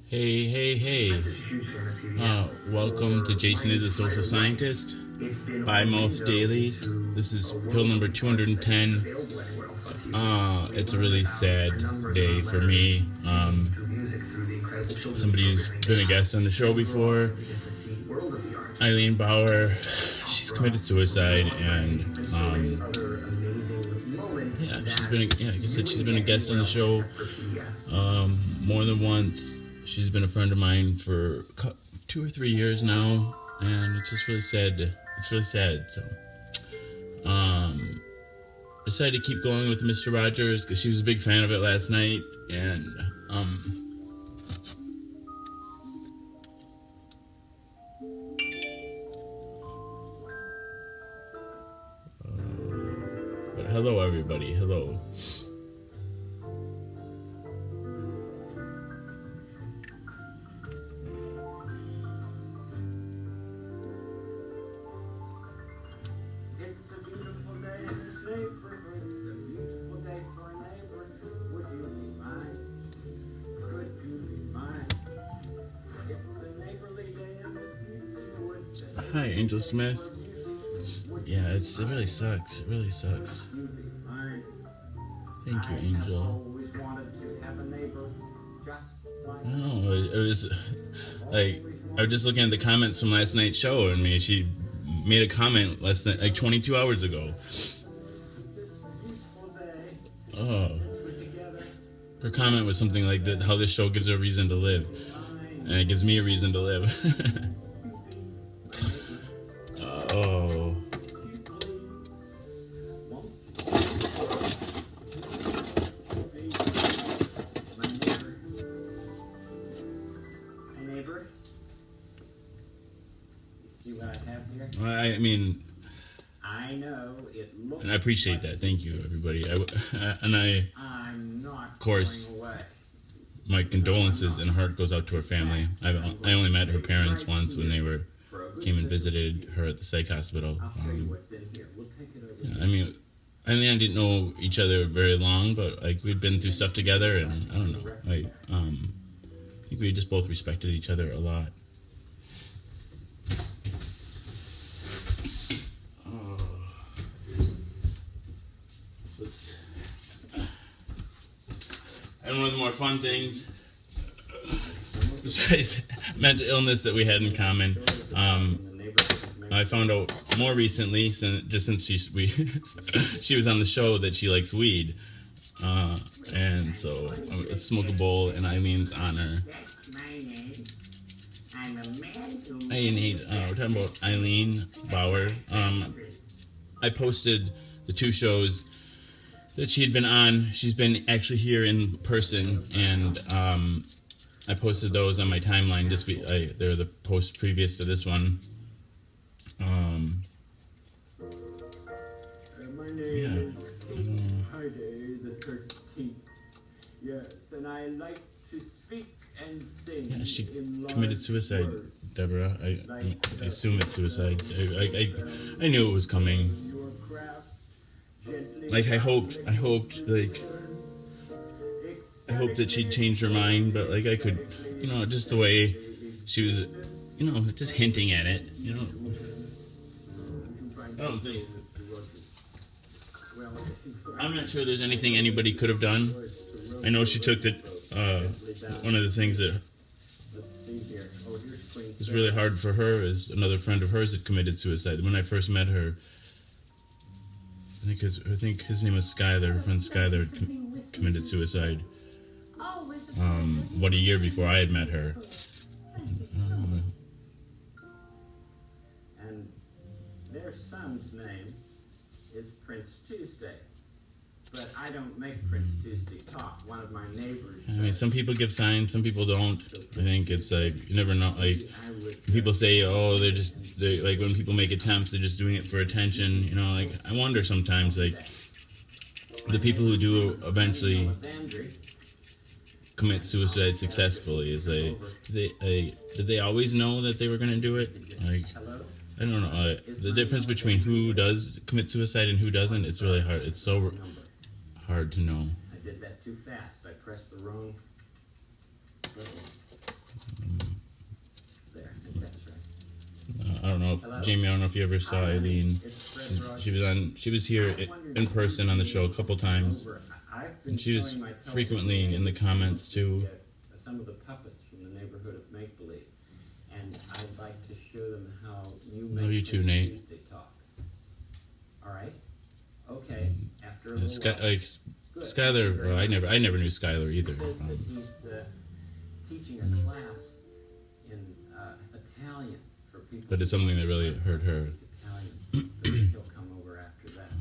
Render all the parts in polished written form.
Hey, hey, hey. Welcome to Jason is a Social Scientist by Mouth Daily. This is pill number 210. It's a really sad day for me. Somebody who's been a guest on the show before, Eileen Bauer, she's committed suicide, and like I said, she's been a guest on the show more than once. She's been a friend of mine for 2 or 3 years now, and it's just really sad. It's really sad. So, decided to keep going with Mr. Rogers because she was a big fan of it last night, and but hello everybody. Hello. Hi, Angel Smith. Yeah, it really sucks. It really sucks. Thank you, Angel. No, it was like I was just looking at the comments from last night's show, and she made a comment less than 22 hours ago. Oh, her comment was something like that: how this show gives her a reason to live, and it gives me a reason to live. Oh. I mean, I know it looks, and I appreciate that. Thank you, everybody. I'm not, of course, my condolences and heart goes out to her family. I only met her parents once when they came and visited her at the psych hospital. I mean, Eileen and I didn't know each other very long, but like we'd been through stuff together, and I don't know. I think we just both respected each other a lot. And one of the more fun things, besides mental illness that we had in common, I found out more recently, since she was on the show, that she likes weed, and so let's smoke a bowl in Eileen's honor. We're talking about Eileen Bauer. I posted the 2 shows that she had been on. She's been actually here in person, and I posted those on my timeline. They're the posts previous to this one. My name is Heide the 13th. Yes, and I like to speak and sing. Yeah, she committed suicide, Deborah. I assume it's suicide. I knew it was coming. Like I hoped that she'd changed her mind, but like I could, just the way she was, just hinting at it, I don't think. I'm not sure there's anything anybody could have done. I know she took one of the things that was really hard for her is another friend of hers that committed suicide. When I first met her, I think his name was Skyler. Her friend Skyler committed suicide. About a year before I had met her. And their son's name is Prince Tuesday. But I don't make Prince Tuesday talk. One of my neighbors. I mean, some people give signs, some people don't. I think it's like you never know. Like people say, oh, they like when people make attempts, they're just doing it for attention. Like I wonder sometimes, like the people who do eventually commit suicide successfully, did they always know that they were going to do it? Like I don't know. The difference between who does commit suicide and who doesn't, it's really hard. It's so hard to know. I did that too fast. I pressed the wrong button. Hello? Jamie. I don't know if you ever saw Hi, Eileen. it's Fred Rogers. She was here in person on the show a couple times, I've been and she was showing my frequently in the comments too. some of the puppets from the neighborhood of Make Believe, and I'd like to show them how you make Love you too, Prince Nate. Tuesday talk. All right. Okay. After a Yeah, little while. Good. Skylar. Well, I never knew Skylar either. He says that he's teaching a class in Italian for people. But it's something that really hurt her. Italian. So he'll come over after that.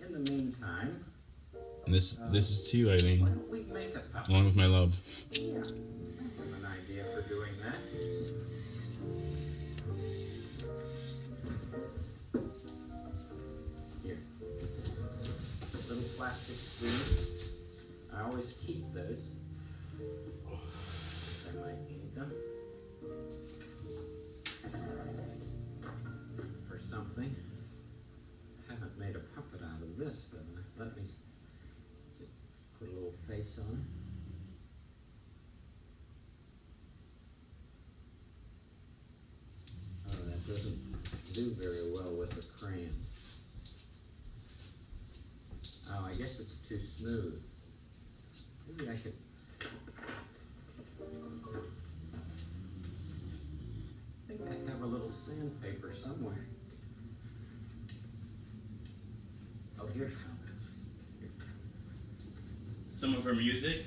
In the meantime, And this is to you, why Eileen, don't we make a puppet? along with my love. Yeah, I have an idea for doing that. Here. Little plastic sleeves. I always keep those. I might need them. For something. I haven't made a puppet out of this, though. Let me just put a little face on it. Oh, that doesn't do very well with the crayon. Oh, I guess it's too smooth. Maybe I could... I think I have a little sandpaper somewhere. Oh, here's some. Some of her music.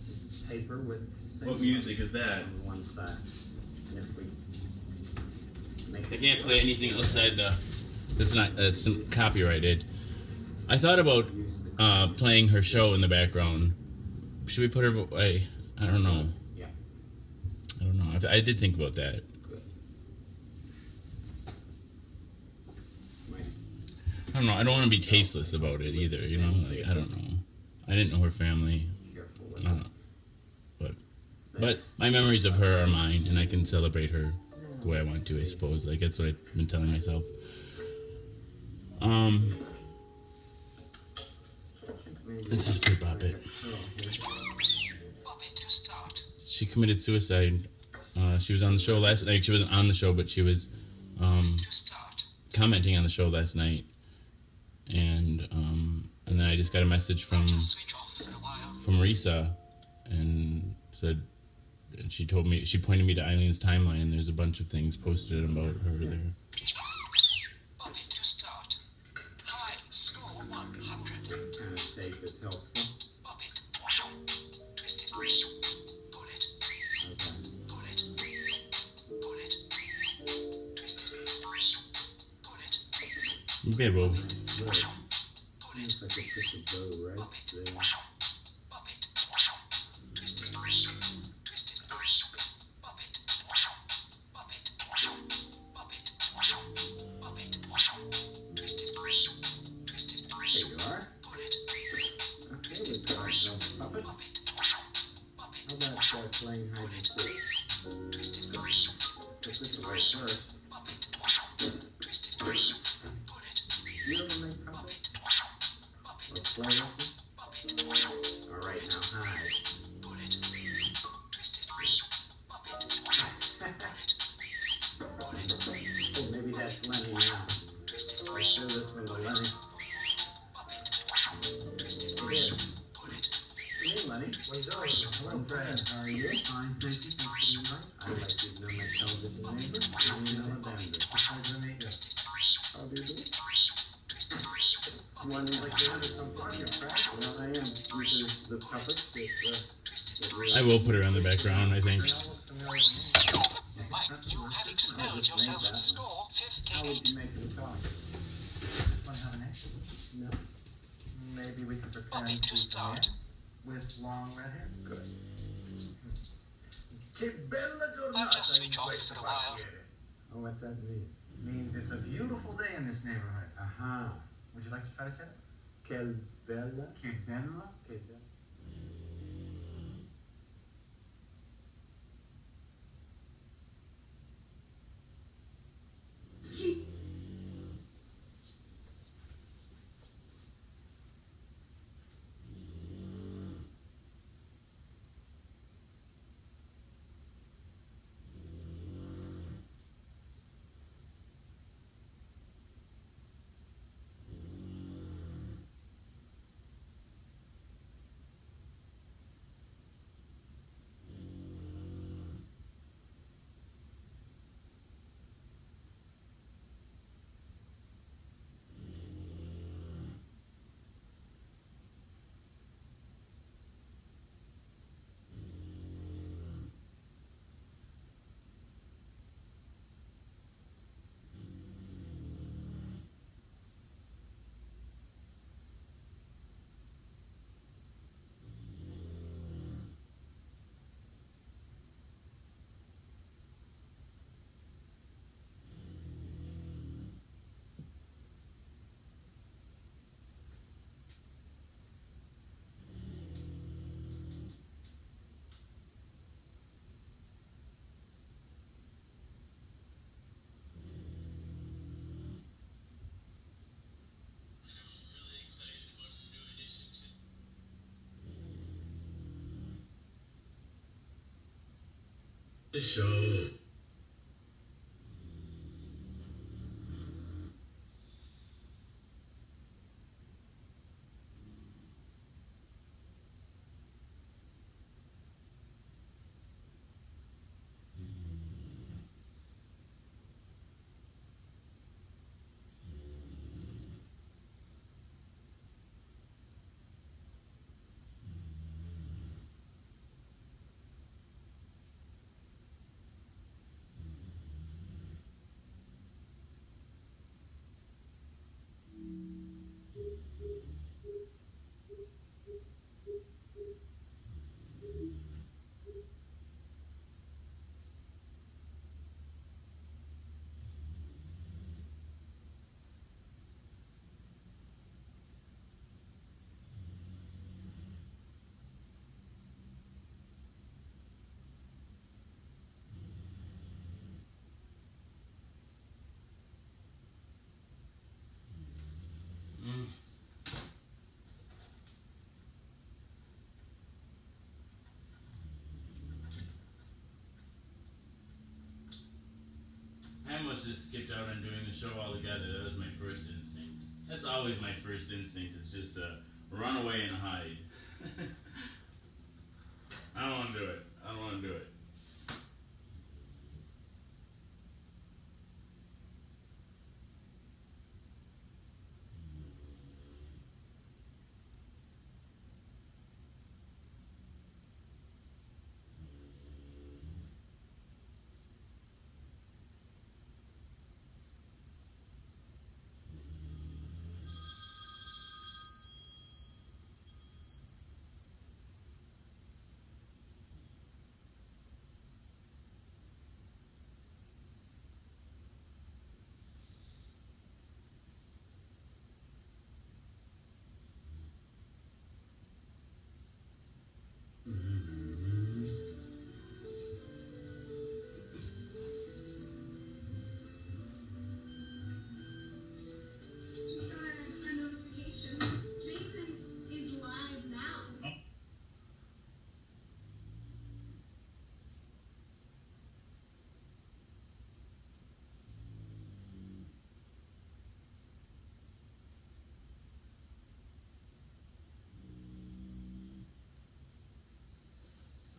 Just paper with What music is that? on one side. And if we make I it can't play anything outside the. That's copyrighted. I thought about playing her show in the background. Should we put her away? I don't know. Yeah. I don't know. I did think about that. Good. Might I don't know. I don't want to be tasteless about it either. You know, like I don't know. I didn't know her family. be careful I with don't know. But my memories of her are mine, and I can celebrate her the way I want to. I suppose. Like that's what I've been telling myself. This is Pip Boppet. She committed suicide. She was on the show last night. She wasn't on the show, but she was commenting on the show last night. And then I just got a message from Risa, and said, and she pointed me to Eileen's timeline. There's a bunch of things posted about her there. kind of tape is helpful. Okay. Okay, well, Good. Seems like it took a bow right there. There you are. Okay, we've got ourselves a puppet. How about playing hide and seek? Put this away first. Do you ever make puppets? Or play with them? Alright, now hide. Oh, maybe that's Lenny now. Let's show this one to Lenny. Here. Hey, Lenny. What are you doing? Hello, Fred. How are you? Fine, thank you. Thanks for the invite. I'd like you to know my television neighbor, Lenny Alabama. Pleasure to meet you. How do you do? You want to like to have some fun, your Fred? Well, I am. These are the puppets that really... I will put her on the background, I think. Mike, you have expelled yourself in score How 15-8. would you make them talk? Want to have an action? No. Maybe we could Bobby pretend to to start. with long red hair. Good. Che bella I'll just switch off for a while. Oh, what's that mean? Means it's a beautiful day in this neighborhood. Aha. Would you like to try to say it? Quelle bella. Che bella. Che bella. The show. I almost just skipped out on doing the show altogether. That was my first instinct. That's always my first instinct. It's just to run away and hide. I don't want to do it. I don't want to do it.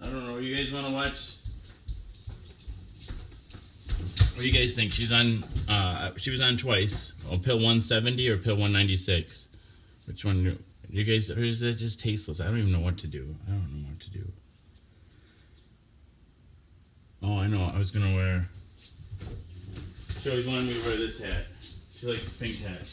I don't know. You guys want to watch? What do you guys think? She's on. She was on twice. Oh, pill 170 or pill 196. Which one? Do you guys? Or is that just tasteless? I don't even know what to do. I don't know what to do. Oh, I know. I was gonna wear. She always wanted me to wear this hat. She likes the pink hat.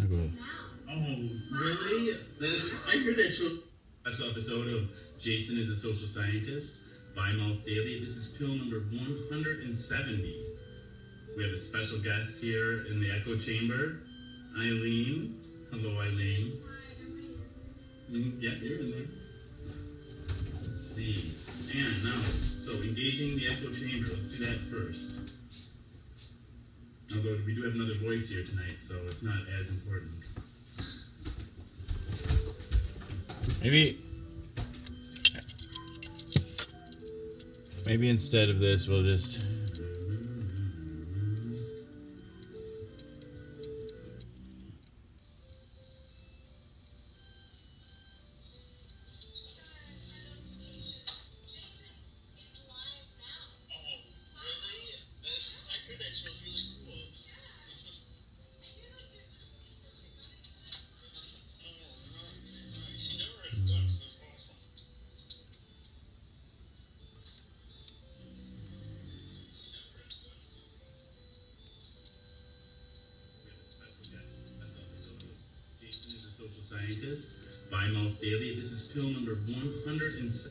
I go. Oh, really? I heard that show. Special episode of Jason is a Social Scientist, Bimouth Daily. This is pill number 170. We have a special guest here in the echo chamber, Eileen. Hello, Eileen. Yeah, you're in there. Let's see. And now, so engaging the echo chamber. Let's do that first. Although we do have another voice here tonight, so it's not as important. Maybe instead of this, we'll just... Scientist, Bimouth Daily. This is pill number 170.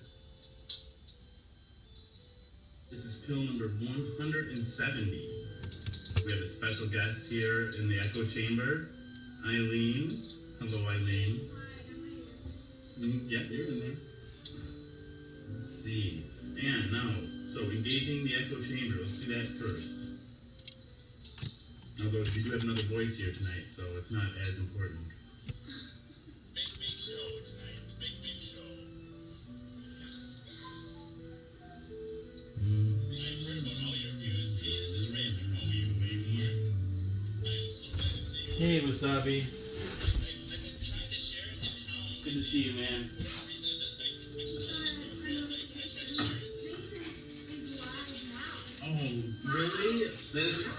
This is pill number 170. We have a special guest here in the echo chamber, Eileen. Hello, Eileen. Yeah, you're in there. Let's see. And now, so engaging the echo chamber. Let's do that first. Although we do have another voice here tonight, so it's not as important. Big show tonight. Big show. I've heard about all your views. Hey, this is Ray. I know you way more. I'm so glad to see you. Hey, Wasabi. I've been trying to share it in town. Good to see you, man. For whatever reason, I'm still in the group. I try to share it. Oh, really?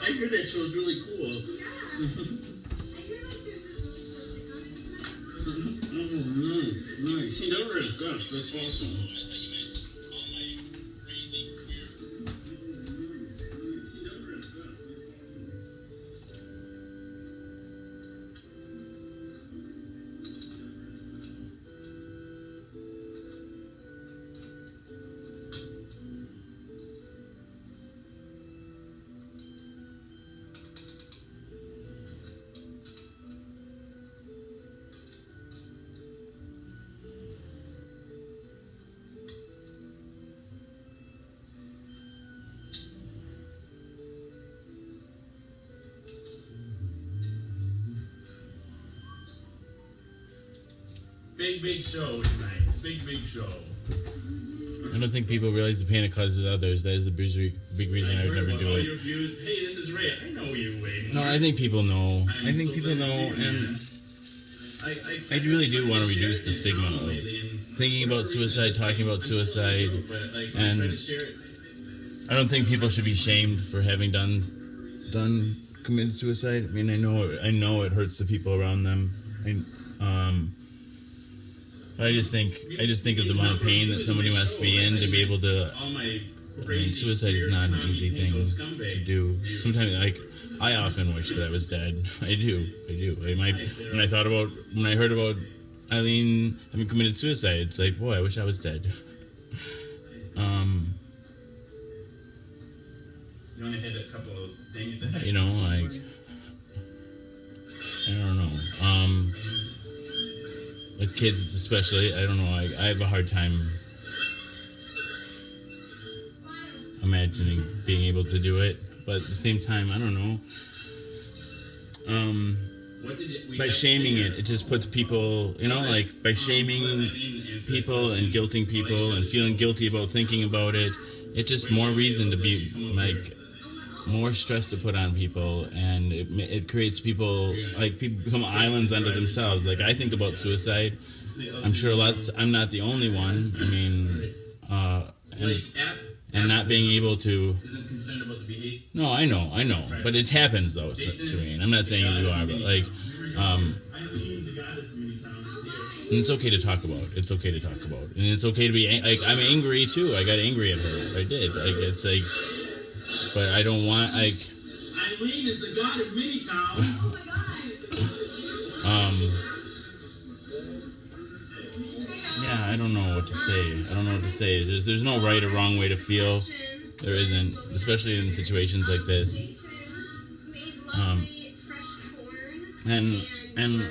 I hear that show's really cool. Nice. He never is good. That's awesome. I thought you meant all my crazy queer. Big show tonight. Big show. I don't think people realize the pain it causes others. That is the big reason I would never do all it. your views. Hey, this is Ray. I know you way No, more. I think people know. I I'm think so people glad to know, see you, and man. I really do want to share reduce it the in stigma town of lately, and thinking about for whatever suicide, reason, talking about I'm still in the suicide, group, but, like, I and try to share it. I don't think people should be shamed for having done committed suicide. I mean, I know it hurts the people around them. But I just think of the amount of pain that somebody must be in to be able to. All my I mean, suicide is not an easy thing to do. Sometimes, I often wish that I was dead. I do. When I heard about Eileen having committed suicide, it's like, boy, I wish I was dead. You want to hit a couple of things at the head? You know, like, I don't know. With kids, it's especially, I don't know, I have a hard time imagining being able to do it, but at the same time, I don't know. By shaming it just puts people, you know, like, by shaming people and guilting people and feeling guilty about thinking about it, it's just more reason to be, like, more stress to put on people, and it creates people, like, people become islands unto themselves. Like, I think about suicide. I'm sure I'm not the only one. I mean, and not being able to. Isn't concerned about the behavior. No, I know, but it happens though, Serene. I'm not saying you are, but like, and it's okay to talk about. It's okay to talk about, and it's okay to be like, I'm angry too. I got angry at her. I did. Like, it's like, but I don't want, like. Eileen is the god of Minitown. Yeah, I don't know what to say. There's no right or wrong way to feel. There isn't, especially in situations like this. And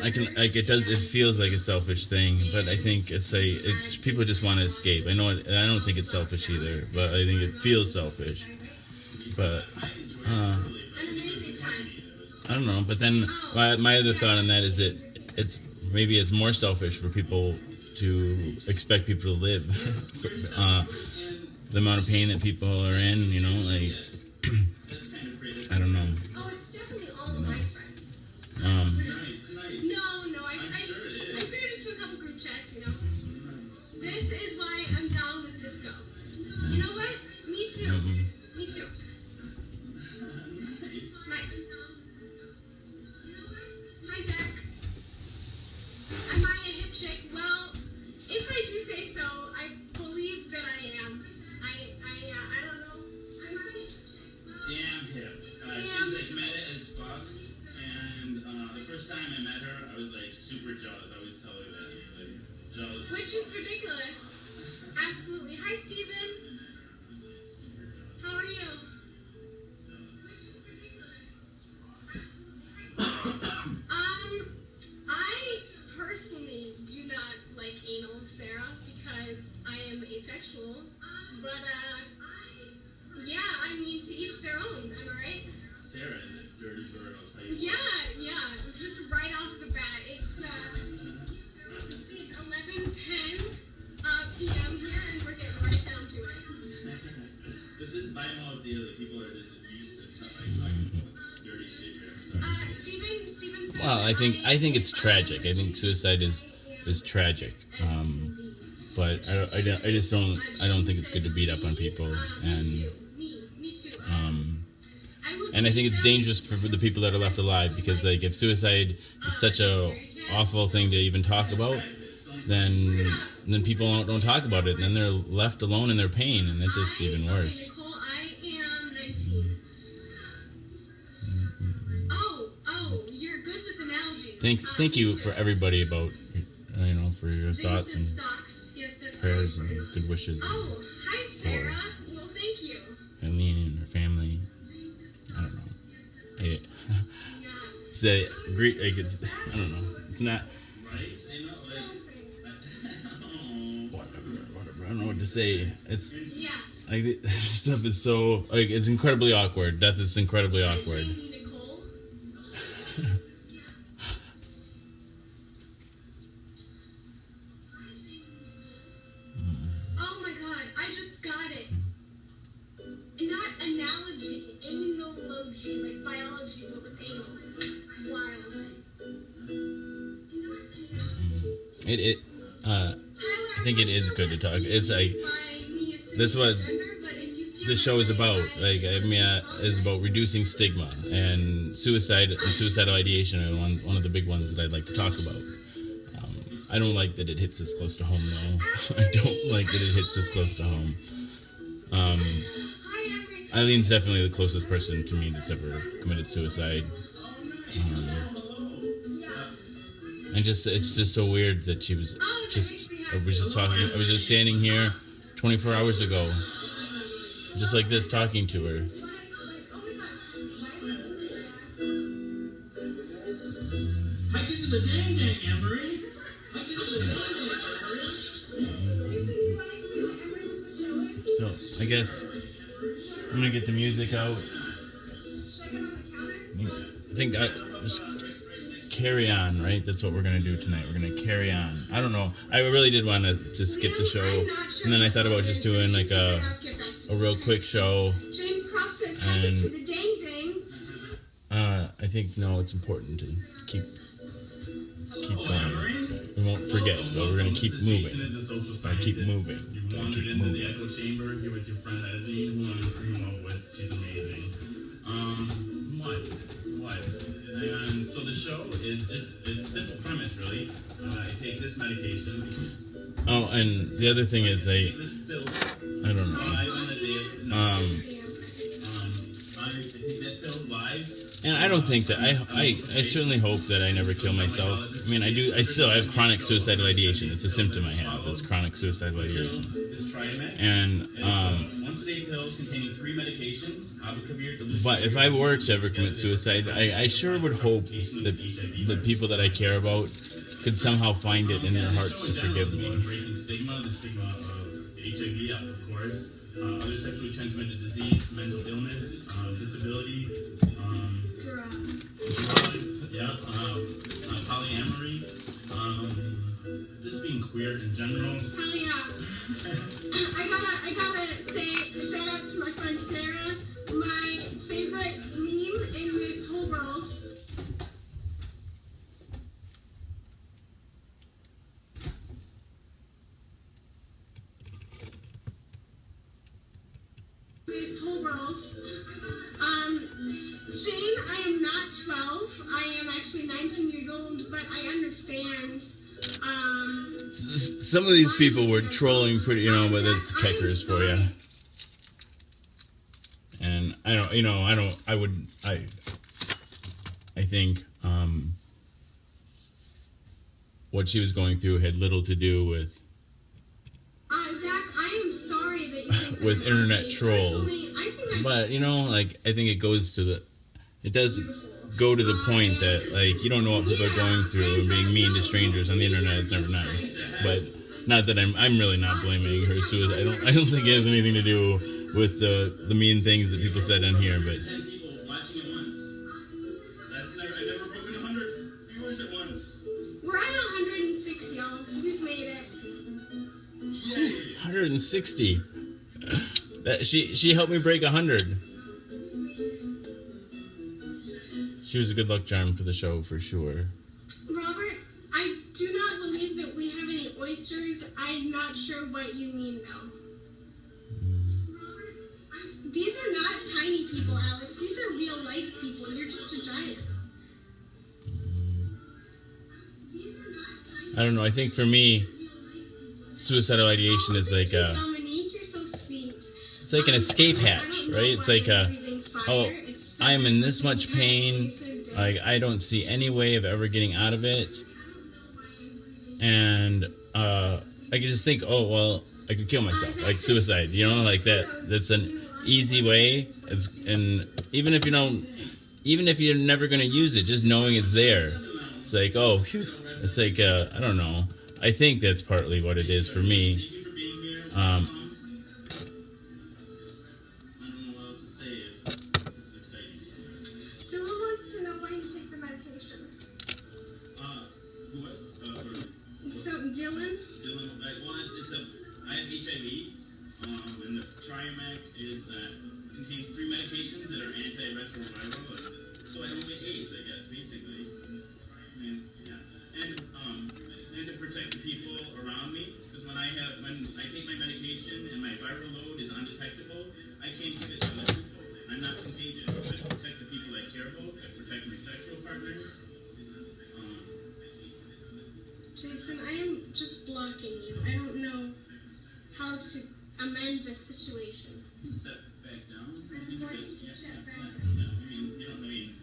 I can, like, it feels like a selfish thing, but I think it's people just want to escape. I know I don't think it's selfish either, but I think it feels selfish. But I don't know. But then my other thought on that is that maybe it's more selfish for people to expect people to live. The amount of pain that people are in, you know, like, I don't know. Oh, it's definitely all of my friends. No, I shared it to a couple group chats, you know. This is why I'm down with disco. You know what? Me too. Mm-hmm. Me too. Nice. Hi, Zach. Am I a hip chick? Well, if I do say so, I believe that I am. I don't know. Damn hip. She's like meta as fuck, and the first time I met her, I was like super jealous. I always tell her that, like, jealous. Which is ridiculous. Absolutely. Hi, Steven. How are you? I personally do not like anal. But yeah, I mean, to each their own. Am I right? Sarah is a dirty bird, I'll tell you. Yeah. Just right off the bat, it's 11:10 p.m. here, and we're getting right down to it. This is by now a deal that people are just used to talking about dirty shit here. So. Steven said Well, that I think it's tragic. I think suicide is tragic. But I just don't think it's good to beat up on people, and Me too. and I think it's dangerous for the people that are left alive, because like if suicide is such a awful thing to even talk about, then people don't talk about it, and then they're left alone in their pain, and it's just even worse. Nicole, I am 19. Oh, you're good with analogies. Thank you for everybody about for your thoughts and Socks. Yes, that's prayers right. and good wishes. Oh, hi Sarah. Well, thank you. Eileen and her family. I don't know. Yeah. It's a great. Like it's. I don't know. It's not. Right? You know, like, Whatever. I don't know what to say. It's Yeah. like this stuff is so like it's incredibly awkward. Death is incredibly awkward. Jamie Nicole. Oh my god, I just got it. Not analogy, analogy, like biology, but with anal. Wild. It. I think it is good to talk. It's like that's what this show is about. Like I mean, is about reducing stigma, and suicide and suicidal ideation are one of the big ones that I'd like to talk about. I don't like that it hits this close to home, though. I don't like that it hits this close to home. Eileen's definitely the closest person to me that's ever committed suicide. And it's just so weird that she was I was just standing here 24 hours ago, just like this, talking to her. I get to the dang, Anne-Marie. So I guess I'm gonna get the music out. I think I just carry on, right? That's what we're gonna do tonight. We're gonna carry on. I don't know. I really did want to just skip the show, and then I thought about just doing like a real quick show. James Croft says, happy to the dang dang. I think no, it's important to keep going. We won't forget, but we're gonna keep moving. Keep moving. You wandered into the echo chamber here with your friend Eileen, who I'm promote with. She's amazing. What? And so the show is it's simple premise, really. I take this medication. Oh, and the other thing is This pill I don't know. live on the day. I take that pill live. And I don't think that I certainly hope that I never kill myself. I mean, I still have chronic suicidal ideation. It's a symptom I have. It's chronic suicidal ideation. This Triamet. And Once a day pill containing 3 medications. but if I were to ever commit suicide, I sure would hope that the people that I care about could somehow find it in their hearts to forgive me. Embracing stigma, the stigma of HIV, of course, other sexually transmitted disease, mental illness, disability, drugs, polyamory, just being queer in general. Hell yeah. I gotta say, shout out to my friend Sarah, my favorite meme in this whole world. Shane, I am not 12. I am actually 19 years old, but I understand. Some of these people were trolling pretty, but that's Keckers for you. And I think what she was going through had little to do with Zach, I am sorry that you think with that internet me. trolls. Personally, I think But I think it does go to the point that you don't know what people are going through, and being mean to strangers on the internet is never nice. But Not that I'm really not blaming her suicide. I don't think it has anything to do with the mean things that people said on here, but 10 people watching at once. I never broken 100 viewers at once. We're at 106, y'all. We've made it. Yay! 160. That she helped me break 100. She was a good luck charm for the show for sure. Robert, I do not believe that we have any oysters. I'm not sure what you mean, though. These are not tiny people, Alex. These are real life people. You're just a giant. I don't know. I think for me, suicidal ideation is like a. Dominique, you're so sweet. It's like an escape hatch, right? It's like oh, I'm in this much pain. Like I don't see any way of ever getting out of it, and I could just think, oh well, I could kill myself, like suicide. You know, like that. That's an easy way. And even if you're never gonna use it, just knowing it's there, it's like, oh, phew. It's like I don't know. I think that's partly what it is for me. Dylan wants to know why you take the medication. So, Dylan? I have HIV, and the Triumac contains 3 medications that are antiretroviral, so I don't get AIDS, I guess, basically. And to protect the people around me, because when I take my medication and my viral load is undetectable, I can't give it to other people. I'm not contagious. I protect the people I care about. I protect my sexual partners. Jason, I am just blocking you. I don't know how to amend this situation. Step back down. I want you to step back.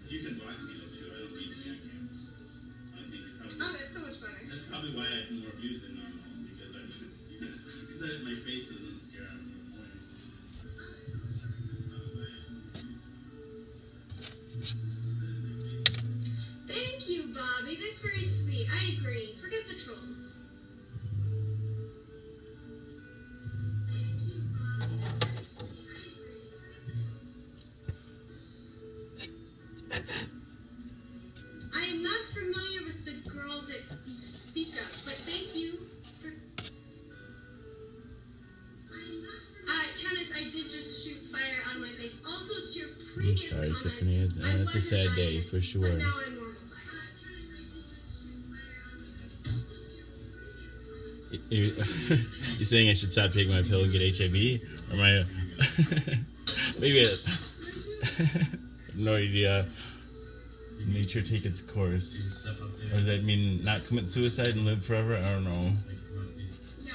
You can block me too. I don't need to back you. I think you're probably. Oh, that's so much better. That's probably why I have more views than normal, because my face doesn't scare out more. Thank you, Bobby. That's very sweet. I agree. Forget the trolls. I am not familiar with the girl that you speak of, but thank you for... Kenneth, I did just shoot fire on my face. Also, to your I'm previous sorry, comment, Tiffany. I It's a was sad day giant, for sure. But now I'm normal size. You saying I should stop taking my pill and get HIV? Or am I... Maybe no idea. Nature take its course. Or does that mean not commit suicide and live forever? I don't know. No.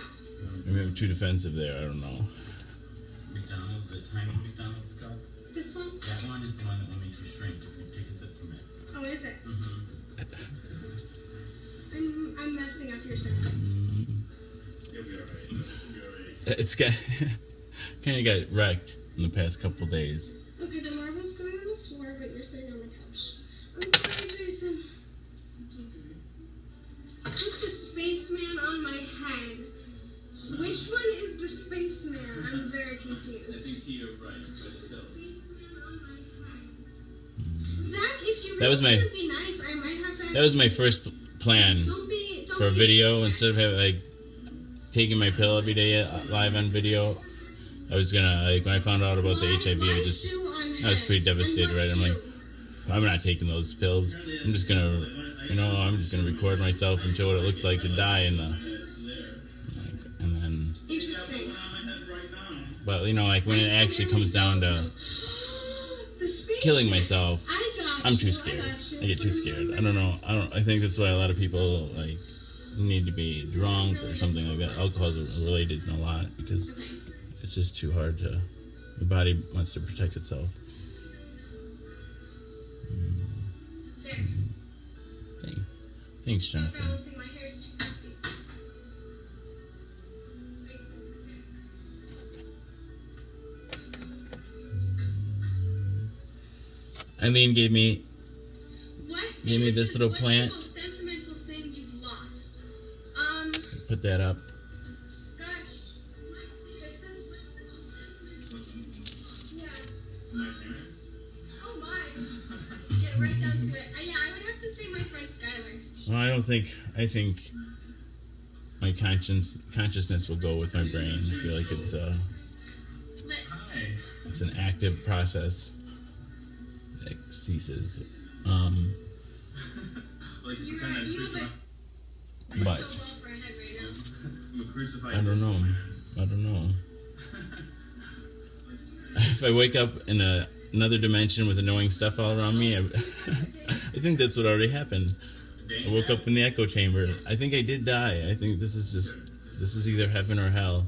Maybe I'm too defensive there. I don't know. McDonald's, the tiny McDonald's cup. This one? That one is the one that will make you shrink if you take a sip from it. Oh, is it? Mm-hmm. I'm messing up your set. You'll be alright. You'll be alright. It's kind of got wrecked in the past couple days. Okay, the marble's going on the floor, but you're sitting on the couch. I'm sorry, Jason. Put the spaceman on my head. Which one is the spaceman? I'm very I confused. think you're right, but still. Zach, if you That was really my- would be nice, I might have to. That was my first plan Don't for a be video. Zach. Instead of having, taking my pill every day live on video, I was gonna, when I found out about the HIV, I was pretty devastated, right? I'm like, I'm not taking those pills. I'm just gonna record myself and show what it looks like to die in the, and then, Interesting. but when it actually comes down to The spaceman. killing myself, I got I'm you, too scared. got you. I get too scared. I don't know. I think that's why a lot of people need to be drunk or something like that. Alcohol's related a lot because it's just too hard to. Your body wants to protect itself. There. Thanks, Jennifer. Balancing my hair is too comfy. Spaceman's okay. Eileen gave me What Give me is this little what's plant. the most sentimental thing you've lost? put that up. Well, I think my consciousness will go with my brain. I feel like it's an active process that ceases. But I don't know. If I wake up in another dimension with annoying stuff all around me, I think that's what already happened. I woke up in the echo chamber. I think I did die. I think this is either heaven or hell.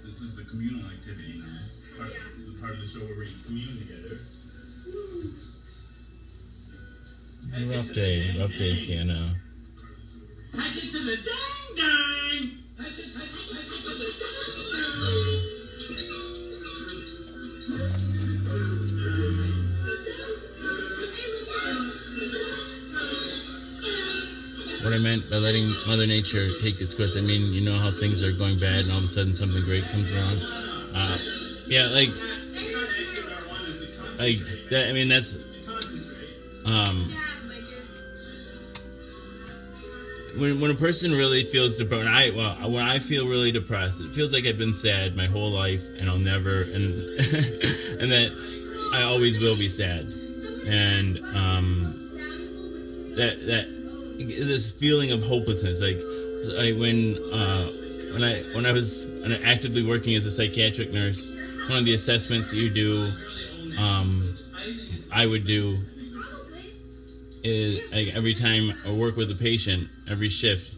This is the communal activity now. Part of the show where we commune together. Rough day, Sienna. Hack it to the dang dang! What I meant by letting Mother Nature take its course, I mean, you know how things are going bad and all of a sudden something great comes along? Yeah, like that, I mean, that's, when a person really feels depressed, when I feel really depressed, it feels like I've been sad my whole life and I'll never, and that I always will be sad. And, that this feeling of hopelessness, like when I was actively working as a psychiatric nurse, one of the assessments you do, I would do is, like, every time I work with a patient, every shift,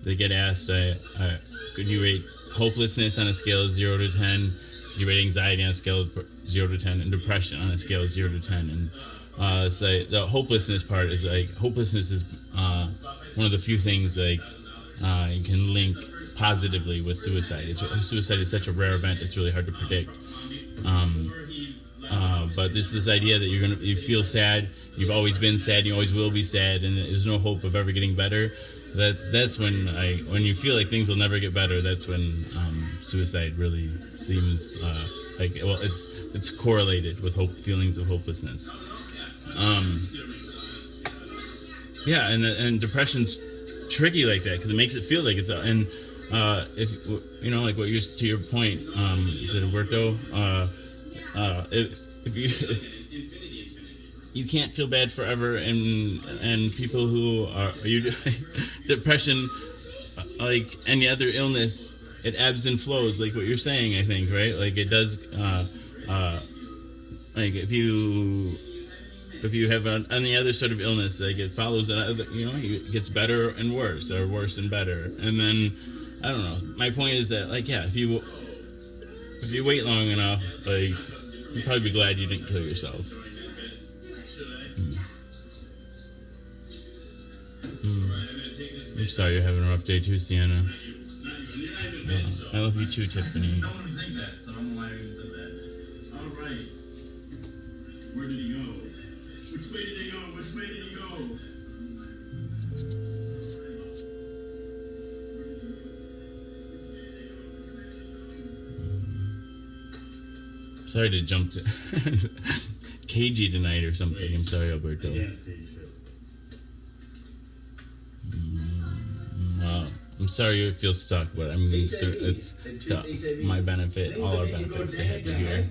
they get asked, could you rate hopelessness on a scale of 0 to 10? Could you rate anxiety on a scale of 0 to 10? And depression on a scale of 0 to 10? And it's like the hopelessness part is like, hopelessness is one of the few things like you can link positively with suicide. Suicide is such a rare event; it's really hard to predict. But this idea that you feel sad, you've always been sad, you always will be sad, and there's no hope of ever getting better. That's when you feel like things will never get better. That's when suicide really seems like, well, it's correlated with feelings of hopelessness. Yeah, and depression's tricky like that because it makes it feel like it's and if you know, like what you're, to your point, is it Alberto? If you can't feel bad forever, and people who are depression, like any other illness, it ebbs and flows, like what you're saying, I think, right? Like it does, like if you have any other sort of illness, like it follows another, you know, it gets better and worse, or worse and better, and then I don't know. My point is that, like, yeah, if you wait long enough, like, you'd probably be glad you didn't kill yourself. I'm sorry you're having a rough day too, Sienna. I love you too, Tiffany. No one would think that, so I don't know why I even said that. All right. Where did he go? Which way did he go? Which way did he go? Sorry to jump to cagey tonight or something. I'm sorry, Alberto. I'm sorry you feel stuck, but I mean, it's to my benefit, all our benefits to have you here.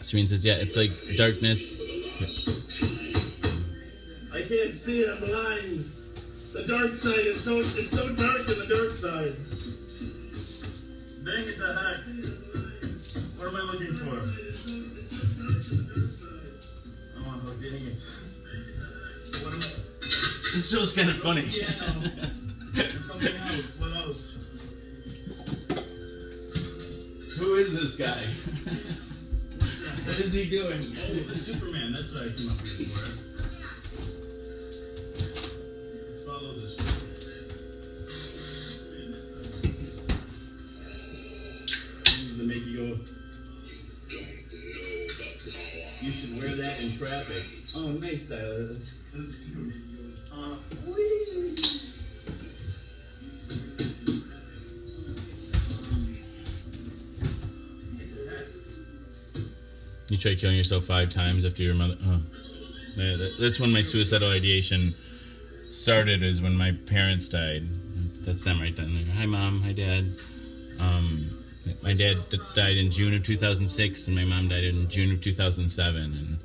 Serene says, yeah, it's like darkness. I can't see, I'm blind. The dark side is so dark in the dark side. Dang it, the heck. What am I looking for? Oh, I'm getting it. What am I? This show's kind of funny. Yeah, something else. What else? Who is this guy? What is he doing? Oh, the Superman. That's what I came up with for. Let's follow this one. To make you go. You should wear that in traffic. Oh, nice, Tyler. That's cute. Whee! You tried killing yourself 5 times after your mother. Oh. That's when my suicidal ideation started, is when my parents died. That's them right down there. Hi, Mom. Hi, Dad. My dad died in June of 2006, and my mom died in June of 2007. And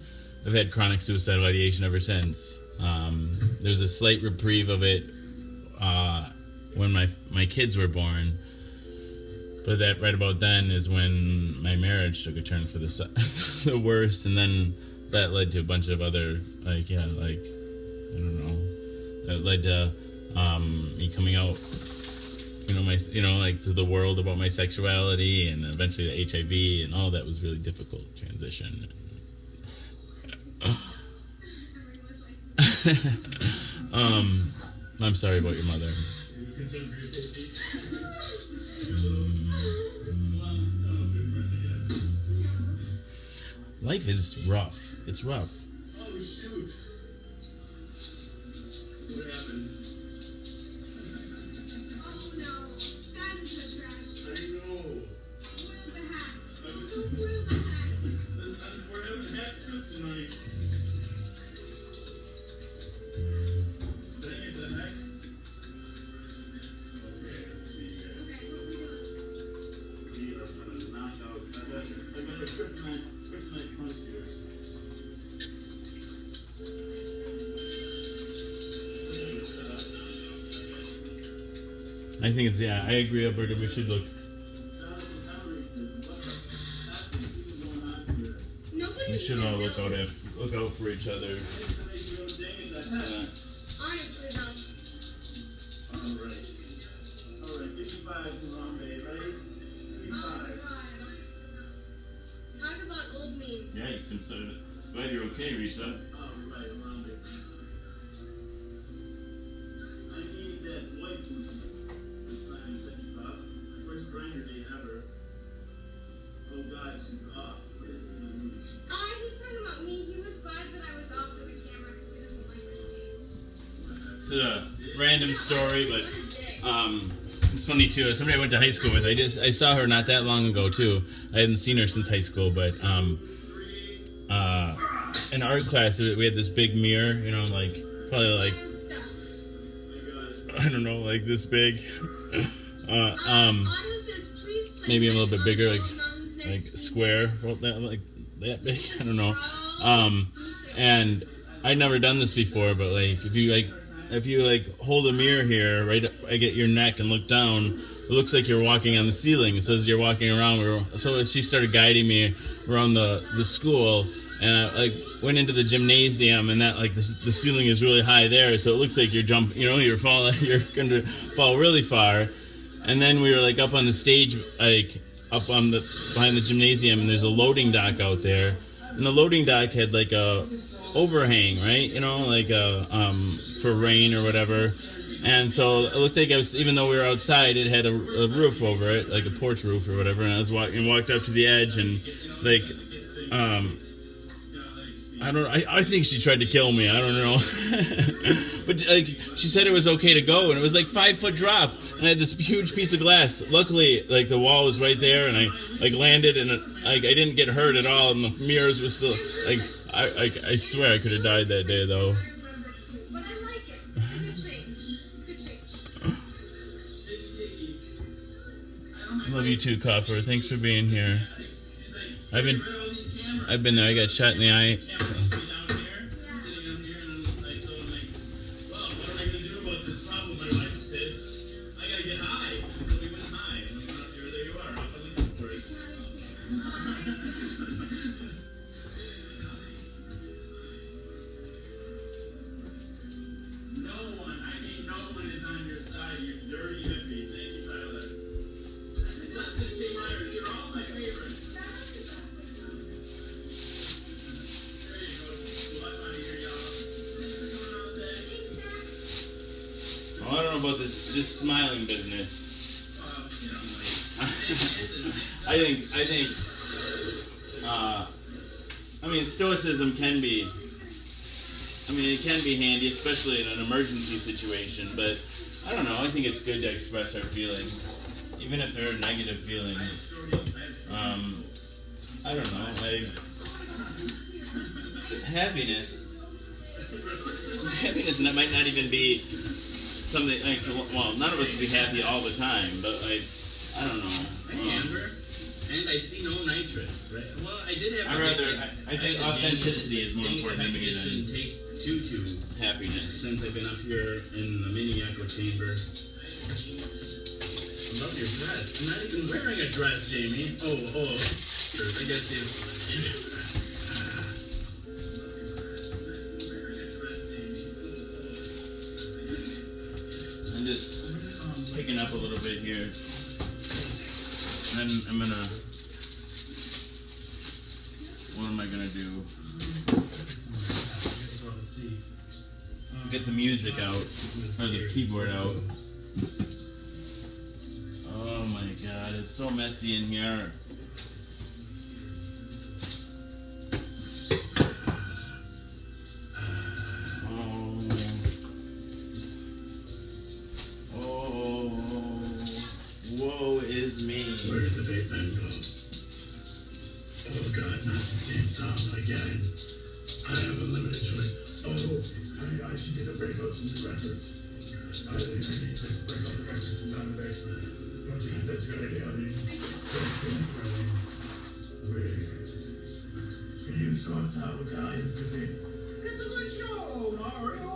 I've had chronic suicidal ideation ever since. There's a slight reprieve of it when my kids were born. But that right about then is when my marriage took a turn for the worst, and then that led to a bunch of other, I don't know, that led to me coming out, to the world about my sexuality, and eventually the HIV, and all that was really difficult transition. I'm sorry about your mother. Life is rough. It's rough. Oh, shoot. What happened? Oh no, that is the trash. I know. Where's the hat? Where's the hat? We're having hat soup tonight. Dang it, the heck? Okay, let's see here. Okay, what we doing? I'm gonna knock out. I got a kryptonite punch here. I think I agree, Alberta. We should look. Nobody We should all even look knows. out for each other. Honestly though. Alright, give me 5, Harambe, right? Give me Oh 5. god. Talk about old memes. Yikes! I'm so glad you're okay, Risa. Alright, Harambe. I need that white one. This time in 50 pop. First grinder day ever. Oh god, she's off. He's talking about me. He was glad that I was off of the camera because he doesn't like my face. It's a random story, What a dick. but it's funny too. Somebody I went to high school with. I saw her not that long ago too. I hadn't seen her since high school, but in art class we had this big mirror, probably like Stuff. I don't know, like this big. Otto says, please play Maybe a little Red bit bigger, on like Nuns next like week. square, well, like that big. I don't know. Bro. And I'd never done this before, but if you hold a mirror here, right up, I get your neck and look down, it looks like you're walking on the ceiling. It says you're walking around. So she started guiding me around the school, and I went into the gymnasium, and that the ceiling is really high there, so it looks like you're jumping. You're falling. You're going to fall really far. And then we were up on the stage, up on behind the gymnasium, and there's a loading dock out there, and the loading dock had a overhang, right? For rain or whatever. And so it looked like even though we were outside, it had a roof over it, like a porch roof or whatever. And I walked up to the edge, and I think she tried to kill me. I don't know. But she said it was okay to go, and it was 5-foot drop, and I had this huge piece of glass. Luckily, the wall was right there, and I landed, and I didn't get hurt at all, and the mirrors was still I swear I could have died that day though. But I like it. It's a good change. It's a good change. Love you too, Coffer. Thanks for being here. I've been there. I got shot in the eye. I don't know about this smiling business. I think stoicism can be, it can be handy, especially in an emergency situation, but I don't know, I think it's good to express our feelings, even if they're negative feelings. I don't know, happiness Happiness might not even be something like, well, none of us will be happy all the time, but like, I don't know. Hey, Amber. And I see no nitrous, right? Well, I did have. I think authenticity is more important than definition. Take two to happiness. since I've been up here in the mini echo chamber. I love your dress. I'm not even wearing a dress, Jamie. Oh, sure. I guess you. I'm just picking up a little bit here. And then I'm gonna. What am I gonna do? Get the music out, or the keyboard out. Oh my god, it's so messy in here. Woe is me. Where did the vape man go? Oh God, not the same song again. I have a limited choice. Oh, I should get a breakout some new records. I need to break out the records and down the basement. Don't you think that's a good idea? Wait. You saw us how Italians do it. It's a good show, Mario.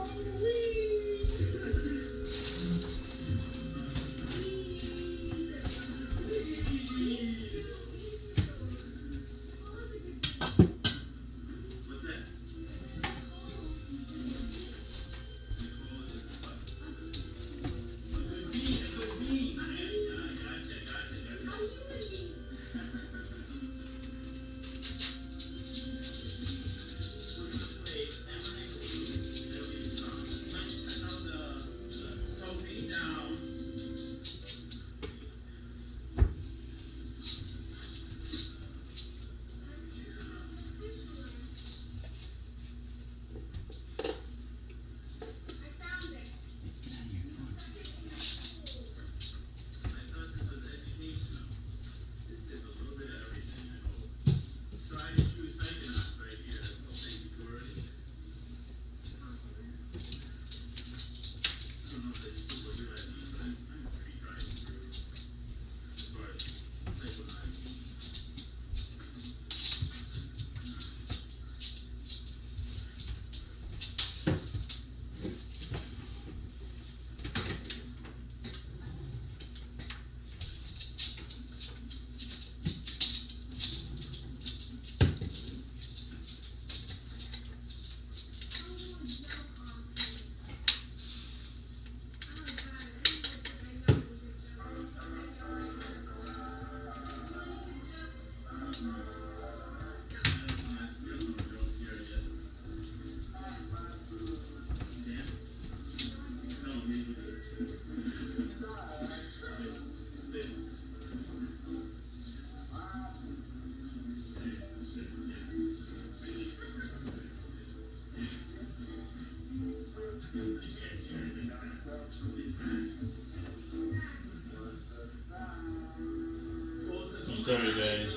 Sorry guys.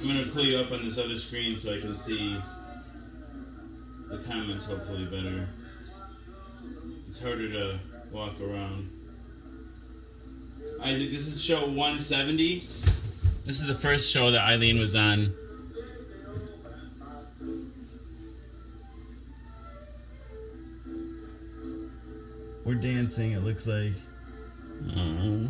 I'm gonna pull you up on this other screen so I can see the comments hopefully better. It's harder to walk around. Isaac, this is show 170. This is the first show that Eileen was on. We're dancing, it looks like. Oh.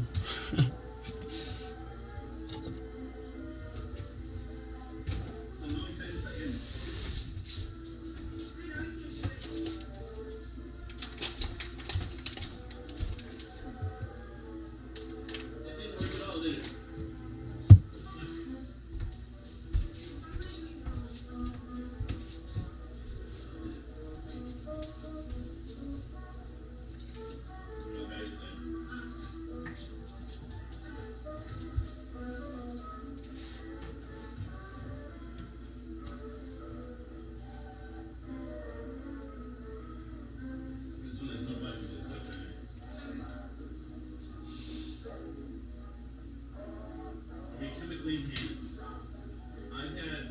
I've had,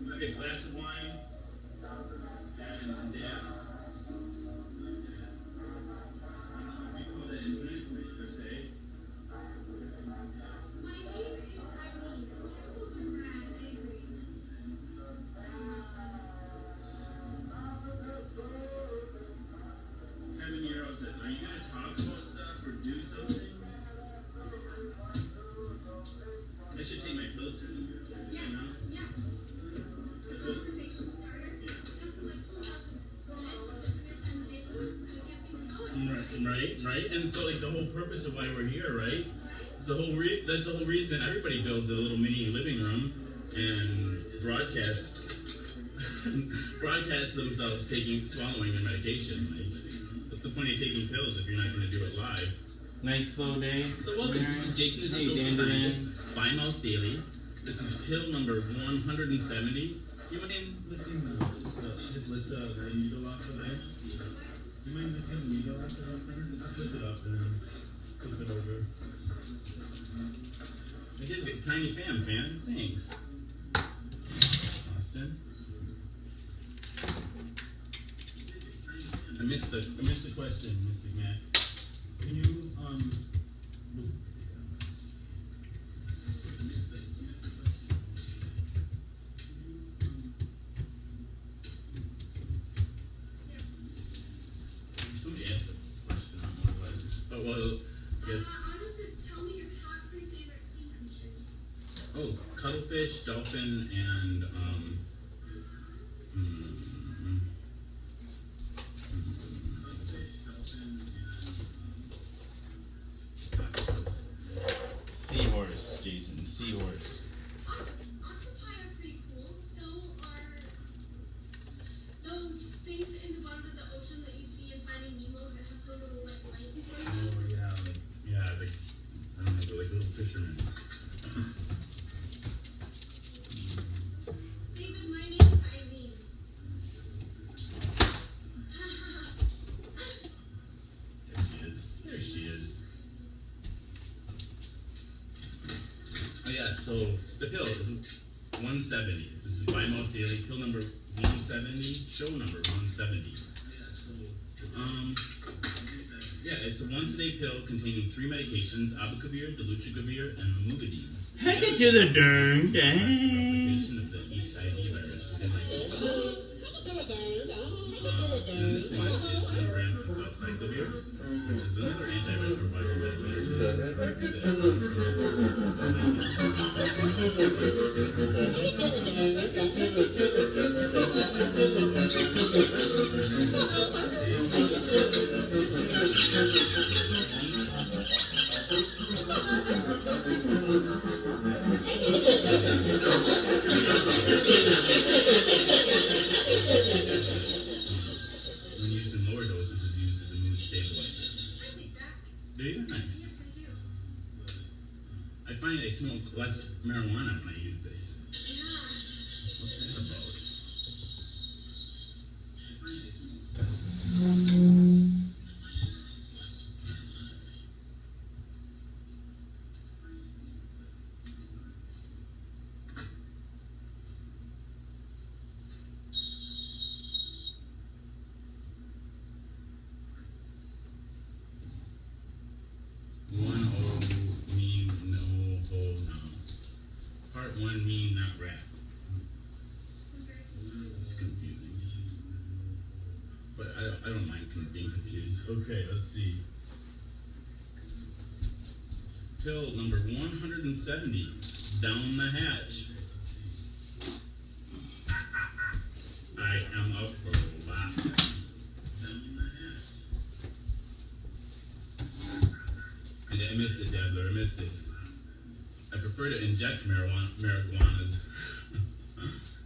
like, a glass of wine, Right. And so, like, the whole purpose of why we're here, right? It's the whole that's the whole reason everybody builds a little mini living room and broadcasts themselves swallowing their medication. Like, what's the point of taking pills if you're not going to do it live? Nice slow day. So welcome. This is Jason. This is Social Scientist. By Mouth Daily. This is pill number 170. You mind lifting just lift the needle off of there? You mind lifting the needle off of there? Just lift it up and then flip it over. I did get tiny fan. Thanks. Austin. I missed the question, Mr. Matt. Can you somebody asked a question, I don't know what it was. Oh well, I guess. Tell me your top 3 favorite sea creatures. Oh, cuttlefish, dolphin, and Seahorse, Jason. Seahorse. Octopi are pretty cool. So are those things in the bottom of the ocean that you see in Finding Nemo that have the little like light behind them. oh yeah, like I don't know, they're like little fishermen. David, my name is Eileen. There she is. Oh yeah, so the pill is 170. This is By Mouth Daily, pill number 170, show number 170. Yeah, it's a once-a-day pill containing 3 medications: abacavir, dolutegravir, and lamivudine. Heck it to the darn Replication of the HIV virus within the system. And this one is 1 gram of cyclovir, which is another antiretroviral medication. When used in lower doses, is used as a mood stabilizer. I think that. Do you? Nice. Yes, I do. I find I smoke less marijuana when I use this. Yeah. What's that about? One O mean no ho now. Part 1 mean not rap. It's confusing. But I don't mind being confused. Okay, let's see. Pill number 170. Down the hatch. I am a robot. Down the hatch. I missed it, Dabbler. I missed it. I prefer to inject marijuanas.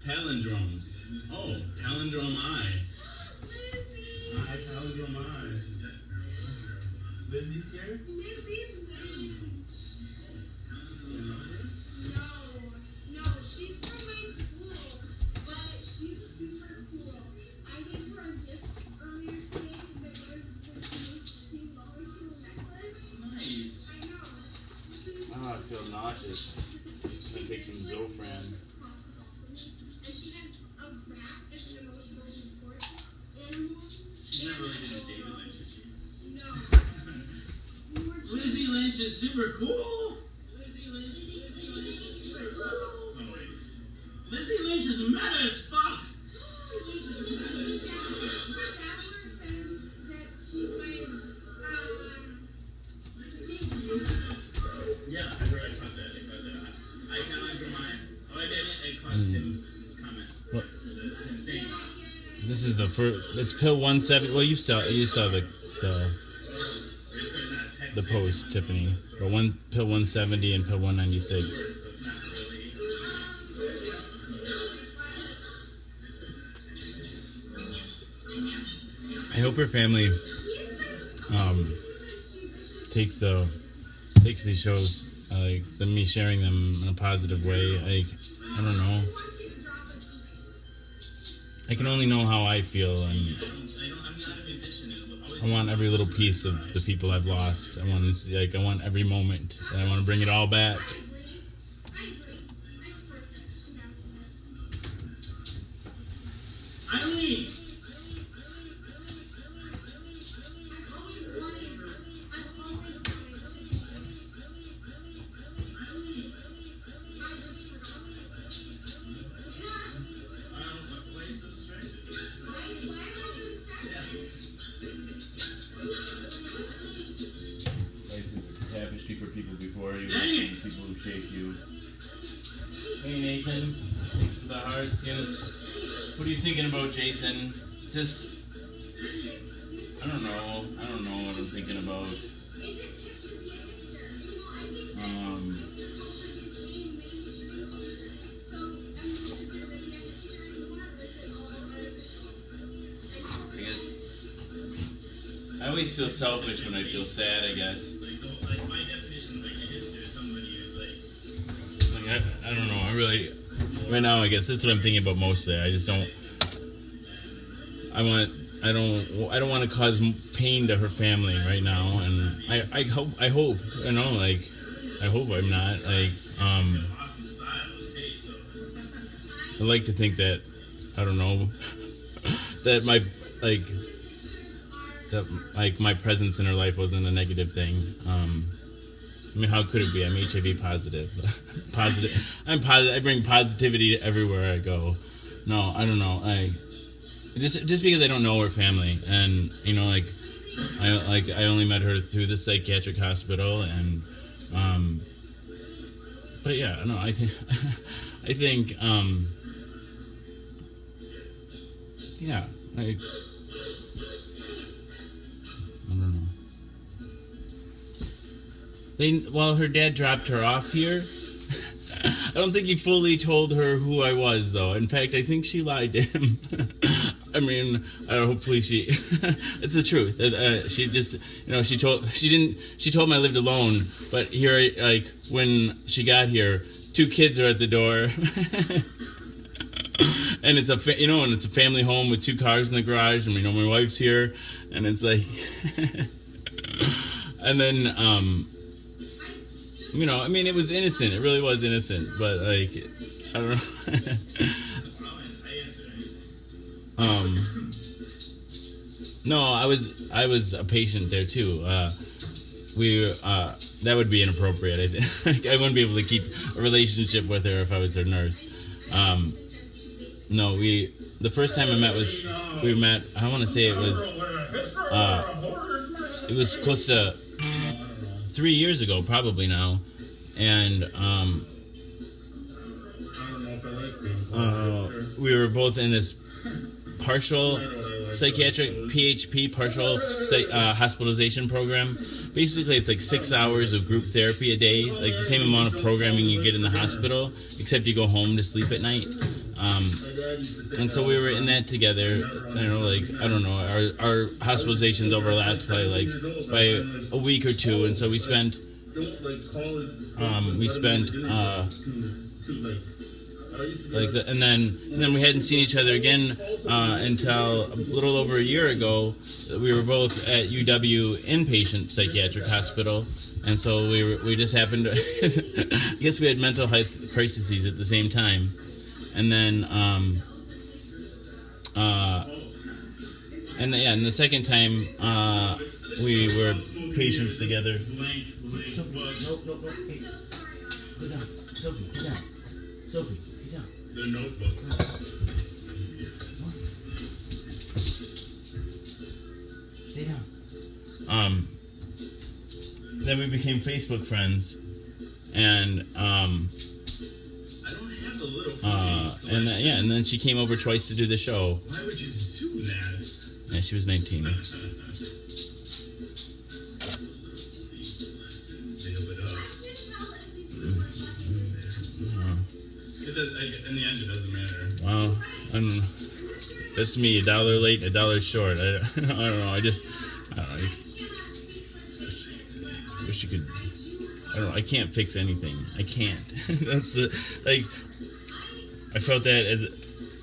Palindromes. Oh, palindrome I. Lizzie! Hi, palindrome I. Lizzie's here? Lizzie Lynch. You know her? No, she's from my school, but she's super cool. I gave her a gift earlier today that was this HC molecule necklace. Nice. I know. She's Oh, I feel nauseous. Just gonna take some Zofran. and she has a rat as an emotional support animal. She's not related to David Lynch, is she? No. We were Lizzie Lynch is super cool. Lizzie Lynch is super cool. Oh, wait. Lizzie Lynch is meta as fuck. Dabbler says that he was Yeah, I heard. I caught that. I palindrome I. Oh, I caught his comment. What? That's him saying. This is the first. It's pill 170. Well, you saw the the post, Tiffany. But one pill 170 and pill 196. I hope her family takes these shows, like me sharing them in a positive way. Like, I don't know. I can only know how I feel, and I want every little piece of the people I've lost. I want every moment, and I want to bring it all back. Eileen! Life is a tapestry for people before you, and people who shape you. Hey Nathan, thanks for the hearts. What are you thinking about, Jason? Just, I don't know what I'm thinking about. I guess I always feel selfish when I feel sad, I guess. Like my definition of like a hipster is somebody who's like I don't know. I really, right now, I guess that's what I'm thinking about mostly. I just don't. I don't want to cause pain to her family right now, and I hope, you know, like, I hope I'm not, like, awesome style, okay, so I like to think that, I don't know, that my presence in her life wasn't a negative thing. I mean, how could it be? I'm HIV positive. I'm positive. I bring positivity everywhere I go. No, I don't know. Just because I don't know her family, and you know, I only met her through the psychiatric hospital, and but yeah, no, I think yeah, I don't know. Well, her dad dropped her off here. I don't think he fully told her who I was, though. In fact, I think she lied to him. I mean, hopefully she. It's the truth. She just, you know, she told me I lived alone. But here, like, when she got here, 2 kids are at the door, and it's a family home with 2 cars in the garage, and you know my wife's here, and it's like, and then you know, I mean, it was innocent. It really was innocent, but like, I don't know. No, I was a patient there too. That would be inappropriate. I wouldn't be able to keep a relationship with her if I was her nurse. No, the first time we met. I want to say it was close to 3 years ago, probably now, and we were both in this partial psychiatric PHP partial hospitalization program. Basically, it's like 6 hours of group therapy a day, like the same amount of programming you get in the hospital, except you go home to sleep at night. And so we were in that together. You know, like, I don't know, our hospitalizations overlapped by a week or 2, and so we spent and then we hadn't seen each other again until a little over a year ago. We were both at UW inpatient psychiatric hospital, and so we just happened to I guess we had mental health crises at the same time, and then and the second time we were patients together. No, hey, go down, Sophie, go down, Sophie. The Notebook. Stay down. Then we became Facebook friends, and I don't have the little and then she came over twice to do the show. Why would you do that? Yeah, she was 19. That's me. $1 late, $1 short. I don't know. I don't know. I wish you could. I don't know. I can't fix anything. I can't. That's like. I felt that as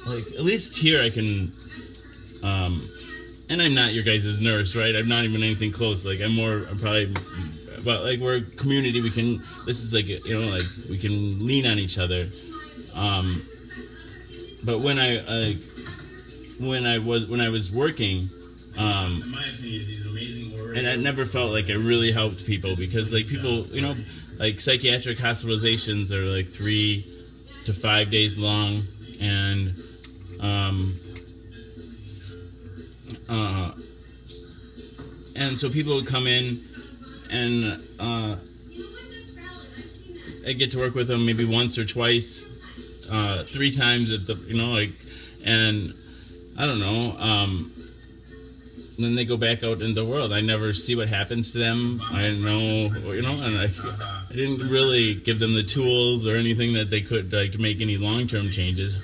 like at least here I can. And I'm not your guys' nurse, right? I'm not even anything close. Like I'm probably. But like we're a community, we can. This is like like we can lean on each other. But when I was working, In my opinion, he's an amazing orator. and I never felt like I really helped people because like people, like psychiatric hospitalizations are like 3 to 5 days long, and so people would come in. And I get to work with them maybe once or twice, 3 times at the, and I don't know. Then they go back out in the world. I never see what happens to them. I know, and I didn't really give them the tools or anything that they could like to make any long-term changes.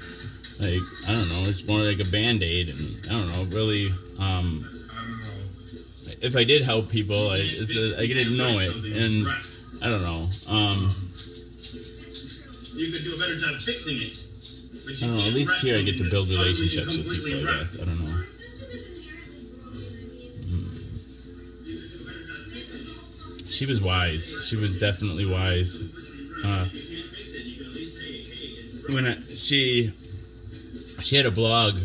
Like I don't know. It's more like a Band-Aid, and I don't know really. If I did help people, I didn't know it, and I don't know. You could do a better job fixing it. But I don't know. At least here I get to build relationships with people. I guess I don't know. She was wise. She was definitely wise. She had a blog.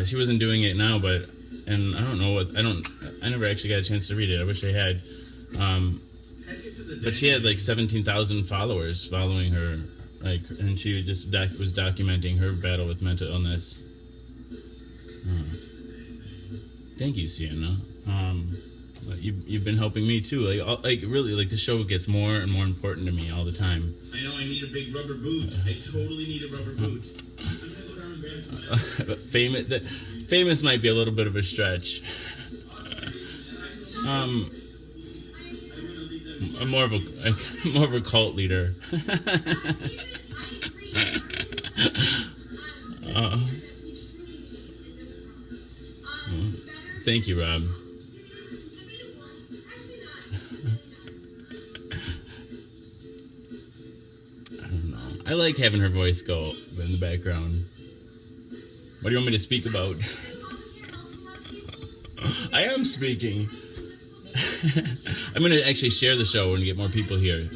She wasn't doing it now, but. And I don't know I never actually got a chance to read it. I wish I had. But she had like 17,000 followers following her, and she just was documenting her battle with mental illness. Thank you, Sienna. You've been helping me too. Really, the show gets more and more important to me all the time. I know I need a big rubber boot. I totally need a rubber boot. I'm gonna go down and grab some. Famous might be a little bit of a stretch. I'm more of a cult leader. Thank you, Rob. I don't know. I like having her voice go in the background. What do you want me to speak about? I am speaking. I'm going to actually share the show and get more people here.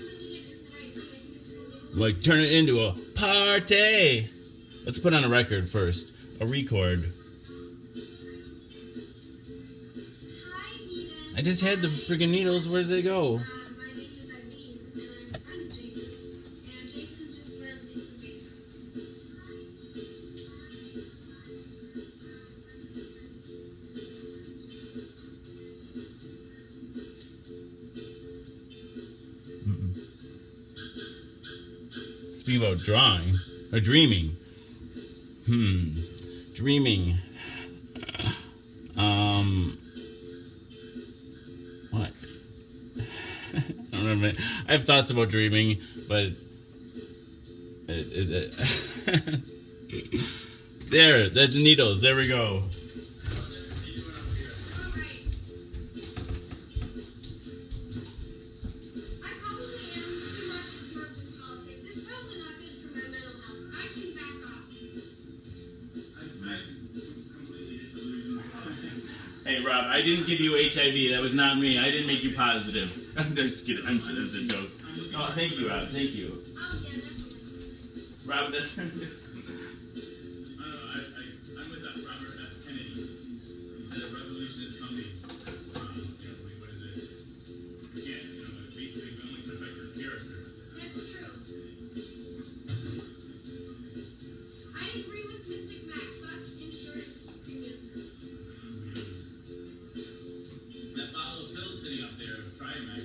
Like, turn it into a party. Let's put on a record first. A record. I just had the friggin' needles. Where did they go? My name is Eileen, and I'm a friend of Jason's. And Jason just randomly took Facebook. Speaking about drawing or dreaming. Dreaming. What? I don't know. I have thoughts about dreaming, but there, that's the needles. There we go. Hey, Rob, I didn't give you HIV. That was not me. I didn't make you positive. I'm just kidding. I'm kidding. It's a joke. Oh, thank you, Rob. Thank you. Rob, that's... I'm with Robert F. Kennedy. He said a revolution is coming. What is it? Yeah, basically we only perfect his character. That's true. I agree with Mystic Mac. Fuck insurance premiums. That bottle of pills sitting up there, Trimax.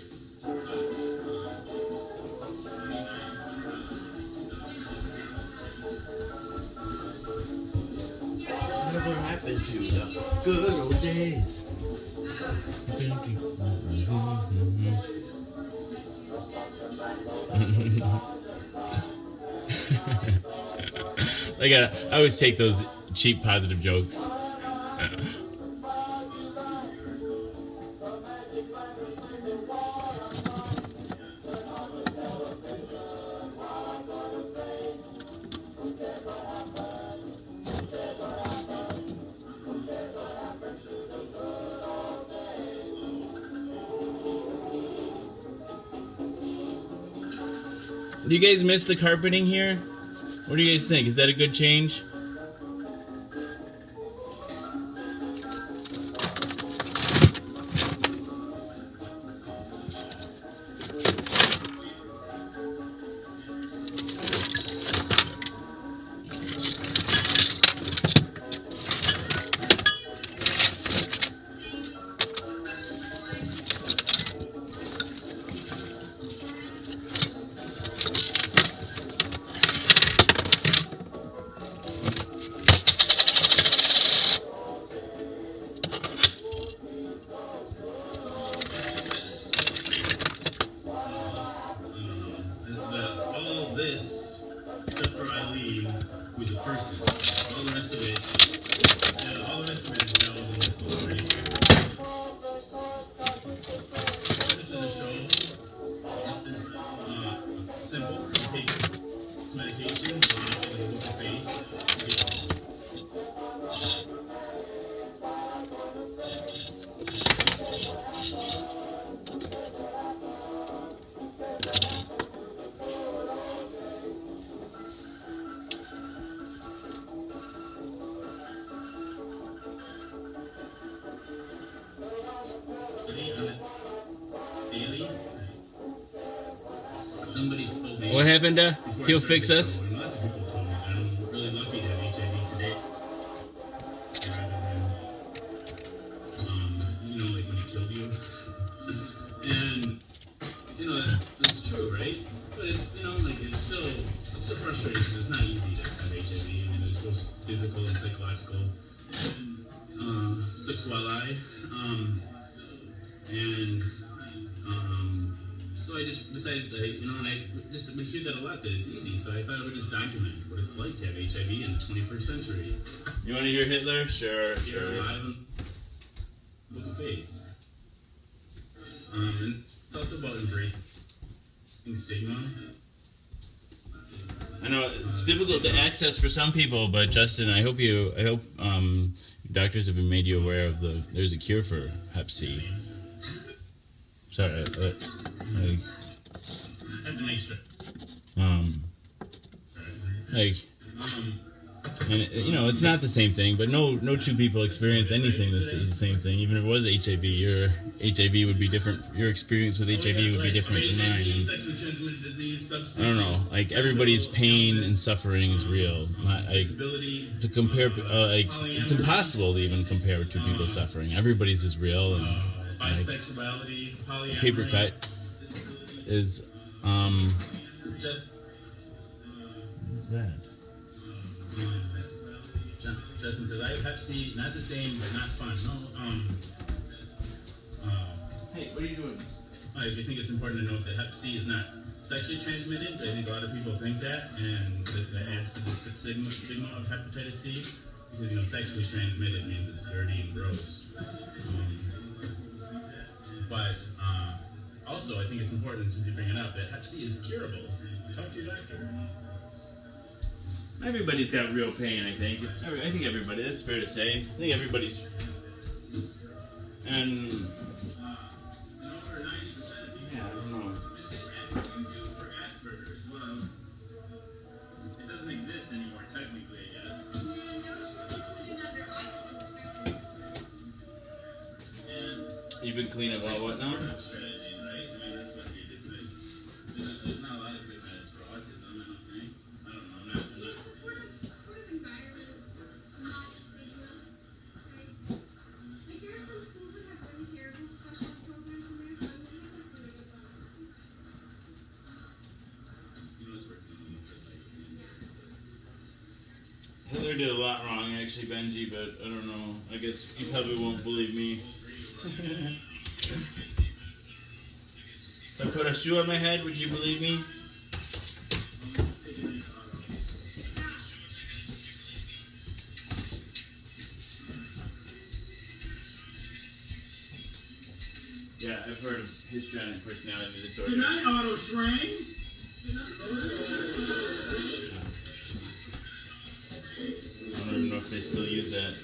Whatever happened to the good old days? I always take those cheap positive jokes. Do you guys miss the carpeting here? What do you guys think? Is that a good change? All this, except for Eileen, who's a person. All the rest of it, all the rest of it is dealt in this little right here. This is a show. It's simple. You take medication, you take a look at face. Daily. Somebody told me. What happened? He'll fix us. Lots of people told me I'm really lucky to have HIV today. You know, like when it killed you. And, you know, that's true, right? But it's, you know, like it's a frustration. It's not easy to have HIV. I mean, there's both physical and psychological sequelae. So I just decided, you know, and I just would hear that a lot, that it's easy. So I thought I would just document what it's like to have HIV in the 21st century. You want to hear Hitler? Sure, Here live and look at face. And it's also about embracing stigma. I know it's difficult to access for some people, but Justin, I hope doctors have made you aware of there's a cure for Hep C. Sorry, I have to make sure. And you know, it's not the same thing, but no two people experience anything this is the same thing. Even if it was HIV, your HIV would be different. Your experience with HIV would be different than mine. And Sexually transmitted disease, I don't know, like everybody's pain and suffering is real. Not like to compare, like it's impossible to even compare two people suffering. Everybody's is real, and like bisexuality, polyamory. paper cut is Just, what's that? Justin says, I have Hep C, not the same, but not fun. No, Hey, what are you doing? I think it's important to note that Hep C is not sexually transmitted. I think a lot of people think that, and that adds to the stigma of hepatitis C, because, you know, sexually transmitted means it's dirty and gross. But also, I think it's important to bring it up that Hep C is curable. Talk to your doctor. Everybody's got real pain, I think. I think everybody, that's fair to say. I think everybody's. And. Yeah, I don't know. It doesn't exist anymore, technically, I guess. Yeah, no, it's included under autism spectrum. And You've been clean about what now? strategies, right? I mean, that's what you did. There's not a lot of good meds for autism, I don't think. I don't know. I'm not. Yeah, supportive environments, not stigma. Right? Like there are some schools that have really terrible special programs in there, so I'm really hoping they get them. You know, it's working. Hitler did a lot wrong, actually, Benji, but I don't know. I guess you probably won't believe me. If I put a shoe on my head, would you believe me? Yeah, I've heard of histrionic personality disorder. Good night, Auto Shrink. I don't even know if they still use that.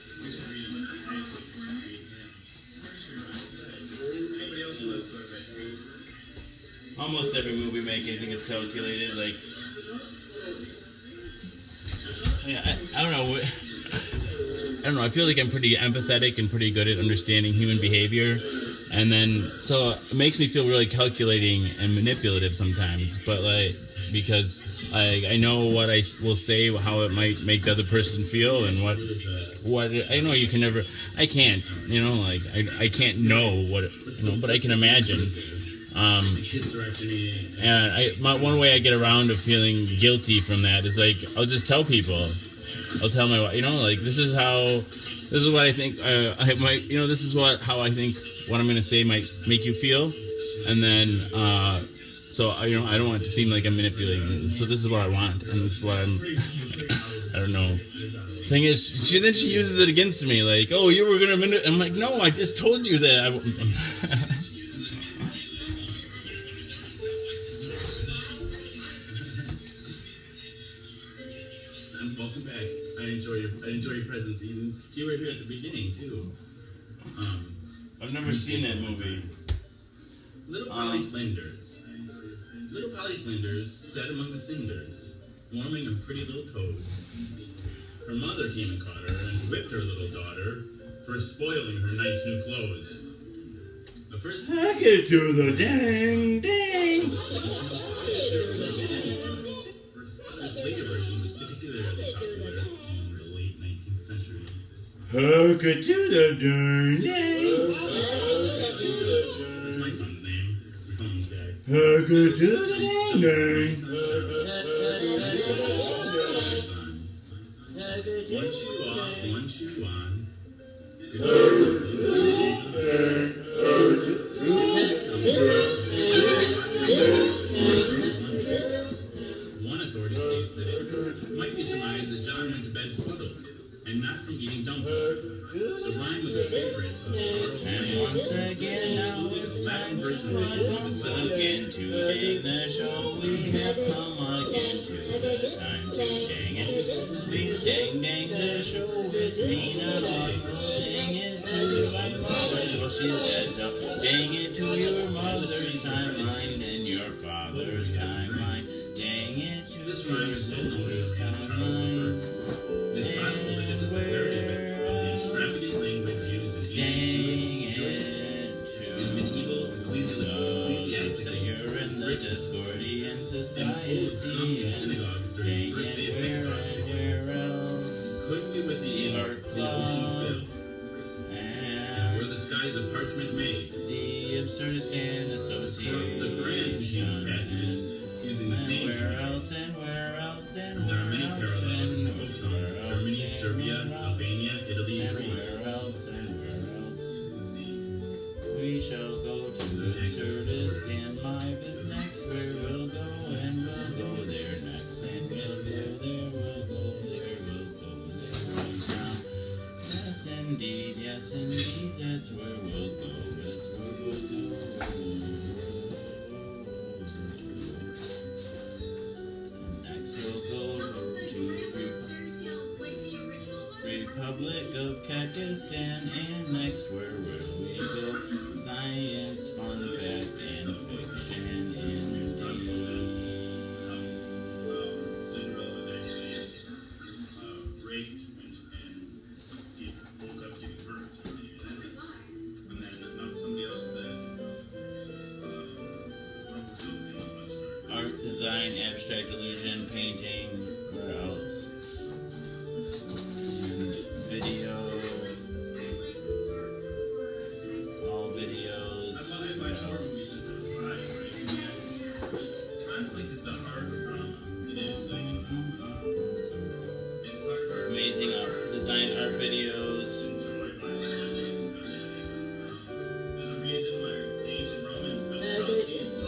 Almost every movie we make, I think it's calculated. Like, yeah, I don't know. I don't know. I feel like I'm pretty empathetic and pretty good at understanding human behavior, and then so it makes me feel really calculating and manipulative sometimes. But like, because I know what I will say, how it might make the other person feel, and what I know you can never. I can't. You know, like I can't know what but I can imagine. And one way I get around to feeling guilty from that is like I'll just tell people. I'll tell my wife, like this is what I think I might, this is how I think what I'm gonna say might make you feel, and then so I don't want it to seem like I'm manipulating. So this is what I want, and this is what I'm. I don't know. Thing is, she uses it against me, like, oh, you were gonna manipulate. I'm like, no, I just told you that. Welcome back. I enjoy your presence. Even you were here at the beginning too. I've never seen that movie. Little Polly Flinders. Little Polly Flinders sat among the cinders, warming her pretty little toes. Her mother came and caught her and whipped her little daughter for spoiling her nice new clothes. The first packet to the dang dang. This later version was particularly popular in the late 19th century. Packet to the dang dang. That's my son's name. We call him Dad. Packet to the dang dang. One shoe off, one shoe on. One authority states that it might be surmised that John went to bed fuddled, and not from eating dumplings. The rhyme was a favorite of Charles. And once again, now it's time to run once again to dig the show. We have come again to the time to dang it. Please dang the show with peanut oil. Dang it to my mother, well she's dead now. Dang it to your mother's timeline and your father's timeline. Dang it to your sister's timeline. It's possible that it is the rarity of the extravagant language used in ancient in medieval ecclesiastic you're in the Discordian society. Some synagogues during the first day of Pentecost. Where else? Could we with the Art ocean club fill? and Were the skies of parchment made? the absurdist and association. The Grand contains passages using the same Where else and where else and There are many where else parallels in the and books on where else Germany, and Serbia, where else Albania, Italy, and and Greece. where else and where else. We shall go to the absurdist and life is next. Where we'll go and we'll go there next. And we'll go there, we'll go there, we'll go there right now. Yes indeed, that's where we'll go. That's where we'll go. Next we'll go to Republic of Kakistan, and next where will we go? Science, fun fact, and fiction indeed. Cinderella was actually raped and woke up giving birth. And then somebody else said Rumpelstiltskin was much darker. Art, design, abstract illusion, painting, where else? And video, all videos. I watch horror movies since I was 5, right? Conflict is the heart of drama. It is. It's part of Amazing art, design, art videos. enjoyed by there's a reason why the ancient Romans built Colosseums.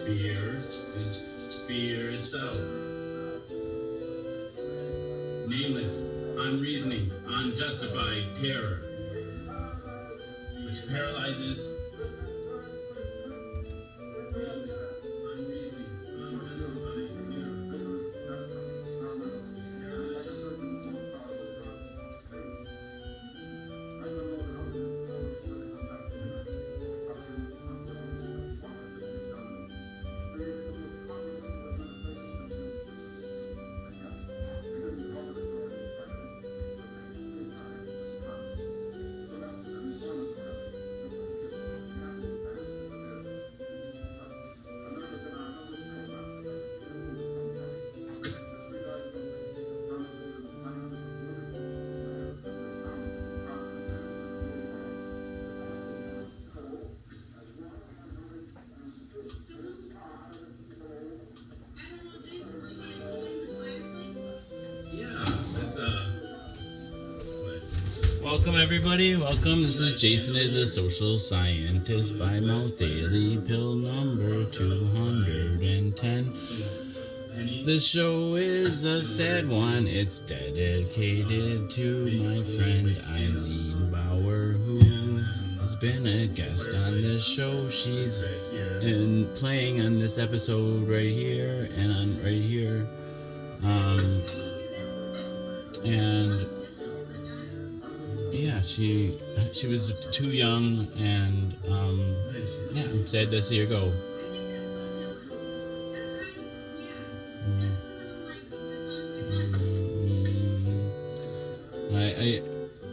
Fear is fear itself. Nameless, unreasoning, unjustified terror, which paralyzes. Welcome everybody, welcome. This is Jason is a Social Scientist by Mouth Daily, pill number 210. This show is a sad one. It's dedicated to my friend Eileen Bauer, who has been a guest on this show. She's playing on this episode right here and on right here. And yeah, she was too young, and yeah, I'm sad to see her go.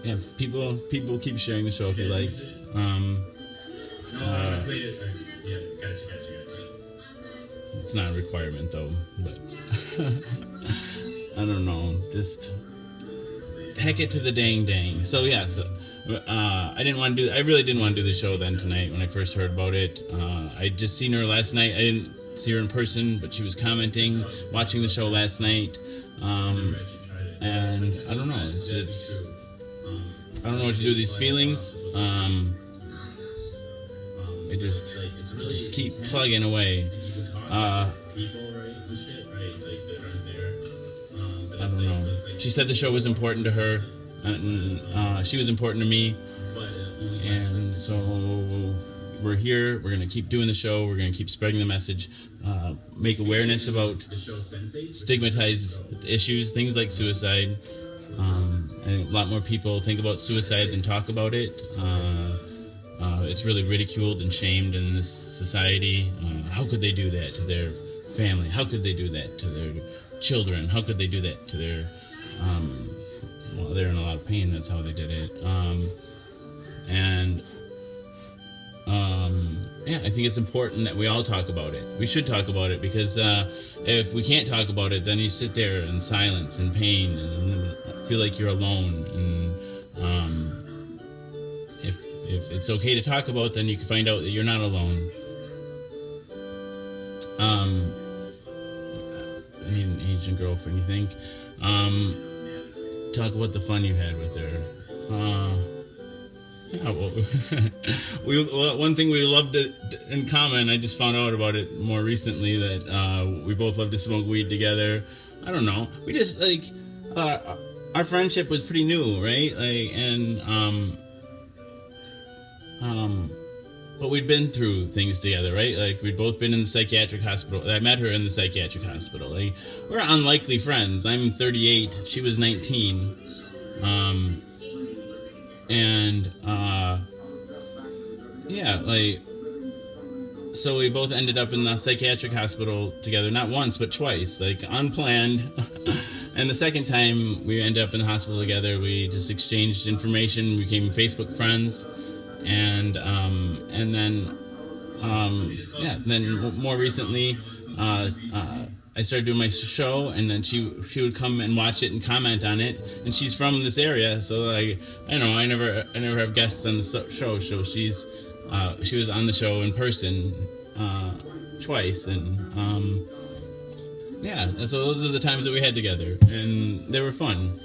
Yeah, people keep sharing the show if you like. It's not a requirement though, but I don't know, just heck it to the dang. So yeah, I really didn't want to do the show then tonight when I first heard about it. I just seen her last night. I didn't see her in person, but she was commenting, watching the show last night. And I don't know, it's I don't know what to do with these feelings. It just keep plugging away. I don't know. She said the show was important to her, and she was important to me, and so we're here. We're going to keep doing the show. We're going to keep spreading the message, make awareness about stigmatized issues, things like suicide. And a lot more people think about suicide than talk about it. It's really ridiculed and shamed in this society. How could they do that to their family? How could they do that to their children? How could they do that to their well, they're in a lot of pain. That's how they did it. Yeah, I think it's important that we all talk about it. We should talk about it, because if we can't talk about it, then you sit there in silence and pain and feel like you're alone. And if it's okay to talk about, then you can find out that you're not alone. I need an Asian girlfriend, you think? Talk about the fun you had with her. Yeah, well, one thing we loved in common, I just found out about it more recently, that we both love to smoke weed together. I don't know. We just, like, our friendship was pretty new, right? Like, and, but we'd been through things together, right? Like, we'd both been in the psychiatric hospital. I met her in the psychiatric hospital. Like, we're unlikely friends. I'm 38. She was 19. Yeah, like, so we both ended up in the psychiatric hospital together, not once, but twice, like, unplanned. And the second time we ended up in the hospital together, we just exchanged information, became Facebook friends, and then more recently, I started doing my show, and then she would come and watch it and comment on it. And she's from this area, so, like, I know I never have guests on the show. So she was on the show in person twice, and yeah. So those are the times that we had together, and they were fun.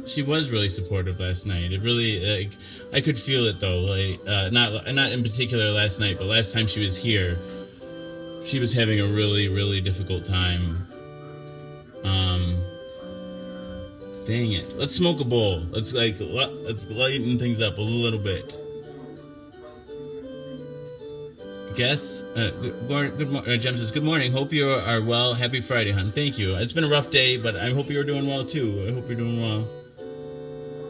She was really supportive last night. It really, like, I could feel it though. Like, not in particular last night, but last time she was here, she was having a really, really difficult time. Dang it. Let's smoke a bowl. Let's lighten things up a little bit. Guests, Jem says, good morning. Hope you are well. Happy Friday, hon. Thank you. It's been a rough day, but I hope you're doing well, too. I hope you're doing well.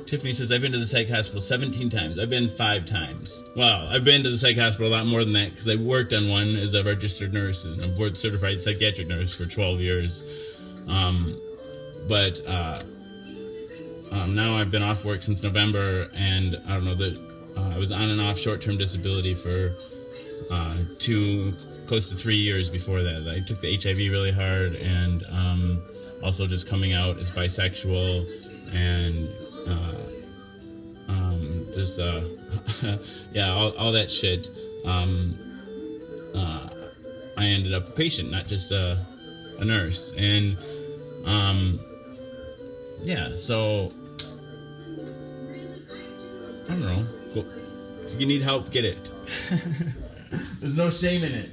Tiffany says, I've been to the psych hospital 17 times. I've been 5 times. Well, I've been to the psych hospital a lot more than that, because I worked on one as a registered nurse and a board-certified psychiatric nurse for 12 years. Now I've been off work since November, and I don't know, I was on and off short-term disability for close to 3 years before that. I took the HIV really hard, and also just coming out as bisexual, and yeah, all that shit. I ended up a patient, not just a nurse, and yeah. So I don't know. Cool. If you need help, get it. There's no shame in it.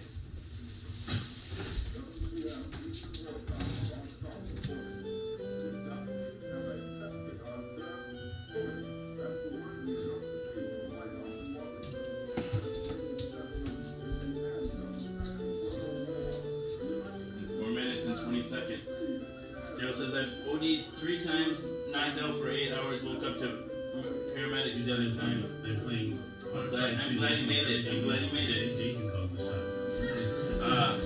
I've OD'd 3 times, knocked out for 8 hours, woke up to paramedics 7 times. I'm playing. I'm glad you made it. I'm glad you made it. Jason called the shots.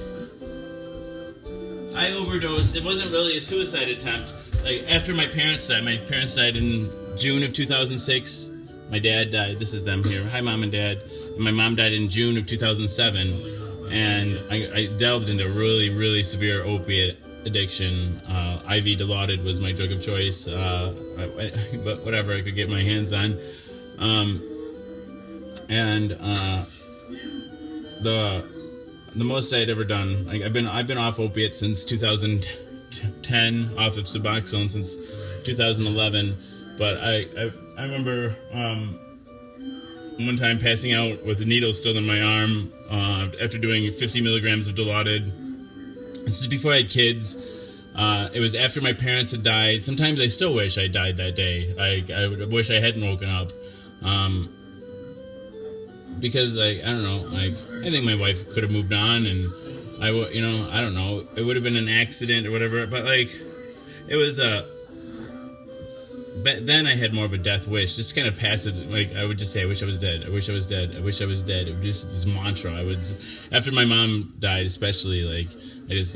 I overdosed. It wasn't really a suicide attempt. Like, after my parents died in June of 2006. My dad died. This is them here. Hi, Mom and Dad. And my mom died in June of 2007. And I delved into really, really severe opiate addiction. IV Dilaudid was my drug of choice, but whatever I could get my hands on. The most I had ever done, like, I've been off opiates since 2010, off of Suboxone since 2011. But I remember one time passing out with a needle still in my arm after doing 50 milligrams of Dilaudid. This is before I had kids. It was after my parents had died. Sometimes I still wish I died that day. I wish I hadn't woken up. Because, like, I don't know, like, I think my wife could have moved on, and I don't know, it would have been an accident or whatever, but, like, it was back then I had more of a death wish, just kind of passive. Like I would just say, I wish I was dead. I wish I was dead. I wish I was dead. It was just this mantra. I would, after my mom died, especially, like it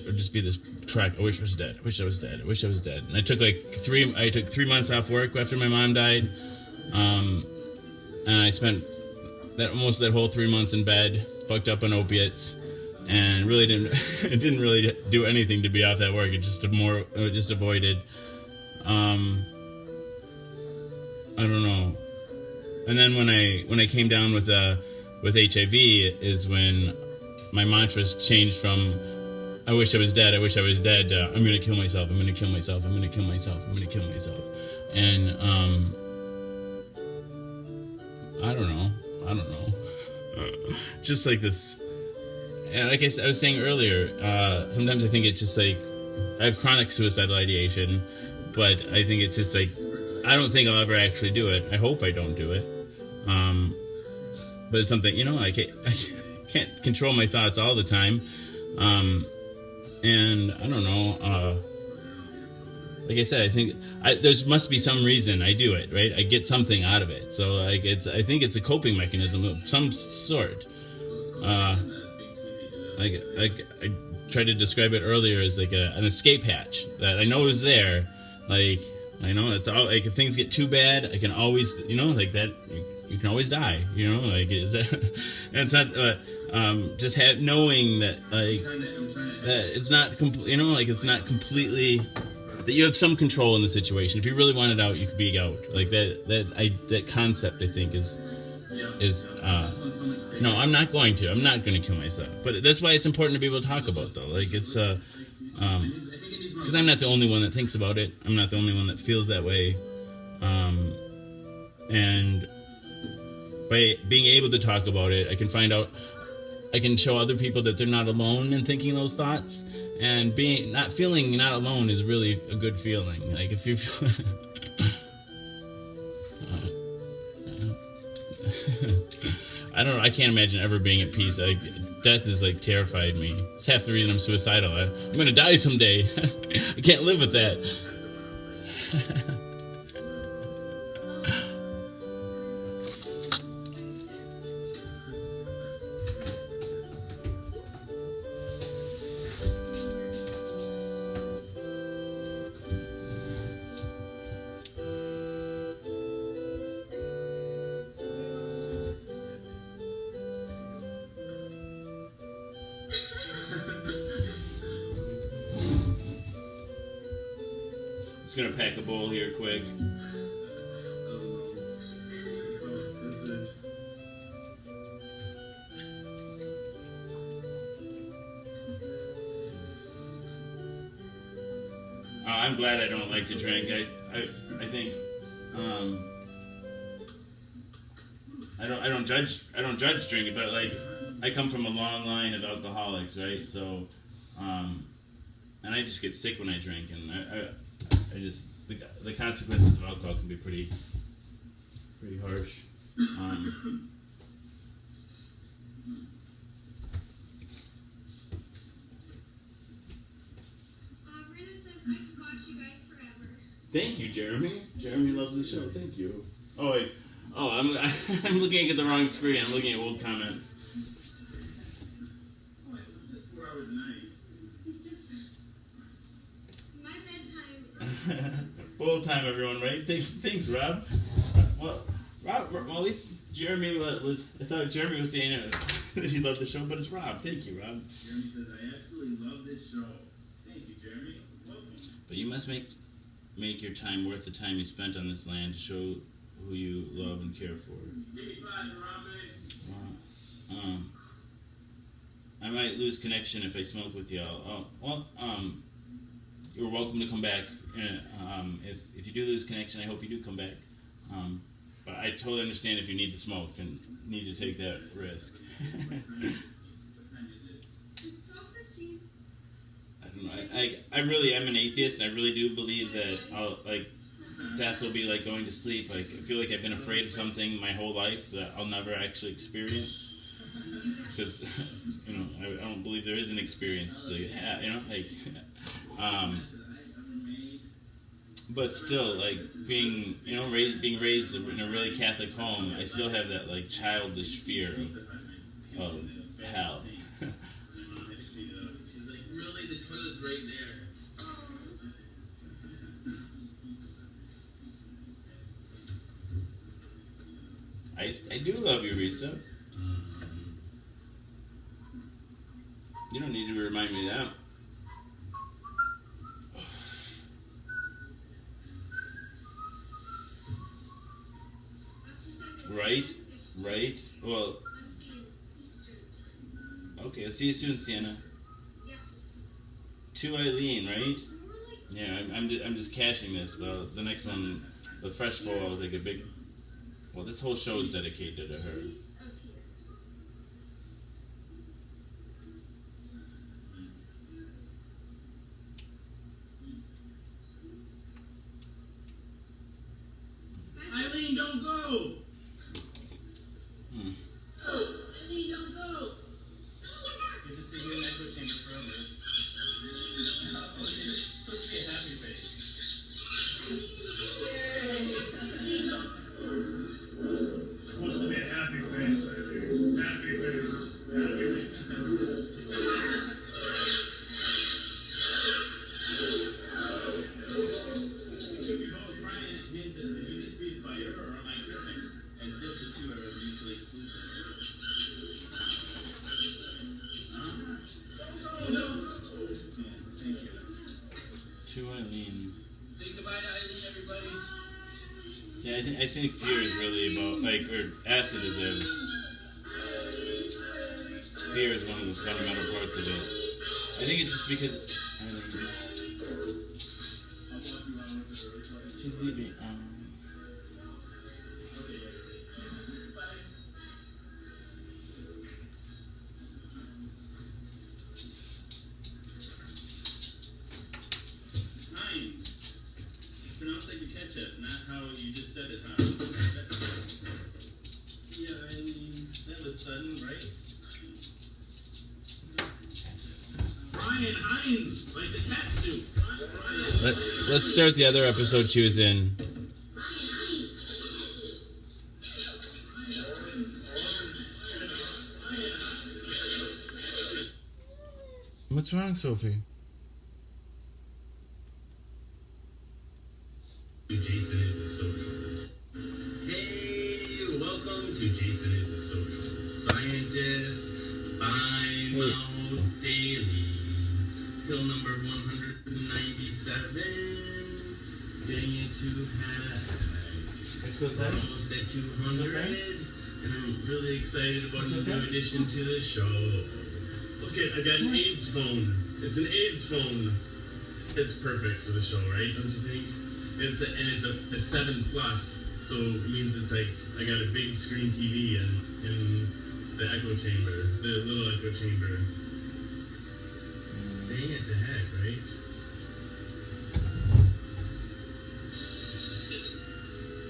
would just be this track. I wish I was dead. I wish I was dead. I wish I was dead. And I took 3 months off work after my mom died, and I spent almost that whole 3 months in bed, fucked up on opiates, and really it didn't really do anything to be off that work. It just avoided. I don't know. And then when I came down with HIV is when my mantras changed from I wish I was dead, I wish I was dead, I'm gonna kill myself, I'm gonna kill myself, I'm gonna kill myself, I'm gonna kill myself. And I don't know. Just like this. And like I was saying earlier, sometimes I think it's just like I have chronic suicidal ideation, but I think it's just like I don't think I'll ever actually do it. I hope I don't do it. But it's something, I can't control my thoughts all the time. And I don't know. Like I said, I think there must be some reason I do it, right? I get something out of it. So I think it's a coping mechanism of some sort. I tried to describe it earlier as like an escape hatch that I know is there. Like I know it's all like if things get too bad, I can always like that. You can always die. Like is that? And it's not just knowing that like that it's not like it's not completely. That you have some control in the situation. If you really want it out, you could be out. Like that concept, I think, is no, I'm not going to. I'm not going to kill myself. But that's why it's important to be able to talk about, though. Like it's because I'm not the only one that thinks about it. I'm not the only one that feels that way. And by being able to talk about it, I can show other people that they're not alone in thinking those thoughts. And feeling not alone is really a good feeling. Like if you feel, I don't know. I can't imagine ever being at peace. Like death is like terrified me. It's half the reason I'm suicidal. I'm gonna die someday. I can't live with that. Just gonna pack a bowl here quick. I'm glad I don't like to drink. I think I don't judge drinking, but like I come from a long line of alcoholics, right? So and I just get sick when I drink, and I just the consequences of alcohol can be pretty harsh. Brenda says I could watch you guys forever. Thank you, Jeremy. Jeremy loves the show. Thank you. Oh wait. Oh, I'm looking at the wrong screen. I'm looking at old comments. It's just 4 hours a night. It's just my bedtime. Full time, everyone, right? Thanks, Rob. Well, at least Jeremy was. I thought Jeremy was saying that he loved the show, but it's Rob. Thank you, Rob. Jeremy says, I absolutely love this show. Thank you, Jeremy. Welcome. But you must make your time worth the time you spent on this land to show who you love and care for. Give me 5, Harambe. I might lose connection if I smoke with y'all. Oh, well, you're welcome to come back. If you do lose connection, I hope you do come back. But I totally understand if you need to smoke and need to take that risk. It's 12:15. I don't know. I really am an atheist, and I really do believe that death will be like going to sleep. Like I feel like I've been afraid of something my whole life that I'll never actually experience. Because I don't believe there is an experience to have. but still, like being raised in a really Catholic home, I still have that like childish fear of hell. She's like, really, the toilet's right there. I do love you, Risa. You don't need to remind me of that. Right? Well, okay, I'll see you soon, Sienna. To Eileen, right? Yeah, I'm just cashing this. Well, the next one, the fresh bowl, I'll take a big... Well, this whole show is dedicated to her. Eileen, don't go! Hmm. Eileen, don't go! Good to see you in echo chamber forever. Supposed to be a happy face. Supposed to be a happy face, Eileen. Happy face. Happy face. Brian hints at the unit speed fire, or am I tripping? As if the two are mutually exclusive. No. Yeah, thank you. To Eileen. Say goodbye to Eileen, everybody. Yeah, I think fear is really about, like, or acid is fear is one of the fundamental parts of it. I think it's just because she's leaving. Heinz. Pronounce like your ketchup, not how you just said it, huh? Yeah, Eileen, that was sudden, right? Brian Heinz, like the cat suit. Brian. Let's start the other episode she was in. What's wrong, Sophie? Jason is a Socials. Hey, welcome to Jason is a Socials. Scientist, by mouth daily. Pill number 197. Getting into hack. Almost at 200. And I'm really excited about a new addition to the show. Look at, I got an AIDS phone. It's an AIDS phone. It's perfect for the show, right? Don't you think? It's a 7 plus, so it means it's like I got a big screen TV in the echo chamber, the little echo chamber. Dang it, the heck, right?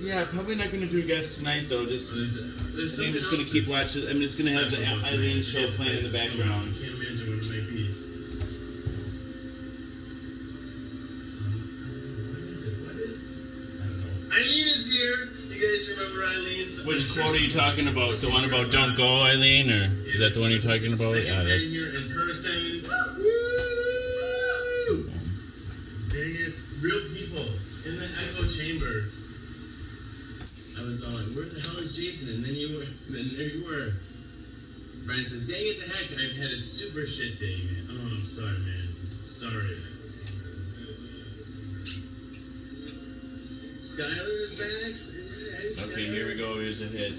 Yeah, probably not going to do a guest tonight though. Just I'm just going to keep watching. I'm just going to have the Eileen show playing in the background. I can't imagine what it might be. What is? I don't know. Eileen is here. You guys remember Eileen? Which quote are you talking about? The one about "Don't go, Eileen," or is that the one you're talking about? Yeah, that's. Here in person. Woo! Dang it, real people in the echo chamber. I was all like, where the hell is Jason? And then there you were. Brian says, dang it, the heck, I've had a super shit day, man. Oh, I'm sorry, man. Sorry. Skylar is back. Hey, Okay, here we go. Here's a hit.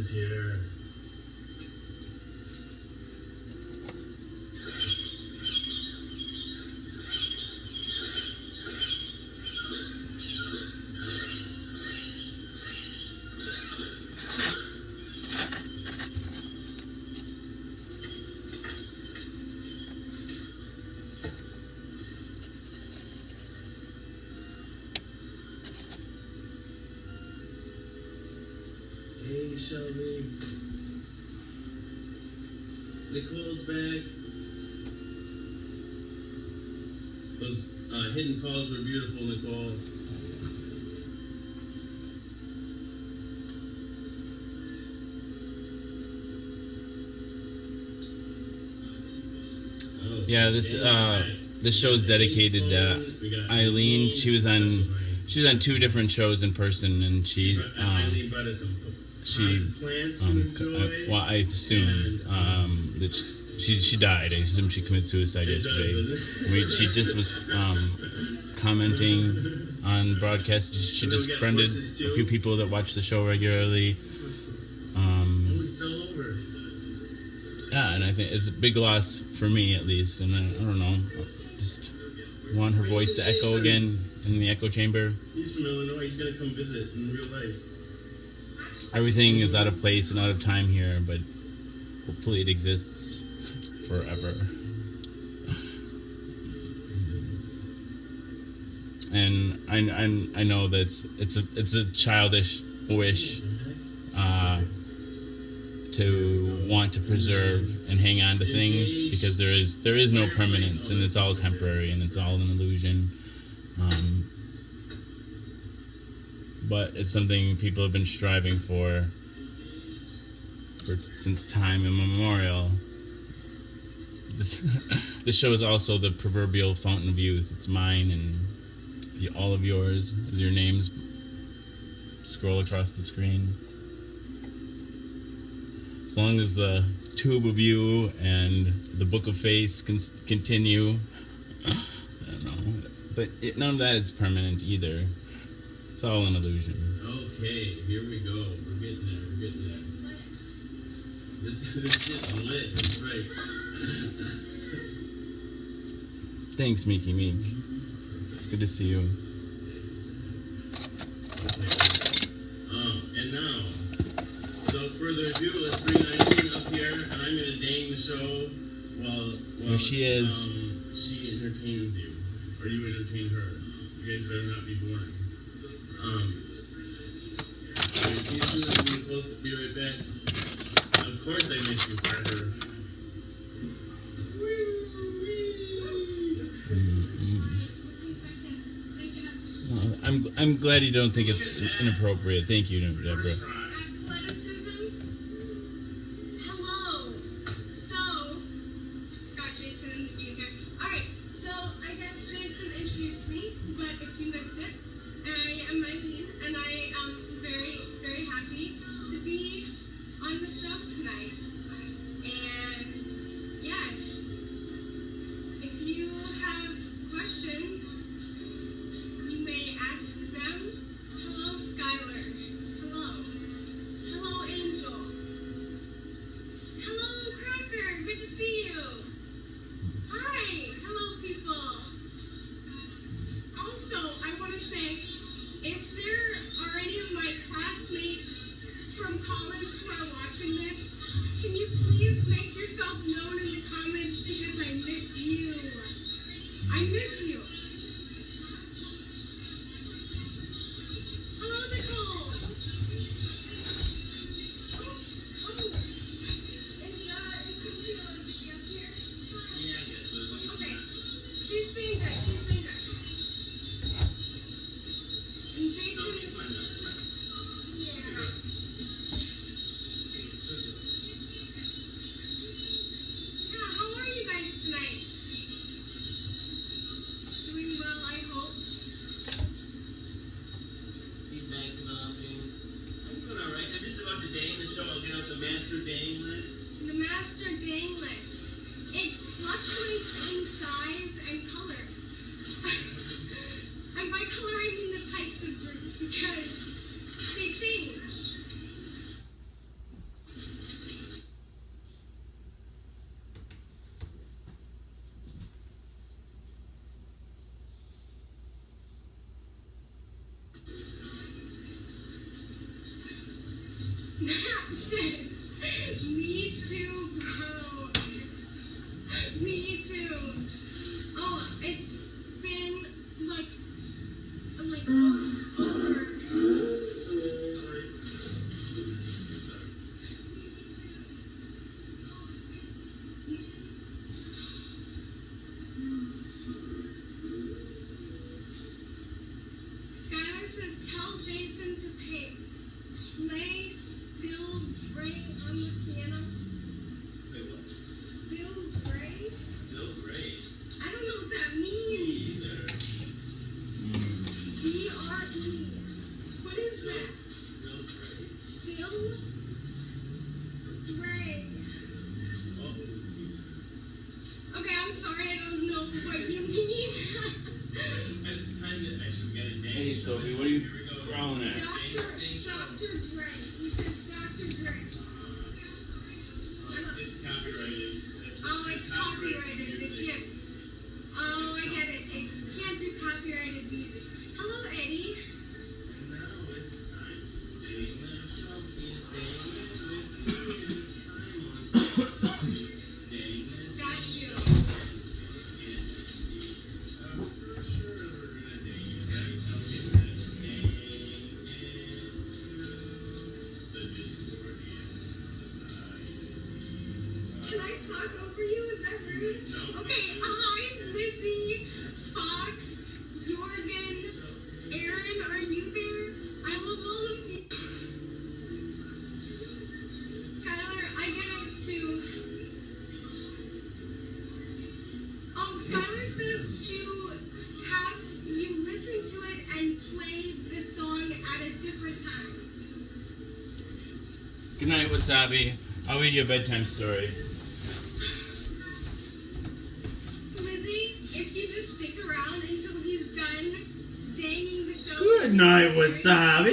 is here. Hey, Shelby. Nicole's back. Those Hidden Falls were beautiful, Nicole. Yeah, this show is dedicated to Eileen. She was on two different shows in person, and well, I assume that she died. I assume she committed suicide yesterday. She just was commenting on broadcast. She just friended a few people that watch the show regularly. Yeah, and I think it's a big loss for me, at least. And I don't know, just want her voice to echo again in the echo chamber. He's from Illinois. He's gonna come visit in real life. Everything is out of place and out of time here, but hopefully it exists forever. And I know that it's a childish wish to want to preserve and hang on to things, because there is no permanence, and it's all temporary, and it's all an illusion. But it's something people have been striving for since time immemorial. This show is also the proverbial fountain of youth. It's mine and all of yours, as your names scroll across the screen. As long as the tube of you and the book of face can continue, I don't know. But none of that is permanent either. It's all an illusion. Okay, here we go. We're getting there. This shit's lit. That's right. Thanks, Meeky Meek. It's good to see you. And now, without further ado, let's bring Eileen up here, and I'm going to dang the show while There she is. She entertains you, or you entertain her. You guys better not be boring. She's supposed to be right back. Of course I miss you, Carter. Well, I'm glad you don't think it's inappropriate. Thank you, Deborah. Athleticism. Hello. So, got Jason in here. Alright, so I guess Jason introduced me, but if you missed it, I am Eileen, and I am very, very happy to be on the show tonight. And yes, if you have questions, you may ask them. Hello, Skylar. Hello. Hello, Angel. Hello, Cracker. Good to see you. Hi. Hello, people. Also, I want to say, if there are any of my classmates from college who are watching this, can you please make yourself known in the comments, because I miss you. I miss you. Hello, Nicole. Is Cynthia up here? Yeah, I guess so. As long as Okay. She's being good. And Jason is yeah. Yeah, how are you guys tonight? Doing well, I hope. feedback and all things. I'm doing alright. I'm just about to dang the show. I'll get out the master dang list. The master dang list. It fluctuates in size and color. And by color I mean the types of groups, because they change. too. Oh, it's been like over. Skylar says, tell Jason to play Still Gray on the piano. Wait, what? Still Gray? Still great. I don't know what that means. Either. D-R-E. What is that? Still great. Still Gray. Oh. Okay, I'm sorry, I don't know what you mean. I just kind of actually got a name. Hey, Sophie, what are you growling at? Dr. Dre. He says Dr. Dre. It's copyrighted. Oh, it's copyrighted. It can't. Oh, I get it. It can't do copyrighted music. Hello, Eddie. And now it's time. They will show you Got you. Can I talk over you? Is that rude? Okay, hi, Lizzie, Fox, Jordan, Aaron, are you there? I love all of you. Skylar, I get it too. Skylar says to have you listen to it and play the song at a different time. Good night, Wasabi. I'll read you a bedtime story. Lizzie, if you just stick around until he's done danging the show. Good night, Wasabi.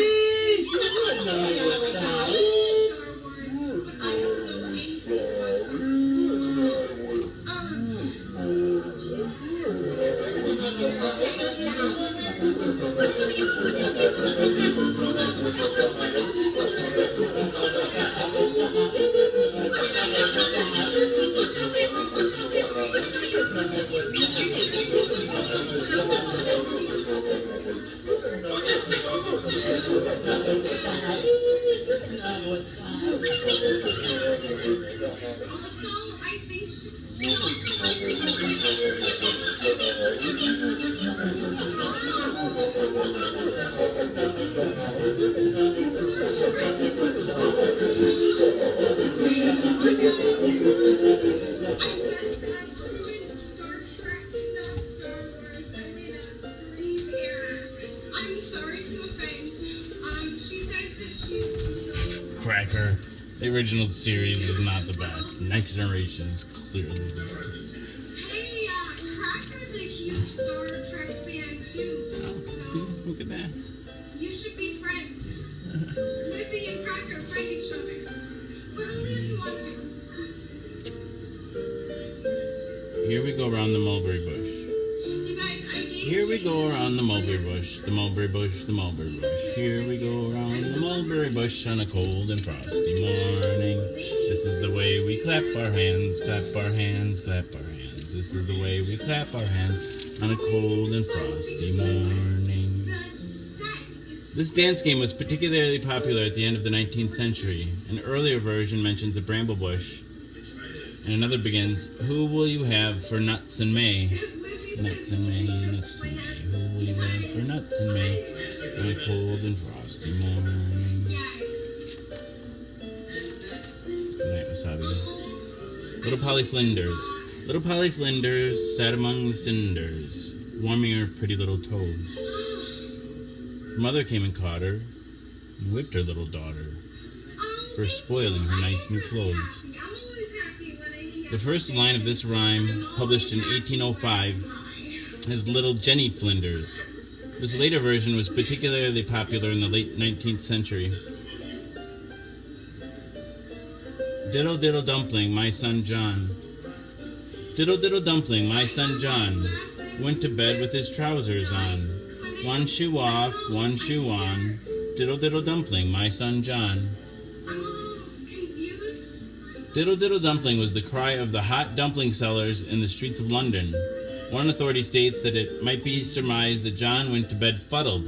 Good night, Wasabi. Star Wars, but I don't know anything Also, I think I'm sorry to offend. She says that she's Cracker. The original series is not the best. Next Generation is clearly the best. Hey, Cracker's a huge Star Trek fan too. Oh, So see? Look at that. you should be friends. Lizzie and Cracker fight each other. But only if you want to. Here we go around the mulberry bush. You guys, I gave Here we go Jason around the mulberry plans. bush, the mulberry bush, the mulberry bush. Here we go around the mulberry bush on a cold and frosty morning. This is the way we clap our hands, clap our hands, clap our hands. This is the way we clap our hands on a cold and frosty morning. The set is This dance game was particularly popular at the end of the 19th century. An earlier version mentions a bramble bush, and another begins, "Who will you have for nuts in May? Lizzie Nuts says in May, Lizzie nuts in May. plans. Who will you have for nuts in May? On a cold and frosty morning." Yes. Good night, Wasabi. Little Polly Flinders. Little Polly Flinders sat among the cinders, warming her pretty little toes. Her mother came and caught her, and whipped her little daughter for spoiling her nice new clothes. The first line of this rhyme, published in 1805, is Little Jenny Flinders. This later version was particularly popular in the late 19th century. Diddle diddle dumpling, my son John. Diddle diddle dumpling, my son John went to bed with his trousers on. One shoe off, one shoe on. Diddle diddle dumpling, my son John. I'm a little confused. Diddle Diddle Dumpling was the cry of the hot dumpling sellers in the streets of London. One authority states that it might be surmised that John went to bed fuddled,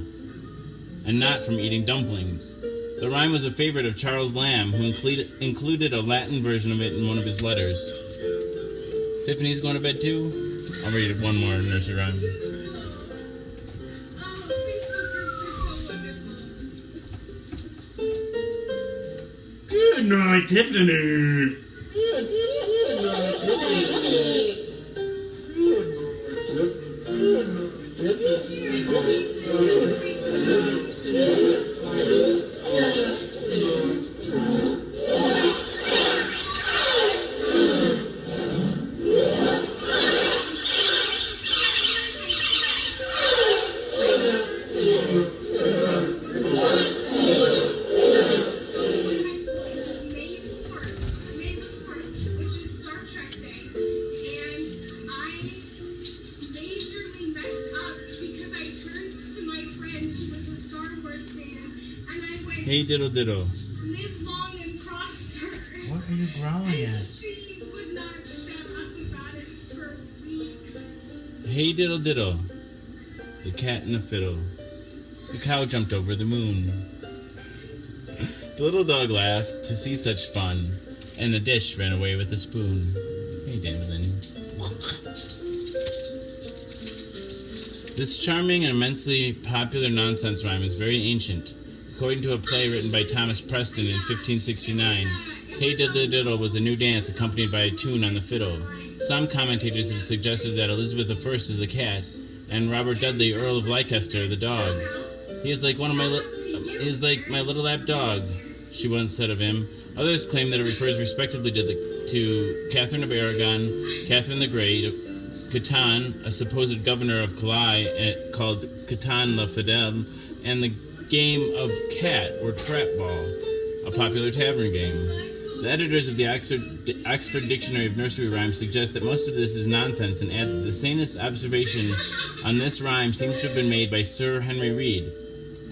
and not from eating dumplings. The rhyme was a favorite of Charles Lamb, who included a Latin version of it in one of his letters. Tiffany's going to bed too? I'll read one more nursery rhyme. Good night, Tiffany. Hey Diddle Diddle. Live long and prosper. What are you growling And at? she would not shut up about it for weeks. Hey Diddle Diddle. The cat and the fiddle. The cow jumped over the moon. The little dog laughed to see such fun, and the dish ran away with the spoon. Hey Dandelion. This charming and immensely popular nonsense rhyme is very ancient. According to a play written by Thomas Preston in 1569, Hey Diddle Diddle was a new dance accompanied by a tune on the fiddle. Some commentators have suggested that Elizabeth I is the cat, and Robert Dudley, Earl of Leicester, the dog. He is like my little lap dog, she once said of him. Others claim that it refers respectively to Catherine of Aragon, Catherine the Great, Catan, a supposed governor of Calais called Catan la Fidèle, and the game of cat or trap ball, a popular tavern game. The editors of the Oxford Dictionary of Nursery Rhymes suggest that most of this is nonsense and add that the sanest observation on this rhyme seems to have been made by Sir Henry Reed.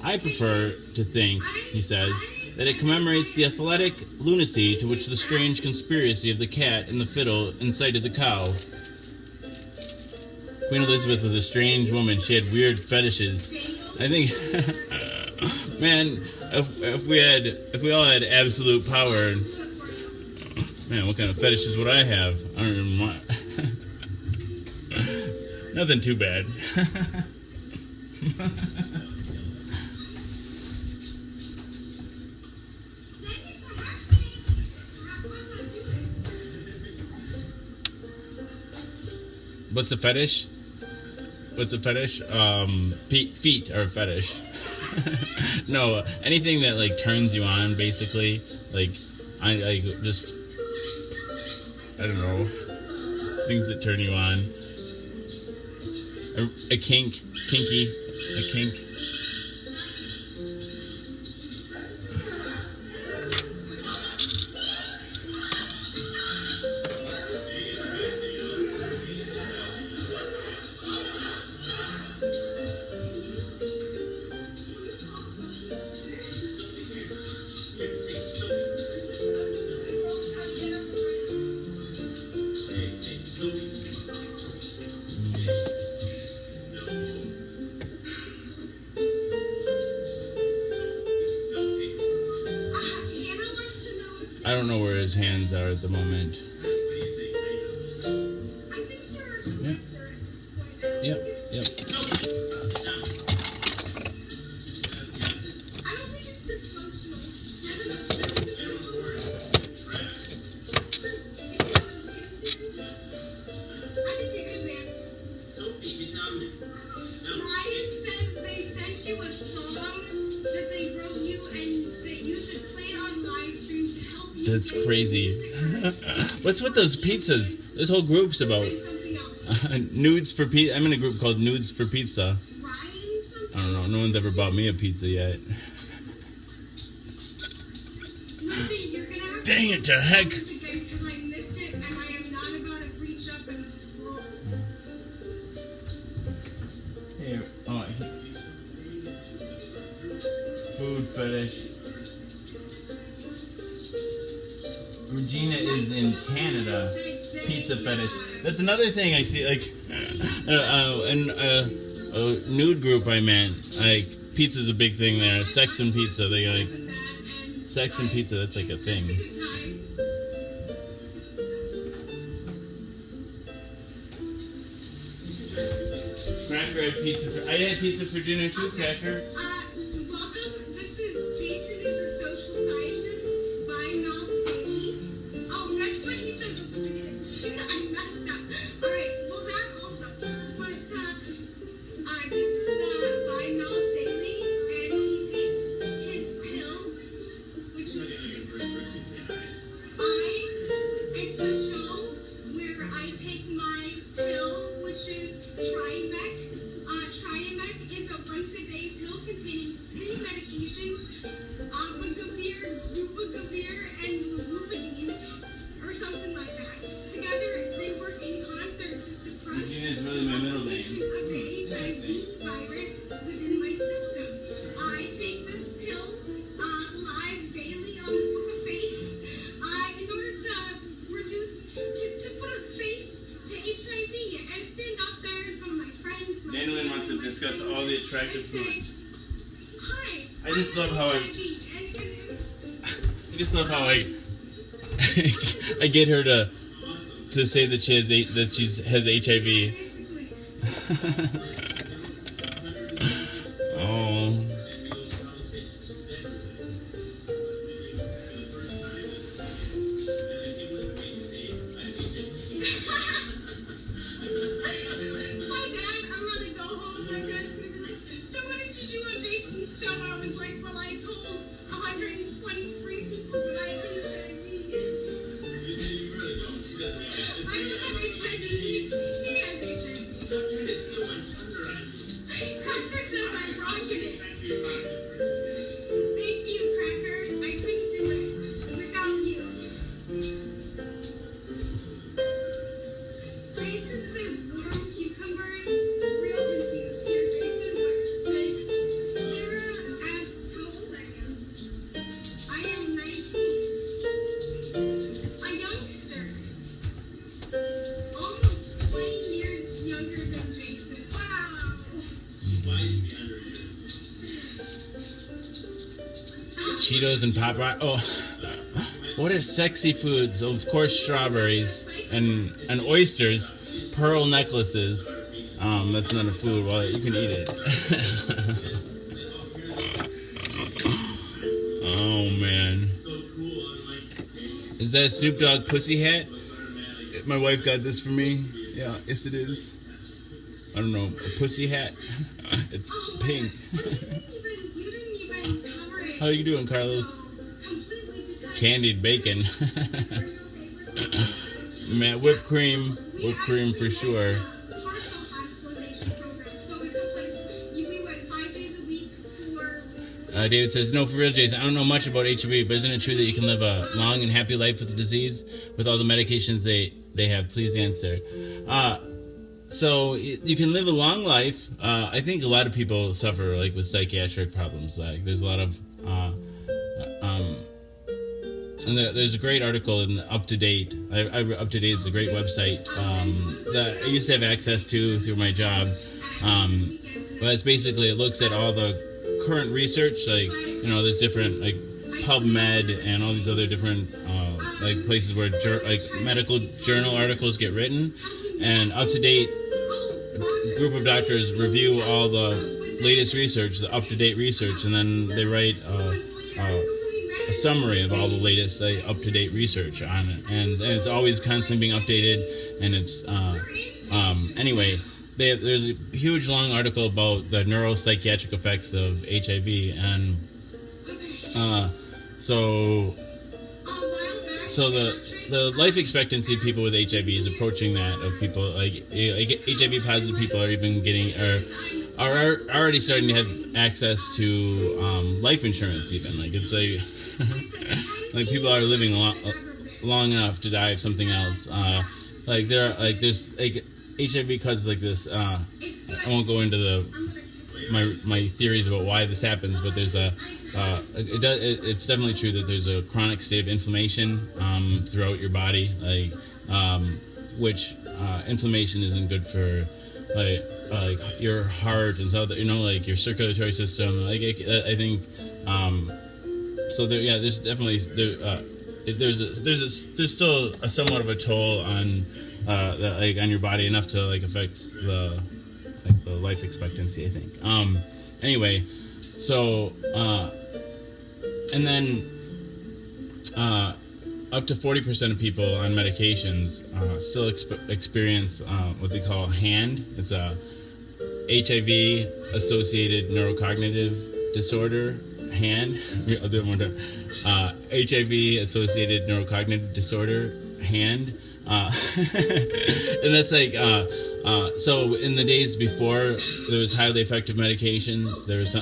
I prefer to think, he says, that it commemorates the athletic lunacy to which the strange conspiracy of the cat and the fiddle incited the cow. Queen Elizabeth was a strange woman. She had weird fetishes. I think, man, if we all had absolute power, man, what kind of fetishes would I have? I don't even mind. Nothing too bad. What's the fetish? What's a fetish? Feet are a fetish. No, anything that like turns you on, basically. Like, I don't know, things that turn you on. A kink, a kink. I don't know where his hands are at the moment. Yep. I don't think it's dysfunctional. I think you're good, man. Sophie, get down there. Ryan says they sent you a song that they wrote you and that you should play it on live stream to help you. That's crazy. What's with those pizzas? There's whole groups about nudes for pizza. I'm in a group called Nudes for Pizza. I don't know. No one's ever bought me a pizza yet. Dang it to heck. Because I missed it and I am not about to reach up and scroll. Here, food fetish. Regina Gina is in Canada. Pizza fetish. That's another thing I see. Like, in a nude group I met, like pizza's a big thing there. Sex and pizza. They like sex and pizza. That's like a thing. Cracker had pizza. I had pizza for dinner too. Cracker. Welcome. This is Jason. Is a social scientist by Mouth Daily. Oh, next one he says, shoot, I messed up. All right. Well, that also. But this is by Mouth Daily, and he takes his pill, which is it's a show where I take my pill, which is Triamec. Triamec is a once-a-day pill containing 3 medications, Abagavir, Rubagavir, and Luvadine, or something like that. Together, they work in concert to suppress Gina is really my middle name. of the HIV virus within my system. I take this pill live daily on Poker Face in order to reduce, to put a face to HIV and stand up there in front of my friends. Dandelion wants to discuss all the attractive foods. Hi. I just love how I I get her to say that she has HIV. Oh. My dad, I'm gonna go home. My dad's gonna be like, so what did you do on Jason's show? I was like, well, I told 123 people that I have HIV. I have HIV. He has HIV. Cracker says I'm rocking it. Thank you, Cracker. I couldn't do it without you. Jason says warm cucumbers. Real confused here, Jason. But Sarah asks how old I am. I am 19. A youngster. Almost 20 years younger than Jason. Wow. Cheetos and Pop Rock. Oh, what are sexy foods? Of course, strawberries and oysters, pearl necklaces. That's not a food. Well, you can eat it. Oh man, is that a Snoop Dogg pussy hat? My wife got this for me. Yeah, yes it is. I don't know, a pussy hat. It's pink. You didn't even cover it. How you doing, Carlos? Completely because Candied bacon. Man, whipped cream for sure. partial hospitalization program. So it's a place we went 5 days a week for. David says, no, for real, Jason, I don't know much about HIV, but isn't it true that you can live a long and happy life with the disease with all the medications they have? Please answer. So you can live a long life. I think a lot of people suffer like with psychiatric problems. Like there's a lot of and there's a great article in Up to Date. Up to Date is a great website that I used to have access to through my job. But it's basically, it looks at all the current research. Like, you know, there's different like PubMed and all these other different like places where medical journal articles get written. And Up to Date, a group of doctors review all the latest research, the up-to-date research, and then they write a summary of all the latest up-to-date research on it, and it's always constantly being updated. And it's anyway, there's a huge long article about the neuropsychiatric effects of HIV, and so the life expectancy of people with HIV is approaching that of people like HIV positive people are even getting are already starting to have access to life insurance. Even like it's like like people are living long enough to die of something else. Like there's like HIV causes like this. I won't go into the my theories about why this happens, but there's it's definitely true that there's a chronic state of inflammation throughout your body, which inflammation isn't good for like your heart and so that, like your circulatory system. Like I think so there's definitely there's still a somewhat of a toll on on your body, enough to like affect the life expectancy, I think. Anyway, so and then up to 40% of people on medications still experience what they call HAND. It's a HIV-associated neurocognitive disorder. HAND. I'll do it one time. HIV-associated neurocognitive disorder. HAND. And that's like so in the days before there was highly effective medications, there's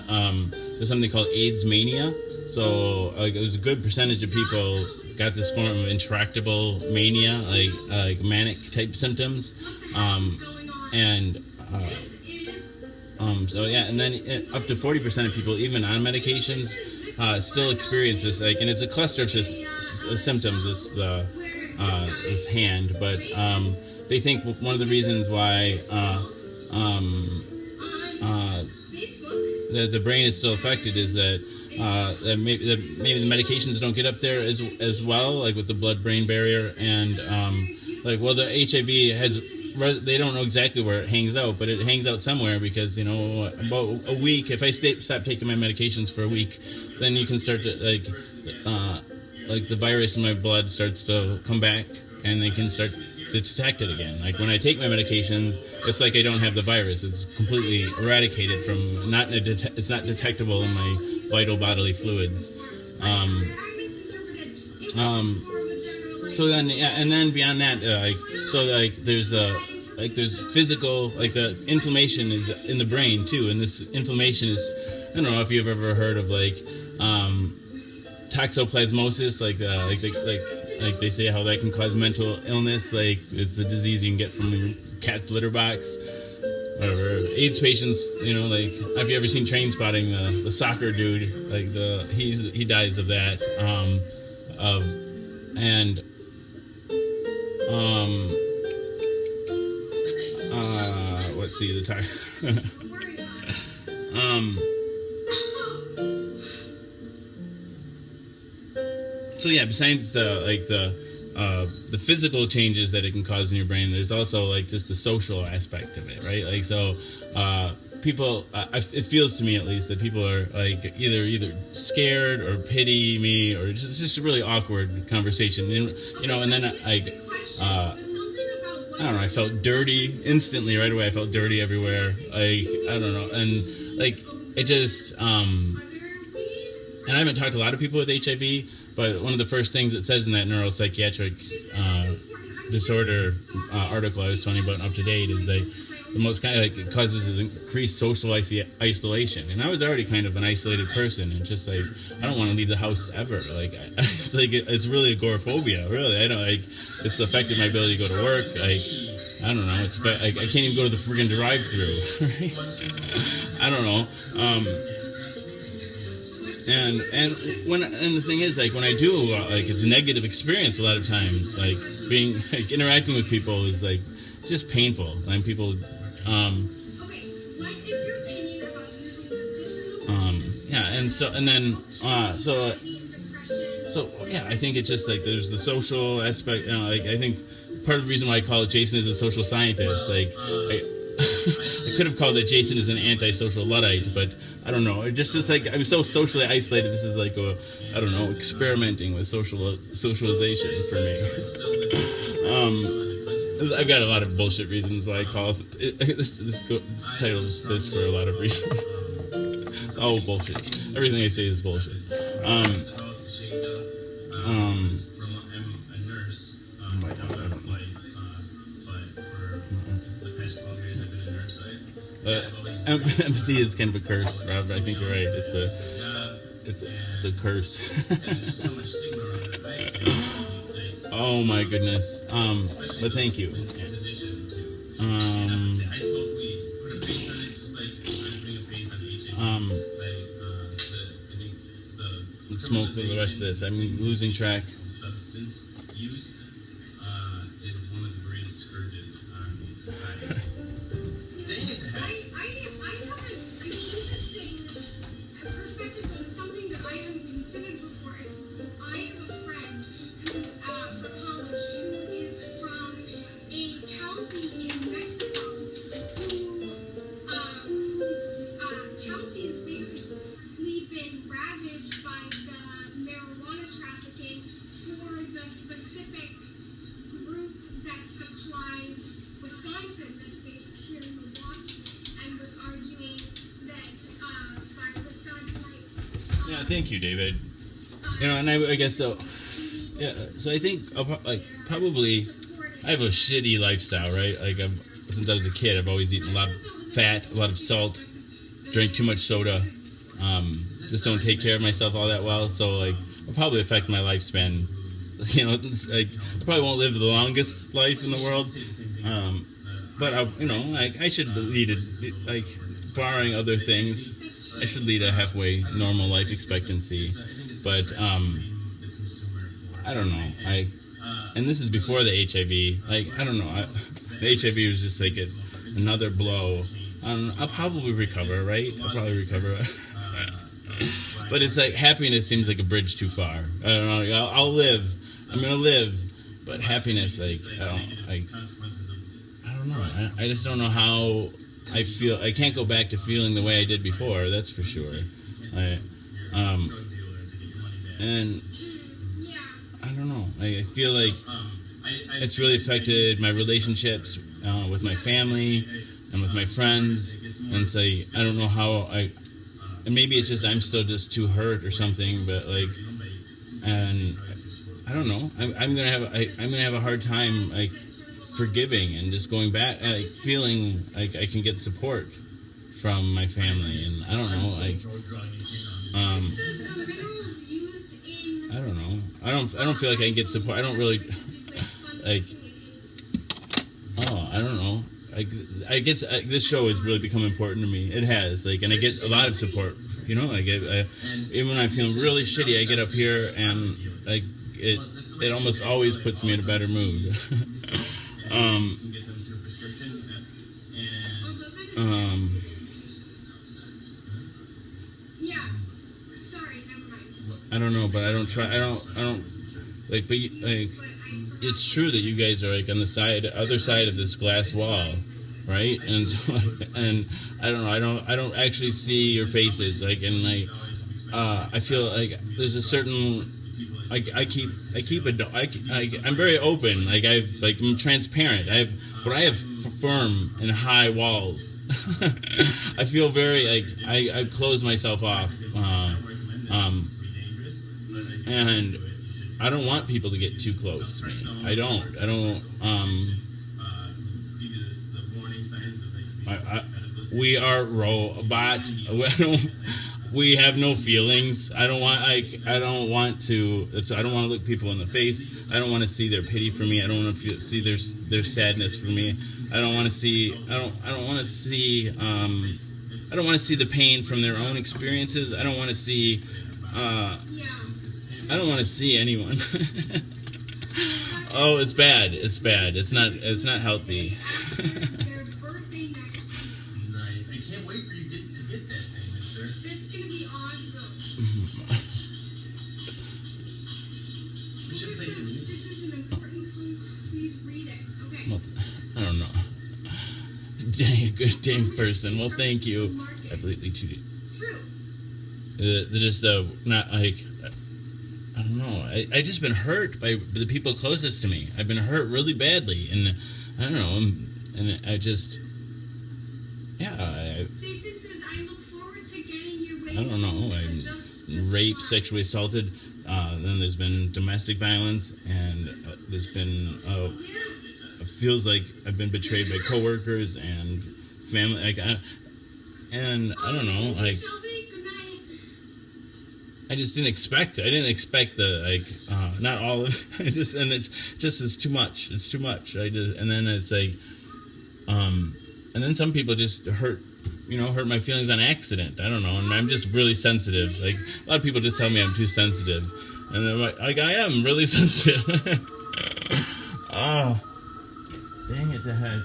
something called AIDS mania. So like it was a good percentage of people got this form of intractable mania, like manic type symptoms, so yeah, and then up to 40% of people, even on medications, still experience this, and it's a cluster of symptoms. This HAND, but they think one of the reasons why the brain is still affected is that maybe the medications don't get up there as well, like with the blood-brain barrier, and the HIV has. They don't know exactly where it hangs out, but it hangs out somewhere because, about a week, if I stop taking my medications for a week, then you can start to, the virus in my blood starts to come back, and they can start to detect it again. Like when I take my medications, it's like I don't have the virus. It's completely eradicated from, it's not detectable in my vital bodily fluids. So then, yeah, and then beyond that, there's physical, the inflammation is in the brain too, and this inflammation is, I don't know if you've ever heard of toxoplasmosis, like they say how that can cause mental illness, like it's a disease you can get from your cat's litter box. Whatever. AIDS patients, have you ever seen Train Spotting, the soccer dude? He dies of that. Let's see the time. So yeah, besides the physical changes that it can cause in your brain, there's also just the social aspect of it, right? People, it feels to me at least that people are either scared or pity me, or it's just a really awkward conversation, and then I don't know, I felt dirty instantly right away. I felt dirty everywhere. I don't know, and it just and I haven't talked to a lot of people with HIV, but one of the first things it says in that neuropsychiatric disorder article I was telling you about in Up to Date is the most it causes is increased social isolation. And I was already kind of an isolated person, and just I don't want to leave the house ever. It's really agoraphobia. Really, I don't it's affected my ability to go to work. I don't know. I can't even go to the friggin' drive-through. Right? I don't know. And the thing is, when I do, it's a negative experience a lot of times. Being interacting with people is just painful. And people. Okay, what is your opinion about using medicinal? Yeah, so yeah, I think it's just there's the social aspect. I think part of the reason why I call it Jason is a social scientist. I could have called it Jason is an antisocial Luddite, but I don't know. It just is I'm so socially isolated. This is experimenting with socialization for me. I've got a lot of bullshit reasons why I call this title this for a lot of reasons. Oh, bullshit. Everything I say is bullshit. Empathy is kind of a curse, Rob. I think you're right. It's a curse. Oh my goodness. But thank you. smoke for the rest of this. I'm losing track. Substance use is one of the greatest scourges on society. I have an interesting perspective on something that I haven't considered before. Is I have a friend who, for college, who is from a county in Mexico whose county has basically been ravaged by the marijuana trafficking for the specific group that supplies Wisconsin, that's based here in Milwaukee, and was arguing that by Wisconsinites. Yeah, thank you, David. You know, and I guess so. Yeah, so I think probably I have a shitty lifestyle, right? Like since I was a kid, I've always eaten a lot of fat, a lot of salt, drank too much soda. Just don't take care of myself all that well, so like it'll probably affect my lifespan. You know, it's like I probably won't live the longest life in the world. But I should lead barring other things, I should lead a halfway normal life expectancy. But I don't know. And this is before the HIV. Like I don't know. The HIV was just like another blow. I'll probably recover, right? I'll probably recover. But it's like happiness seems like a bridge too far. I don't know. I'll live. I'm gonna live. But happiness, I don't know. I just don't know how I feel. I can't go back to feeling the way I did before. That's for sure. And I don't know. I feel like it's really affected my relationships with my family and with my friends. And it's like I don't know how and maybe it's just I'm still just too hurt or something. But like, and I don't know. I'm gonna have a hard time like forgiving and just going back, like feeling like I can get support from my family, and I don't know, like I don't know. I don't feel like I can get support. I don't really like. I don't know. I guess this show has really become important to me. It has, like, and I get a lot of support. You know, like even when I'm feeling really shitty, I get up here and like it almost always puts me in a better mood. Yeah. Sorry, never mind. I don't know, but I don't like, but like, it's true that you guys are like on the other side of this glass wall, right? And and I don't know, I don't actually see your faces, like, and like, I feel like there's a certain. I'm very open. Like I'm transparent. I have firm and high walls. I feel very like I close myself off, and I don't want people to get too close to me. I don't. We are robot. We have no feelings. I don't want to look people in the face. I don't want to see their pity for me. I don't want to see their sadness for me. I don't want to see the pain from their own experiences. I don't want to see anyone. Oh, it's bad. It's bad. It's not healthy. I don't know. Dang, a good dang person. Well, thank you. I completely cheated. Just not like, I don't know. I just been hurt by the people closest to me. I've been hurt really badly, and I don't know. And I just, yeah. Jason says, I look forward to getting your ways. I don't know. I'm raped, sexually assaulted. Then there's been domestic violence, and there's been. It feels like I've been betrayed by coworkers and family. Like, and I don't know. Like, I just didn't expect it. I didn't expect the not all of it. It just is too much. It's too much. And then it's like, and then some people just hurt hurt my feelings on accident. I don't know, and I'm just really sensitive. Like, a lot of people just tell me I'm too sensitive, and I'm like I am really sensitive. Oh, dang it to heck.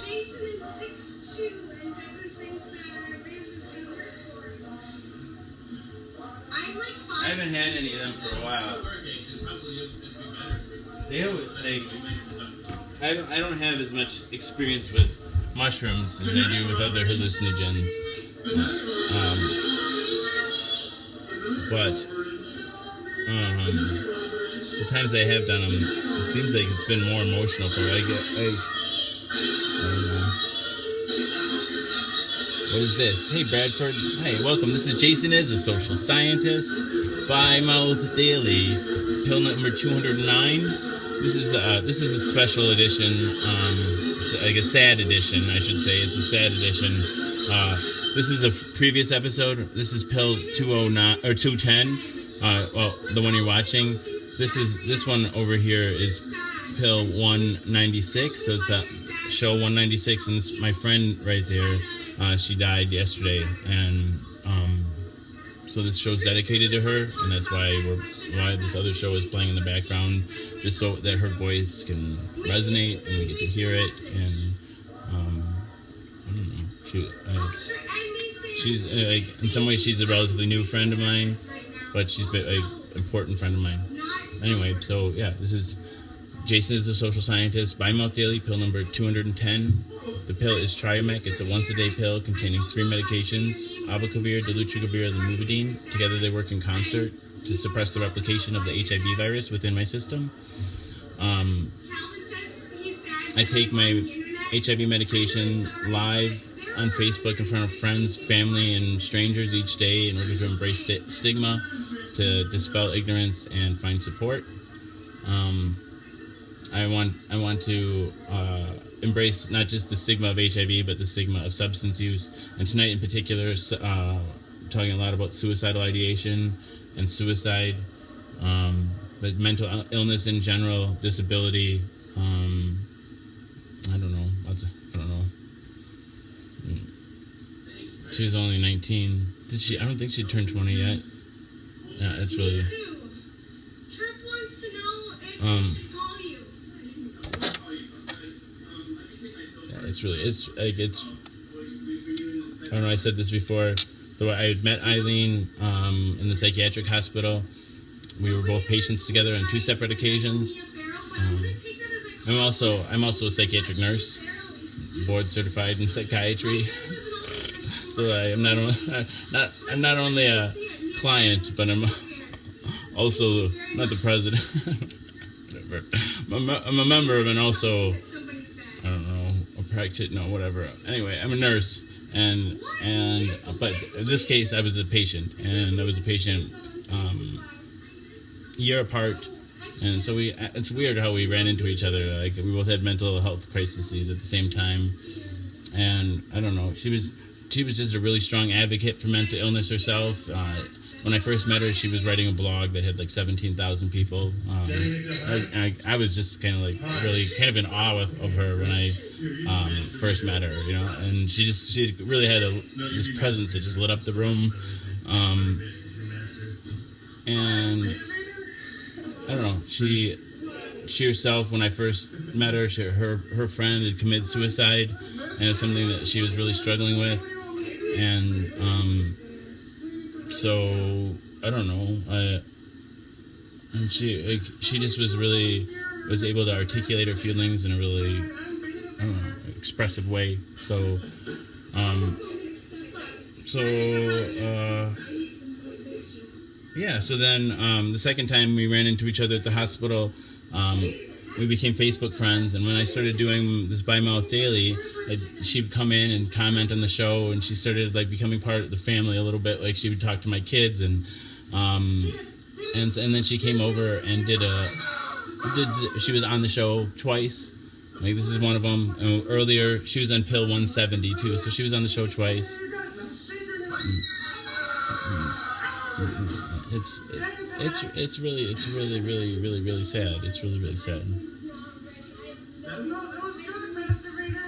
Jason is 6'2" and doesn't think that Ray was gonna work for him. I'm like 5'. I haven't had any of them for a while. They always, I don't have as much experience with mushrooms as I do with other hallucinogens. But the times I have done them, it seems like it's been more emotional for me. I don't know. What is this? Hey, Bradford. Hey, welcome. This is Jason is a social scientist. By Mouth Daily, pill number 209. This is a special edition, like a sad edition, I should say. It's a sad edition. This is a previous episode. This is pill 209 or 210. Well, the one you're watching. This one over here is pill 196. So it's show 196, and this, my friend right there, she died yesterday, and so this show's dedicated to her, and that's why this other show is playing in the background, just so that her voice can resonate and we get to hear it. And I don't know. She's in some ways she's a relatively new friend of mine, but she's been an important friend of mine. Anyway, so yeah, this is Jason is a social scientist. By Mouth Daily, pill number 210. The pill is Triomec. It's a once-a-day pill containing 3 medications: abacavir, dolutegravir, and lamivudine. Together they work in concert to suppress the replication of the HIV virus within my system. I take my HIV medication live on Facebook in front of friends, family, and strangers each day in order to embrace stigma, to dispel ignorance, and find support. I want to embrace not just the stigma of HIV, but the stigma of substance use. And tonight in particular, talking a lot about suicidal ideation and suicide, but mental illness in general, disability. I don't know. She was only 19. Did she? I don't think she turned 20 yet. Yeah, it's really. Trip wants to know if he should call you. Yeah, it's I don't know, I said this before. Though I had met Eileen in the psychiatric hospital. We were both patients together on 2 separate occasions. I'm also a psychiatric nurse, board certified in psychiatry. So I'm not only a client, but I'm also not the president. I'm a member of, and also, I don't know, a practitioner, no, whatever. Anyway, I'm a nurse, but in this case, I was a patient, and I was a patient a year apart, and so it's weird how we ran into each other. Like, we both had mental health crises at the same time, and I don't know, she was just a really strong advocate for mental illness herself. When I first met her, she was writing a blog that had like 17,000 people. I was just kind of in awe of her when I first met her, and she really had this presence that just lit up the room. And I don't know, she herself, when I first met her, her friend had committed suicide, and it was something that she was really struggling with. And so I don't know. And she just was able to articulate her feelings in a really, I don't know, expressive way. So yeah. So then the second time we ran into each other at the hospital, we became Facebook friends, and when I started doing this By Mouth Daily, she'd come in and comment on the show, and she started like becoming part of the family a little bit. Like, she would talk to my kids, and then she came over and she was on the show twice. Like, this is one of them. And earlier, she was on pill 170 too, so she was on the show twice. it's really really sad. It's really really sad. That was good, Master Vader.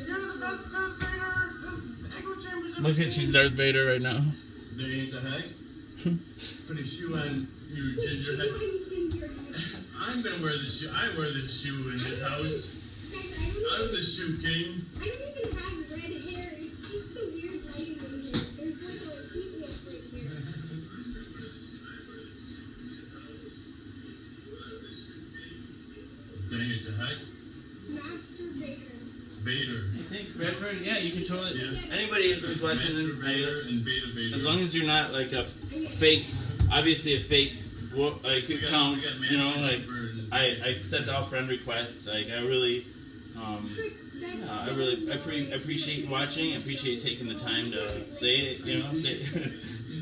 You're the best Darth Vader. This echo chamber's ever Look at she's Darth Vader right now. There ain't the heck. Put a shoe on you ginger head. I'm gonna wear the shoe. I wear the shoe in this house. I'm the shoe king. I don't even have red hair. It's just the weird lighting in here. There's like a heat wave right here. Dang it, the heck. Master Vader. Vader. I think Redford, yeah, you can totally. Yeah. Anybody who's watching Master this, Vader and Beta Vader. as long as you're not like a fake, obviously a fake, like We got account, Master you know, like Vader. I accept all friend requests. Like I really, yeah, I really appreciate watching. I appreciate taking the time to say it, you know, say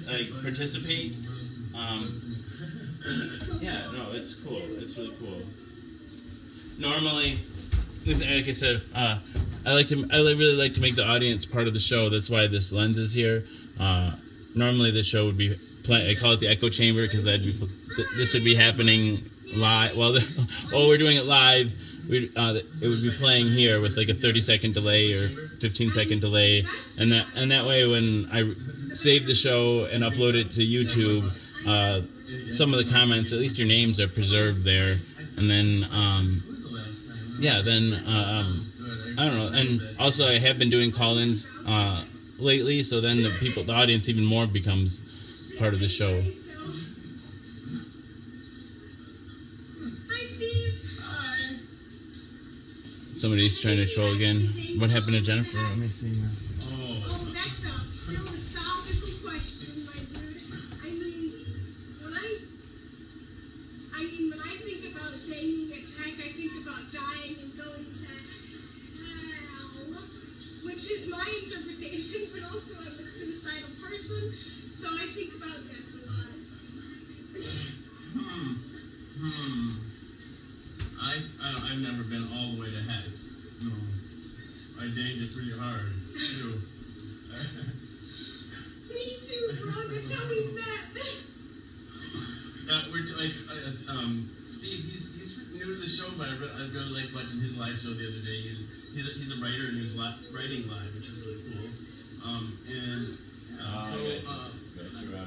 like participate. Yeah, no, it's cool. It's really cool. Normally, like I said, I really like to make the audience part of the show. That's why this lens is here. Normally, the show would be I call it the echo chamber because this would be happening live. Well, while we're doing it live, it would be playing here with like a 30-second delay or 15-second delay, and that way when I save the show and upload it to YouTube, some of the comments, at least your names, are preserved there, and then yeah, then I don't know. And also, I have been doing call-ins lately, so then the audience, even more becomes part of the show. Hi, Steve. Hi. Somebody's trying to troll again. What happened to Jennifer? Let me see. Oh, that's a philosophical question, my dude. When I think about taking a tech, I think about dying and going to hell, which is my interpretation, but also I'm a suicidal person, so I think about death a lot. I've never been all the way to heck. No. I danged it pretty hard, too. Me too, bro. That's how we met. Steve, he's new to the show, but I really like watching his live show the other day. He's a writer and he was writing live, which is really cool.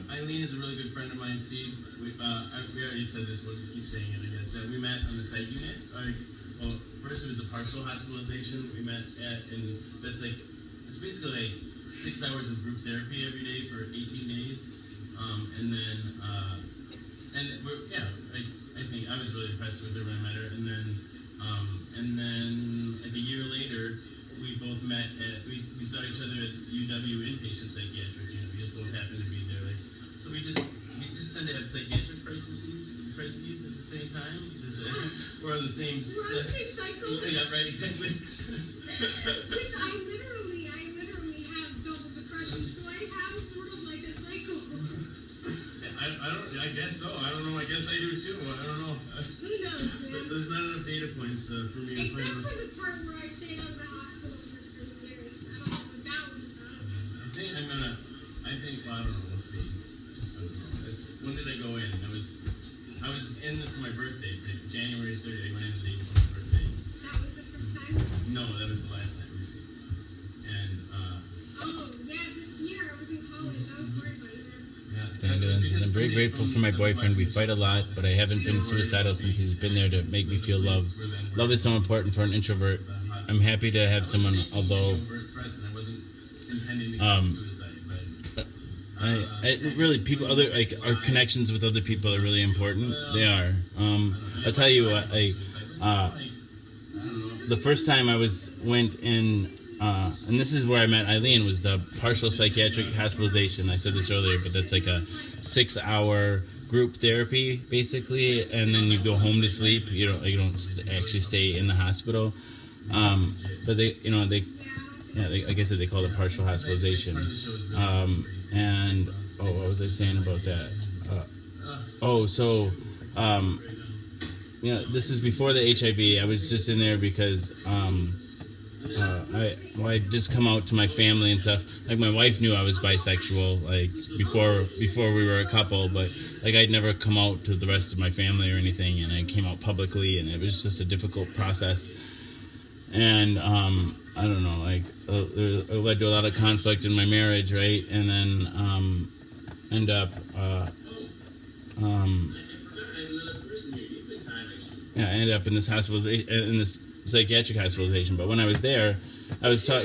Eileen is a really good friend of mine, Steve. We already said this, we'll just keep saying it, I guess. We met on the psych unit. First it was a partial hospitalization we met at, and that's like, it's basically like 6 hours of group therapy every day for 18 days. I think I was really impressed with her when I met her. And then like a year later, we both met we saw each other at UW inpatient psychiatric unit. We just both happened to be there. So we just tend to have psychiatric crises at the same time. We're on the same cycle. Yeah, right, exactly. Which I literally have double depression, so I have sort of like a cycle. I guess so. I don't know. I guess I do too. I don't know. Who knows, man? There's not enough data points for me. Except for the part where I stayed out of the hospital for 3 years. I don't know what that was about. I think, well, I don't know. We'll see. I don't know. When did I go in? I was in for my birthday. January 30th. I went in the day before my birthday. That was the first time? No, that was the last time. And, oh, yeah, this year I was in college. I was worried about you. And I'm very grateful for my boyfriend. We fight a lot, but I haven't been suicidal since he's been there to make me feel love. Love is so important for an introvert. I'm happy to have someone, although I really our connections with other people are really important. They are. I'll tell you what. The first time I went in. And this is where I met Eileen, was the partial psychiatric hospitalization. I said this earlier, but that's like a 6-hour group therapy, basically, and then you go home to sleep. You don't actually stay in the hospital. But like I said, they call it partial hospitalization. What was I saying about that? This is before the HIV. I was just in there because I just come out to my family and stuff. Like my wife knew I was bisexual, like before we were a couple, but like I'd never come out to the rest of my family or anything, and I came out publicly, and it was just a difficult process. And I don't know, like it led to a lot of conflict in my marriage, right? And then end up I ended up in this psychiatric hospitalization. But when I was there, I was taught,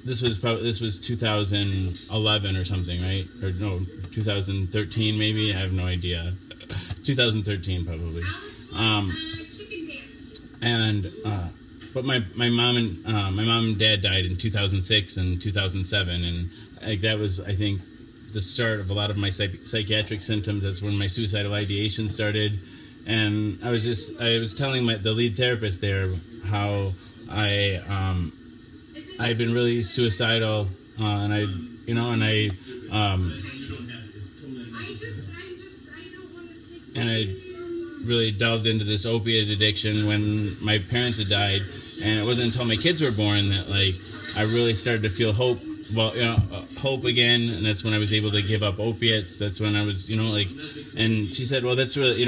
this was 2011 or something, right? Or no, 2013 maybe. I have no idea. 2013 probably. But my mom and dad died in 2006 and 2007, and like that was, I think, the start of a lot of my psychiatric symptoms. That's when my suicidal ideation started. And I was telling the lead therapist there how I'd been really suicidal, and I really delved into this opiate addiction when my parents had died, and it wasn't until my kids were born that like I really started to feel hope. Well, hope again, and that's when I was able to give up opiates. That's when I was, and she said, well, that's really,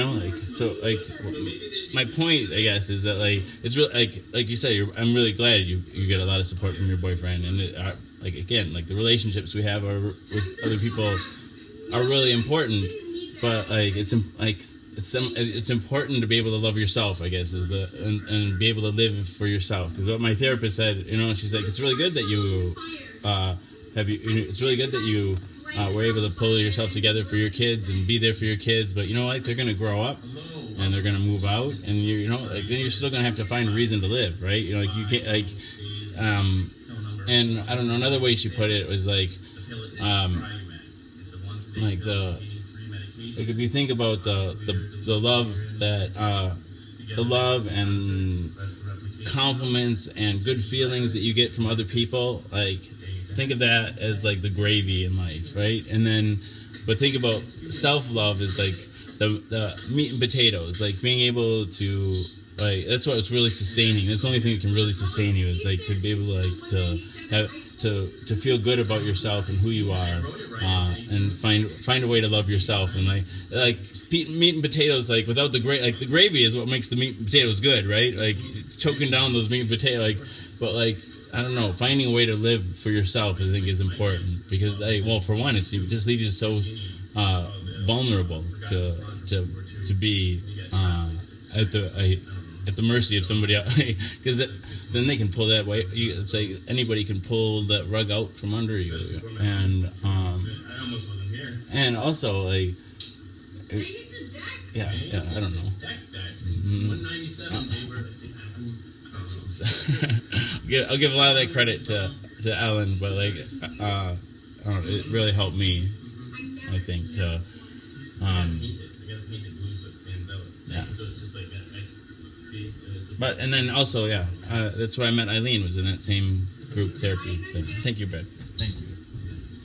my point, I guess, is that like it's really like you said, I'm really glad you get a lot of support from your boyfriend, and the relationships we have with other people are really important, but like it's important to be able to love yourself, I guess, and be able to live for yourself. Because what my therapist said, she's like, it's really good that you it's really good that you were able to pull yourself together for your kids and be there for your kids, but they're going to grow up and they're going to move out, and then you're still going to have to find a reason to live, right? You can't and I don't know, another way she put it was like if you think about the love and compliments and good feelings that you get from other people, like think of that as like the gravy in life, right? But think about self-love as like the meat and potatoes, like being able to, like, that's what's really sustaining. That's the only thing that can really sustain you, is like to be able to feel good about yourself and who you are, and find a way to love yourself. And like meat and potatoes, like without the gravy is what makes the meat and potatoes good, right? Like choking down those meat and potatoes, but I don't know, finding a way to live for yourself, I think, is important, because for one, it just leaves you so vulnerable to be at the mercy of somebody else, because then they can pull that way. It's like anybody can pull that rug out from under you, and also like I don't know. I'll give a lot of that credit to Ellen, but like I don't know, it really helped me, I think, to But and then also that's where I met Eileen, was in that same group therapy. So thank you, Brad. Thank you.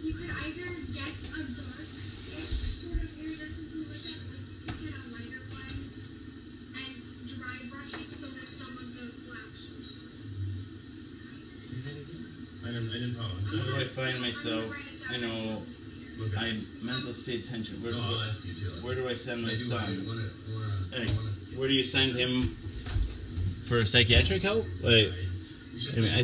You could either get a dark-ish sort of iridescent blue like that, like you get a lighter one and dry brush it so that some of the black shows. I didn't follow. How do I find myself? I'm mental state tension. Where do I send my son? Where do you send him for psychiatric help? I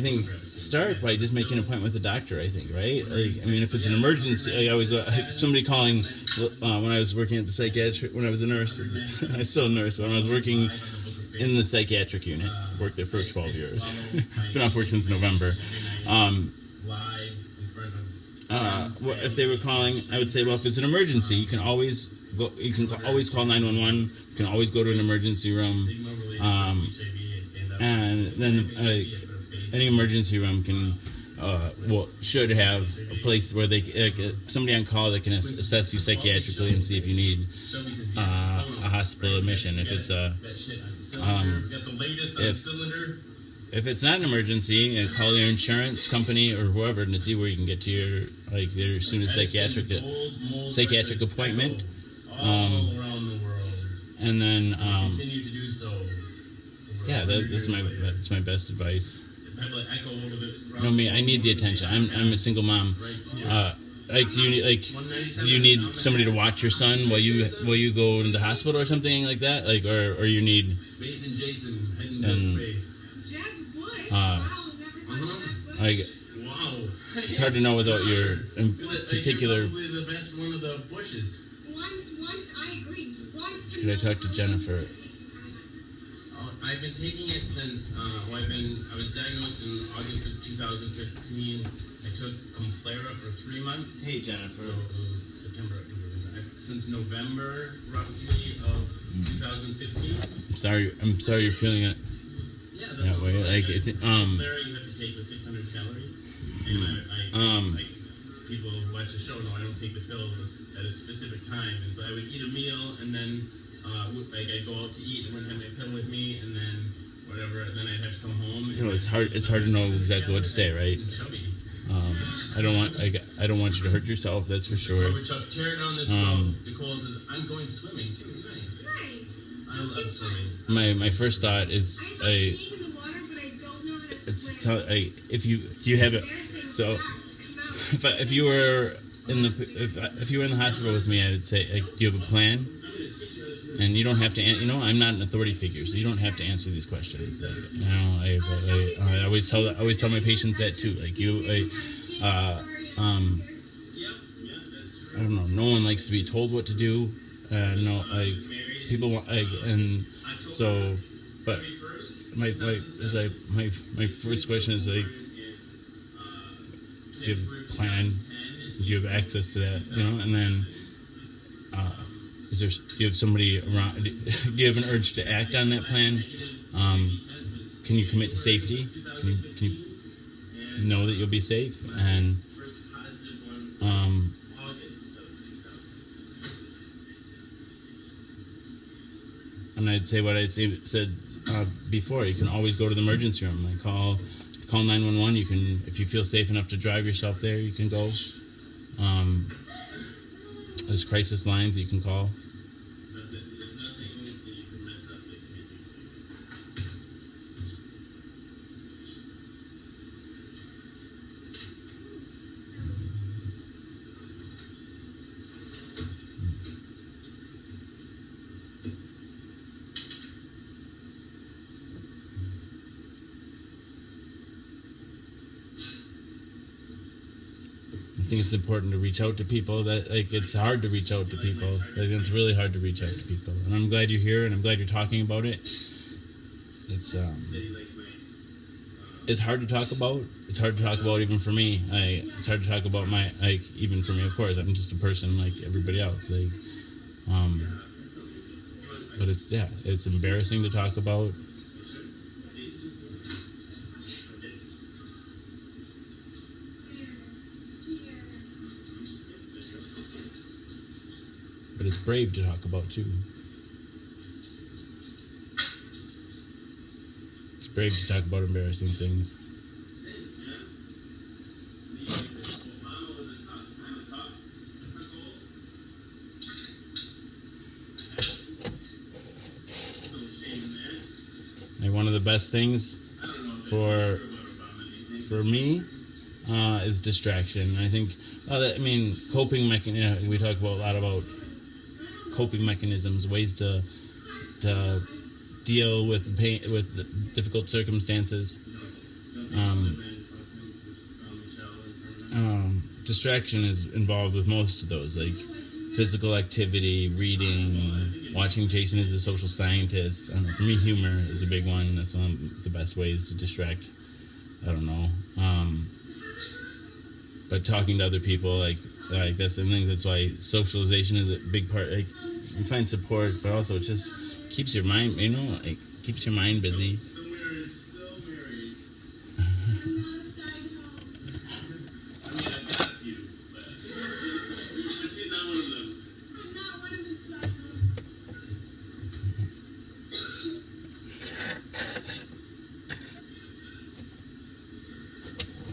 think start by just making an appointment with the doctor, I think, right? If it's an emergency, I always somebody calling when I was working at the psychiatric, when I was a nurse, I still a nurse, when I was working in the psychiatric unit, worked there for 12 years. Been off work since November. If they were calling, I would say, well, if it's an emergency, you can always go. You can always call 911. You can always go to an emergency room, and then any emergency room should have a place where they somebody on call that can assess you psychiatrically and see if you need a hospital admission. If it's if it's not an emergency, call your insurance company or whoever to see where you can get to your soonest psychiatric appointment. And then that's my best advice. have like echo over the. No, me. I need the attention. I'm a single mom. Like do you need somebody to watch your son while you go to the hospital or something like that? Like or you need. Space and Jason heading And, to space. Jeb Bush. Uh, Wow, never heard of Jeb Bush. Like Wow. it's hard to know without your in particular. You're probably the best one of the Bushes. Once I agree. Once to Could I know talk to how Jennifer? to take you I've been taking it since I was diagnosed in August of 2015. I took Complera for 3 months. Hey Jennifer. So September, October, since November roughly of 2015. I'm sorry you're feeling it Yeah, that way. Like Complera, you have to take the 600 calories. And like people who watch the show know I don't take the pill at a specific time, and so I would eat a meal and then like I'd go out to eat and wouldn't have my pill with me, and then whatever, and then I'd have to come home. you know, it's hard to know exactly what to say, right? I don't want you to hurt yourself, that's for sure. Robert Chuck, tear down this road. Nicole says, I'm going swimming too. Nice. Nice. I love swimming. My first thought is I like being in the water, but I don't know how to it's swim. if you have it. So if you were in the hospital with me, I would say, like, do you have a plan? And you don't have to, I'm not an authority figure, so you don't have to answer these questions. Like, I always tell my patients that too. Like I don't know. No one likes to be told what to do. No, like people want, like, and so. But my first question is like, do you have a plan? Do you have access to that? And then. Do you have somebody around? Do you have an urge to act on that plan? Can you commit to safety? Can you know that you'll be safe? And I'd say what said before. You can always go to the emergency room. Like call 911. You can, if you feel safe enough to drive yourself there, you can go. There's crisis lines that you can call. I think it's important to reach out to people. That it's hard to reach out to people. It's really hard to reach out to people. And I'm glad you're here, and I'm glad you're talking about it. It's hard to talk about. It's hard to talk about even for me. It's hard to talk about even for me. Of course, I'm just a person like everybody else. But it's embarrassing to talk about. But it's brave to talk about too. It's brave to talk about embarrassing things. And one of the best things for me is distraction. I think, coping mechanism. We talk about a lot about coping mechanisms, ways to deal with pain, with the difficult circumstances. Distraction is involved with most of those, like physical activity, reading, watching Jason is a social scientist. I don't know, for me, humor is a big one. That's one of the best ways to distract. I don't know. But talking to other people, like that's the thing. That's why socialization is a big part. Like, you find support, but also it just keeps your mind, keeps your mind busy.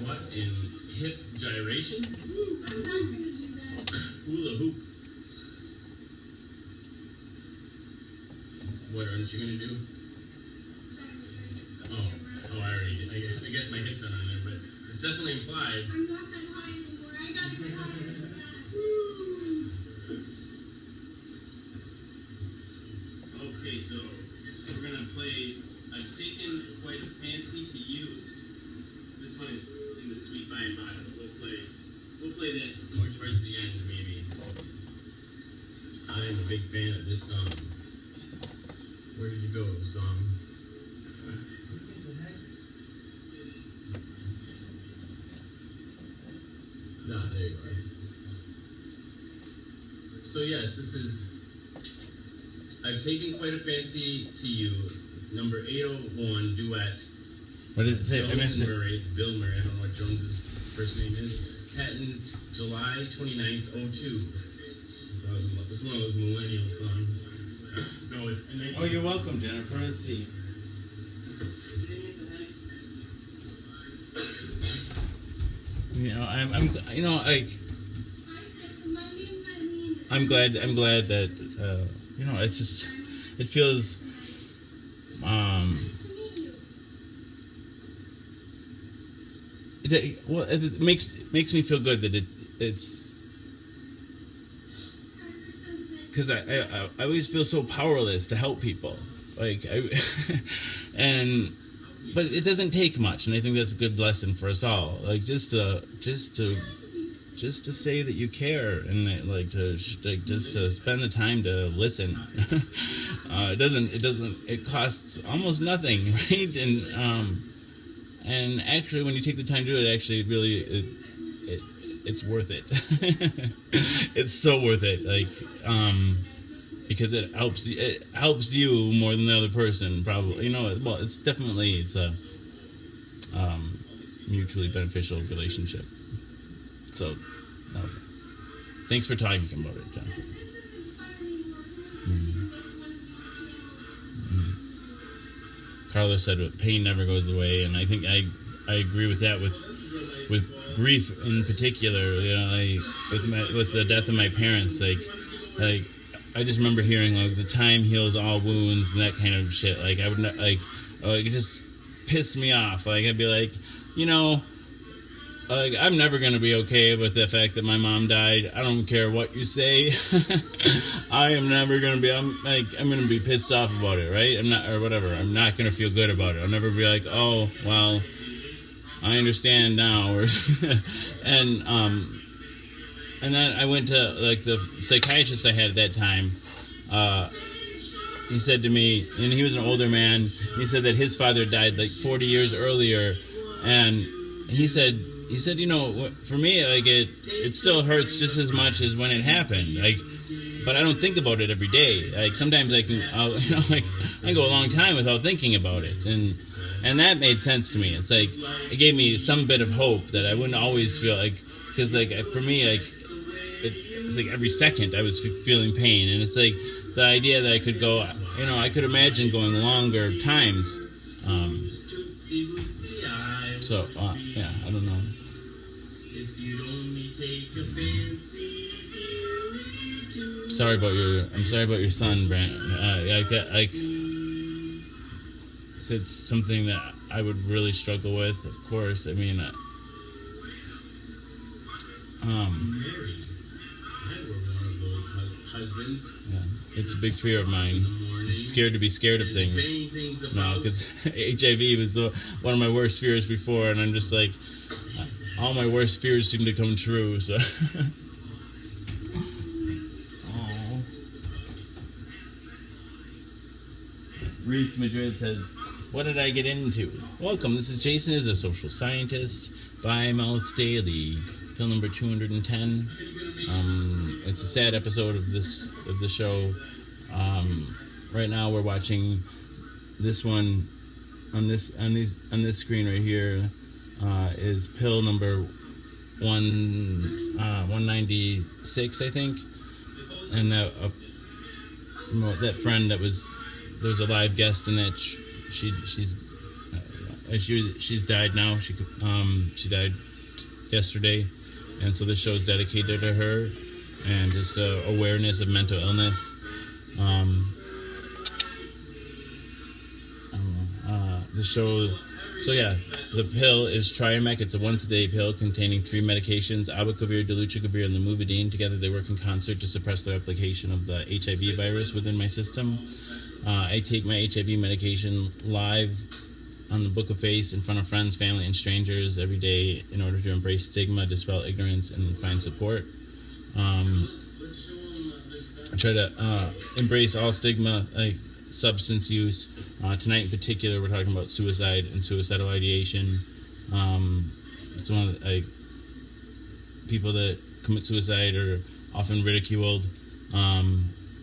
What in hip gyration? I'm not gonna do that. Hula hoop. What aren't you gonna do? Oh, I already did. I guess my big fan of this song. Where Did You Go song. No, there you are. So yes, this is I've Taken Quite a Fancy to You, number 801 duet. What did it say? I missed it. Bill Murray, I don't know what Jones's first name is. Patent July 29th, 02. It's one of those millennial songs. No, it's. Oh, you're welcome, Jennifer. Let's see. You know, I'm glad that you know, it's just, it feels it makes me feel good that it's because I always feel so powerless to help people, like but it doesn't take much, and I think that's a good lesson for us all, like just to say that you care, and just to spend the time to listen. It costs almost nothing, right? And actually, when you take the time to do it, actually, it's worth it. It's so worth it, like, because it helps you more than the other person, probably. You know, well, it's a mutually beneficial relationship. So, thanks for talking about it, Jonathan. Carlos said pain never goes away, and I think I agree with that. With grief in particular, you know, with the death of my parents, like I just remember hearing like the time heals all wounds and that kind of shit. Like I would not, like it just pissed me off. Like I'd be like, you know, like I'm never gonna be okay with the fact that my mom died. I don't care what you say. I am never gonna be. I'm gonna be pissed off about it, right? I'm not, or whatever. I'm not gonna feel good about it. I'll never be like, oh well, I understand now, or and then I went to like the psychiatrist I had at that time. He said to me, and he was an older man. He said that his father died like 40 years earlier, and he said, you know, for me, like it still hurts just as much as when it happened. Like, but I don't think about it every day. Like sometimes I can go a long time without thinking about it, and that made sense to me. It's like it gave me some bit of hope that I wouldn't always feel like, because like for me, like it was like every second I was feeling pain, and it's like the idea that I could go, you know, I could imagine going longer times. So yeah, I don't know. I'm sorry about your son, Brent. That's something that I would really struggle with. Of course, I mean, husbands. Yeah, it's a big fear of mine. I'm scared to be scared of things. No, because HIV was one of my worst fears before, and I'm just like, all my worst fears seem to come true. So. Reese Madrid says, what did I get into? Welcome, this is Jason is a social scientist, by Mouth Daily, pill number 210. It's a sad episode of the show. Right now we're watching this one on this screen right here, is pill number 196, I think. And that friend there was a live guest in that. She's died now. She died yesterday, and so this show is dedicated to her and just awareness of mental illness. The show. So yeah, the pill is Triamec. It's a once-a-day pill containing 3 medications: abacavir, dolutegravir, and lamivudine. Together, they work in concert to suppress the replication of the HIV virus within my system. I take my HIV medication live on the Book of Face in front of friends, family, and strangers every day in order to embrace stigma, dispel ignorance, and find support. try to embrace all stigma, like substance use. Tonight in particular, we're talking about suicide and suicidal ideation. It's one of the, people that commit suicide are often ridiculed.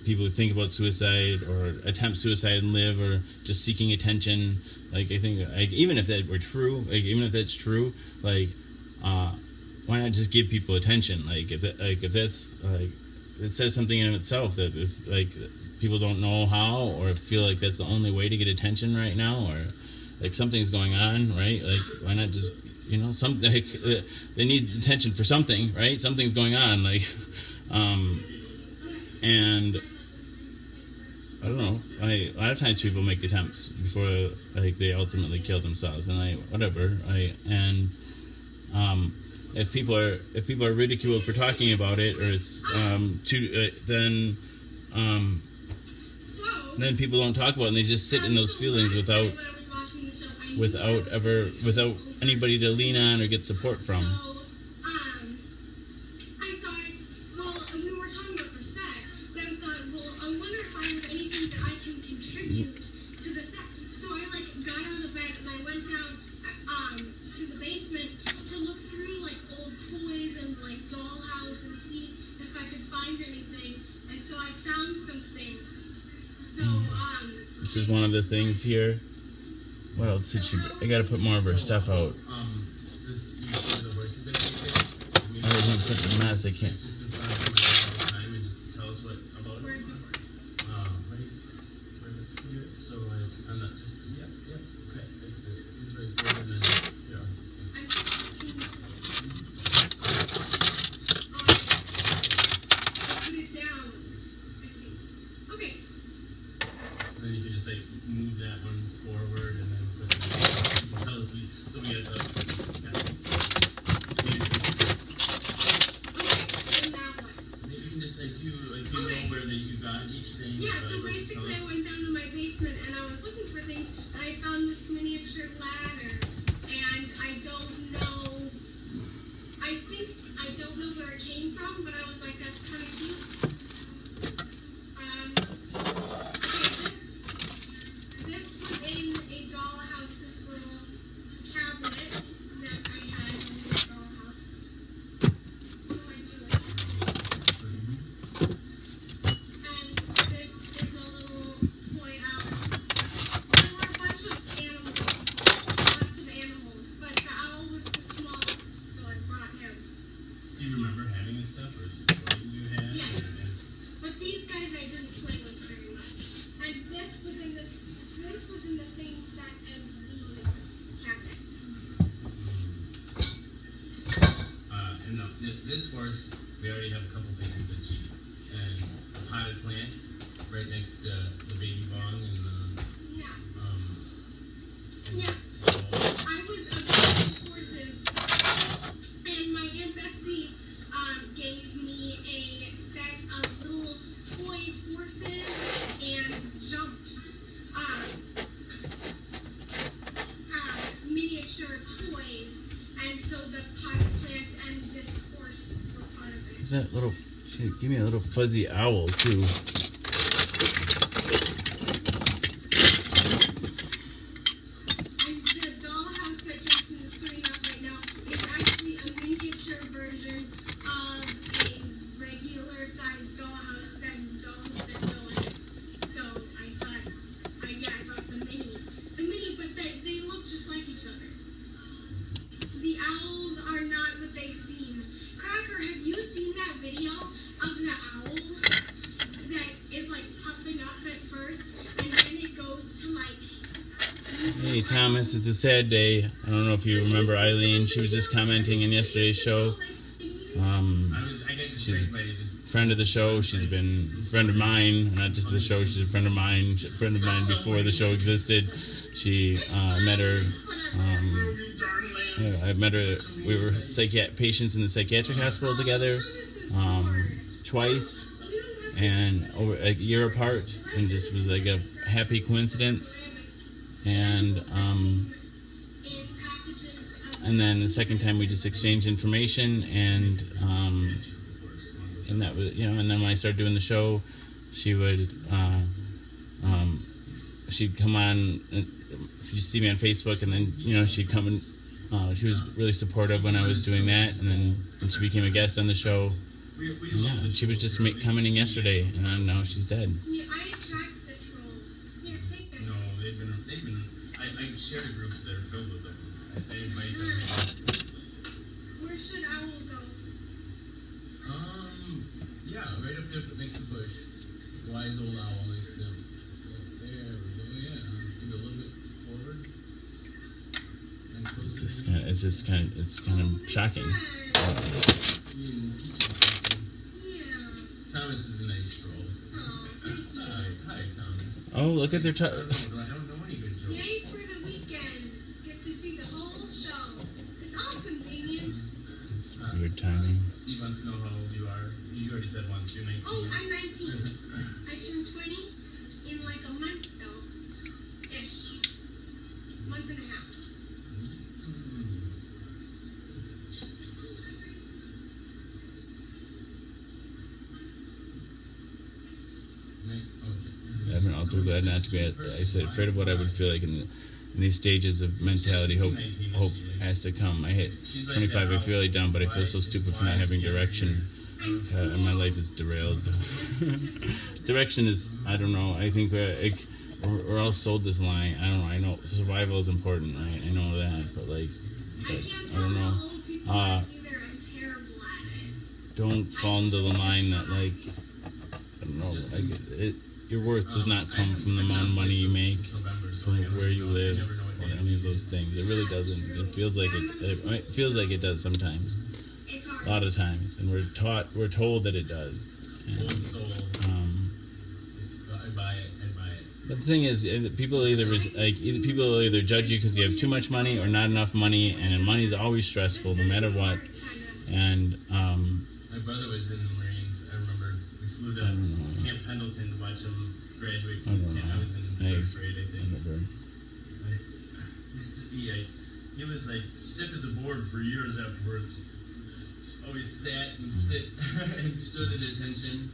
People who think about suicide or attempt suicide and live, or just seeking attention. Like, I think, like, even if that were true, like, even if that's true, like, why not just give people attention? Like, if that's like, it says something in itself that if like people don't know how, or feel like that's the only way to get attention right now, or like something's going on, right? Like, why not just, you know, something, like, they need attention for something, right? Something's going on, like, and I don't know. A lot of times people make attempts before, like, they ultimately kill themselves, and if people are ridiculed for talking about it, or it's then people don't talk about it, and they just sit in those feelings without anybody to lean on or get support from. I thought, well, we were talking about the set, then I thought, well, I wonder if I have anything that I can contribute to the set. So I, like, got out of bed and I went down to the basement to look through, like, old toys and, like, dollhouse and see if I could find anything. And so I found some things. So, this is one of the things here. What else did she? I gotta put more of her stuff out. Everything's such a mess. I can't. Then you could just, like, move that one forward and then put it you can just, like, do, like, you know where you got each thing. yeah, so basically I went down to my basement and I was looking for things, and I found this miniature ladder, and I don't know where it came from, but I was like, that's kind of cute. This was in a dollhouse, this little cabinet that I had in the dollhouse. What do I do with it? And this is a little toy owl. There were a bunch of animals, lots of animals, but the owl was the smallest, so I brought him. Do you remember having this stuff, or just toys you had? Yes. But these guys I didn't play with very much. And this was in the same set as the cabinet. And this horse, we already have a couple things that she, and the potted plants right next to the baby bong and the, Yeah. and I was obsessed with horses, and my Aunt Betsy gave me a set of little toy horses and jumps, miniature toys, and so the potted plants and this horse were part of it. Is that little? She give me a little fuzzy owl too. And the dollhouse that Jason is putting up right now is actually a miniature version of a regular sized dollhouse that dolls that go in it. So I thought the mini, but they look just like each other. The owls are not what they seem. Cracker, have you seen that video of the owl that is, like, puffing up at first, and then it goes to, like... Hey Thomas, it's a sad day. I don't know if you remember Eileen. She was just commenting in yesterday's show. I got She's distracted by this. a friend of the show. She's been a friend of mine, not just the show. She's a friend of mine. She's a friend of mine before the show existed. She met her. I met her. We were patients in the psychiatric hospital together twice, and over a year apart, and just was like a happy coincidence. And then the second time we just exchanged information, and and that was, and then when I started doing the show, she would she'd come on, she'd see me on Facebook, and then she'd come and she was really supportive when I was doing that, and then when she became a guest on the show, and she was just commenting yesterday, and now she's dead. Yeah, I attract the trolls. Yeah, take them. No, they've been. I share the groups that are filled with them. I invite them. Where should Owl go? Yeah, right up there next to Bush. Wise old owl next to him. There we go. Yeah, give it a little bit forward. And closer. It's kind of shocking. Yeah. Thomas is a nice troll. Hi, Thomas. Oh, look at their. I don't know any good jokes. Yay for the weekend. Get to see the whole show. It's awesome, Damien. Weird timing. Steve wants to know how old you are. You already said once. You're 19. Oh, I'm 19. I turned 20 in like a month, though. Ish. Month and a half. I've been all too glad not to be. I said afraid of what I would feel like in these stages of mentality. Hope has to come. I hit 25. I feel really dumb, but I feel so stupid for not having direction. And my life is derailed. Direction is, I don't know. I think we're all sold this line. I don't know. I know survival is important. I know that, but I don't know. I'm terrible at it. Don't fall into the line that I don't know. Your worth does not come from the amount of money you make, from where you live, or any of those things. It really doesn't. It feels like it feels like it does sometimes, a lot of times, and we're told that it does. And, but the thing is, people people either judge you because you have too much money or not enough money, and money is always stressful, no matter what. And my brother was in the Marines. I remember we flew to Camp Pendleton to watch him graduate from camp. I was in 3rd grade, I think. He was like stiff as a board for years afterwards. Always sat and and stood at attention.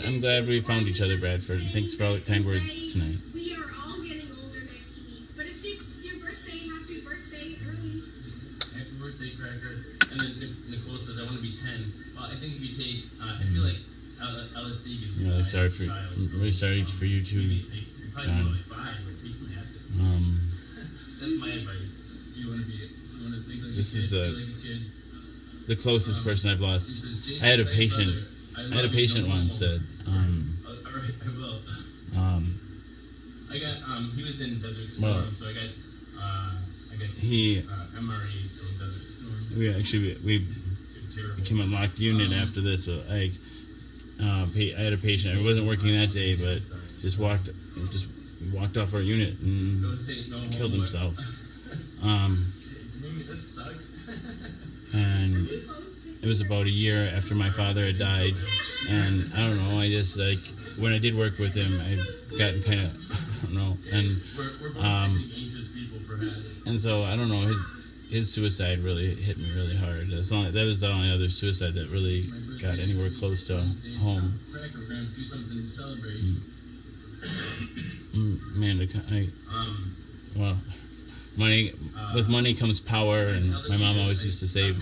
I'm glad we found each other, Bradford. Thanks for all the kind words tonight. We are all getting older next week, but if it's your birthday, happy birthday early. Happy birthday, Cracker. And then Nicole says, I want to be 10. Well, I think if you take, I feel like LSD gives you really sorry for you too, John. That's my advice. You want to think like this a kid, is feel like a kid. the closest person I've lost. I had a patient once that I got he was in Desert Storm, so I got MREs from Desert Storm. We became a locked unit after this. So I had a patient. I wasn't working that day, but just walked off our unit and killed himself. That sucks. And it was about a year after my father had died, and I don't know. I just when I did work with him, I gotten kind of I don't know, and we're both anxious people, perhaps. And so I don't know. His suicide really hit me really hard. That was the only other suicide that really got anywhere close to home. Cracker, we're gonna do something to celebrate. Well, money. With money comes power, and my mom always used to say, I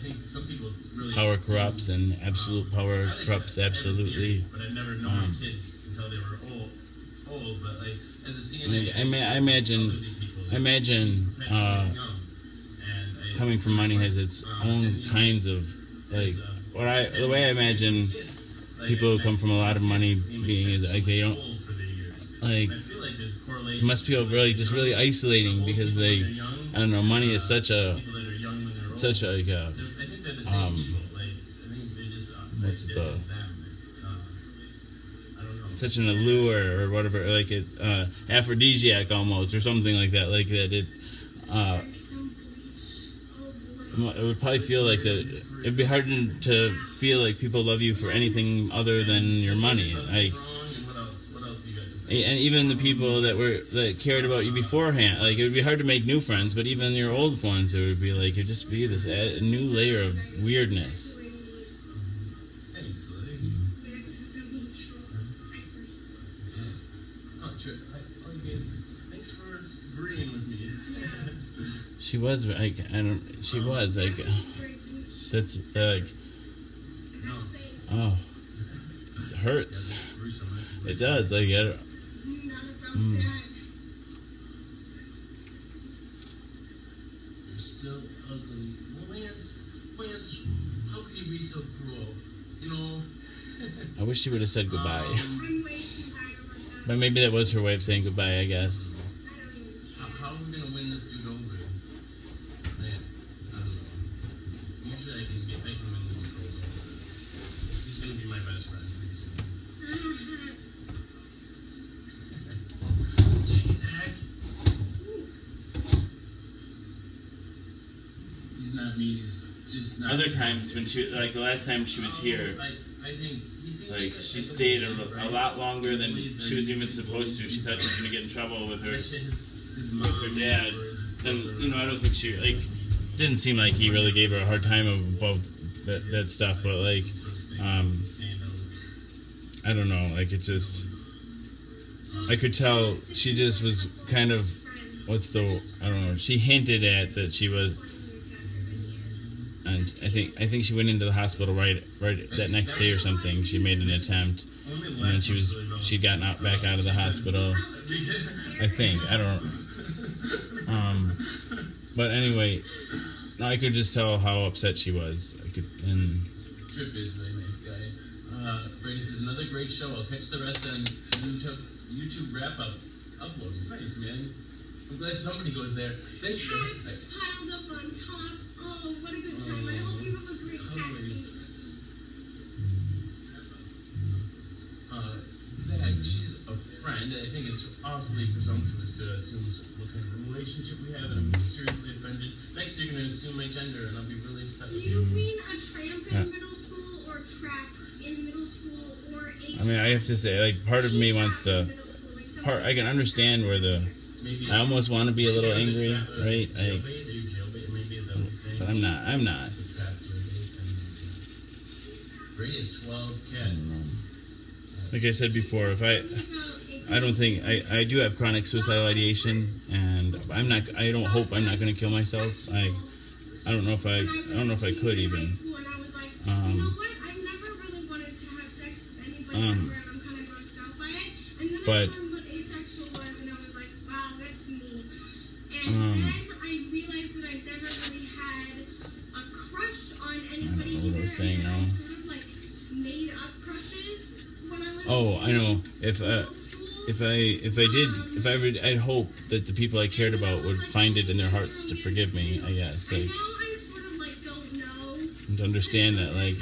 think some people really "Power corrupts, and absolute power corrupts absolutely." But I've never known kids until they were old. But like as a CNA, I imagine coming from money has its own kinds of the way I imagine people who come from a lot of money being is they don't it must feel really isolating because I don't know, money is such a such an allure or whatever, like it's aphrodisiac almost or something like that it would probably feel like that. It'd be hard to feel like people love you for anything other than your money. And even the people that cared about you beforehand, it would be hard to make new friends. But even your old ones, it would be it'd just be this new layer of weirdness. She was like, she was like, that's like, oh, it hurts. It does. Like, You're still ugly. Well, Lance, how could you be so cruel? You know. I wish she would have said goodbye. I'm way too hard on myself. But maybe that was her way of saying goodbye, I guess. How are we gonna win this dude over? Man, I don't know. Usually I can win this dude over. He's gonna be my best friend pretty soon. Dang it, Zach. He's not mean. He's just not. Other times when she, like the last time she was here, I think like she stayed a lot longer than she was even supposed to. She thought she was gonna get in trouble with her dad. Then I don't think she like didn't seem like he really gave her a hard time about that stuff. But like, I don't know. Like it just, I could tell she just was kind of I don't know. She hinted at that she was. And I think she went into the hospital right that next day or something. She made an attempt, and then she'd gotten back out of the hospital. I think I don't. But anyway, I could just tell how upset she was. Trip is a very nice guy. Brady says another great show. I'll catch the rest on YouTube wrap up upload. Nice, man. I'm glad somebody goes there. Thank you. Cats piled up on top. Oh, what a good time. I hope you have a great cat seat. Zach, she's a friend. I think it's awfully presumptuous to assume what kind of relationship we have, and I'm seriously offended. Next, you're going to assume my gender, and I'll be really upset. Do you mean a tramp in middle school, or trapped in middle school, or a... I mean, I have to say, like, part of me wants to... I can understand where I almost want to be a little angry, right? Like, but I'm not. Brady is 12 cats. Like I said before, I don't think I do have chronic suicidal ideation, and I don't hope I'm not going to kill myself. I don't know if I could even. You know what? I've never really wanted to have sex with anybody ever, and I'm kind of grossed out by it. And then I learned what asexual was, and I was like, wow, that's me. And then I realized that I'd never really had a crush on anybody either. I sort of like made up crushes when I was I know. I'd hope that the people I cared about would find it in their hearts to forgive me. I guess, like, now I sort of like don't know. And to understand that, like,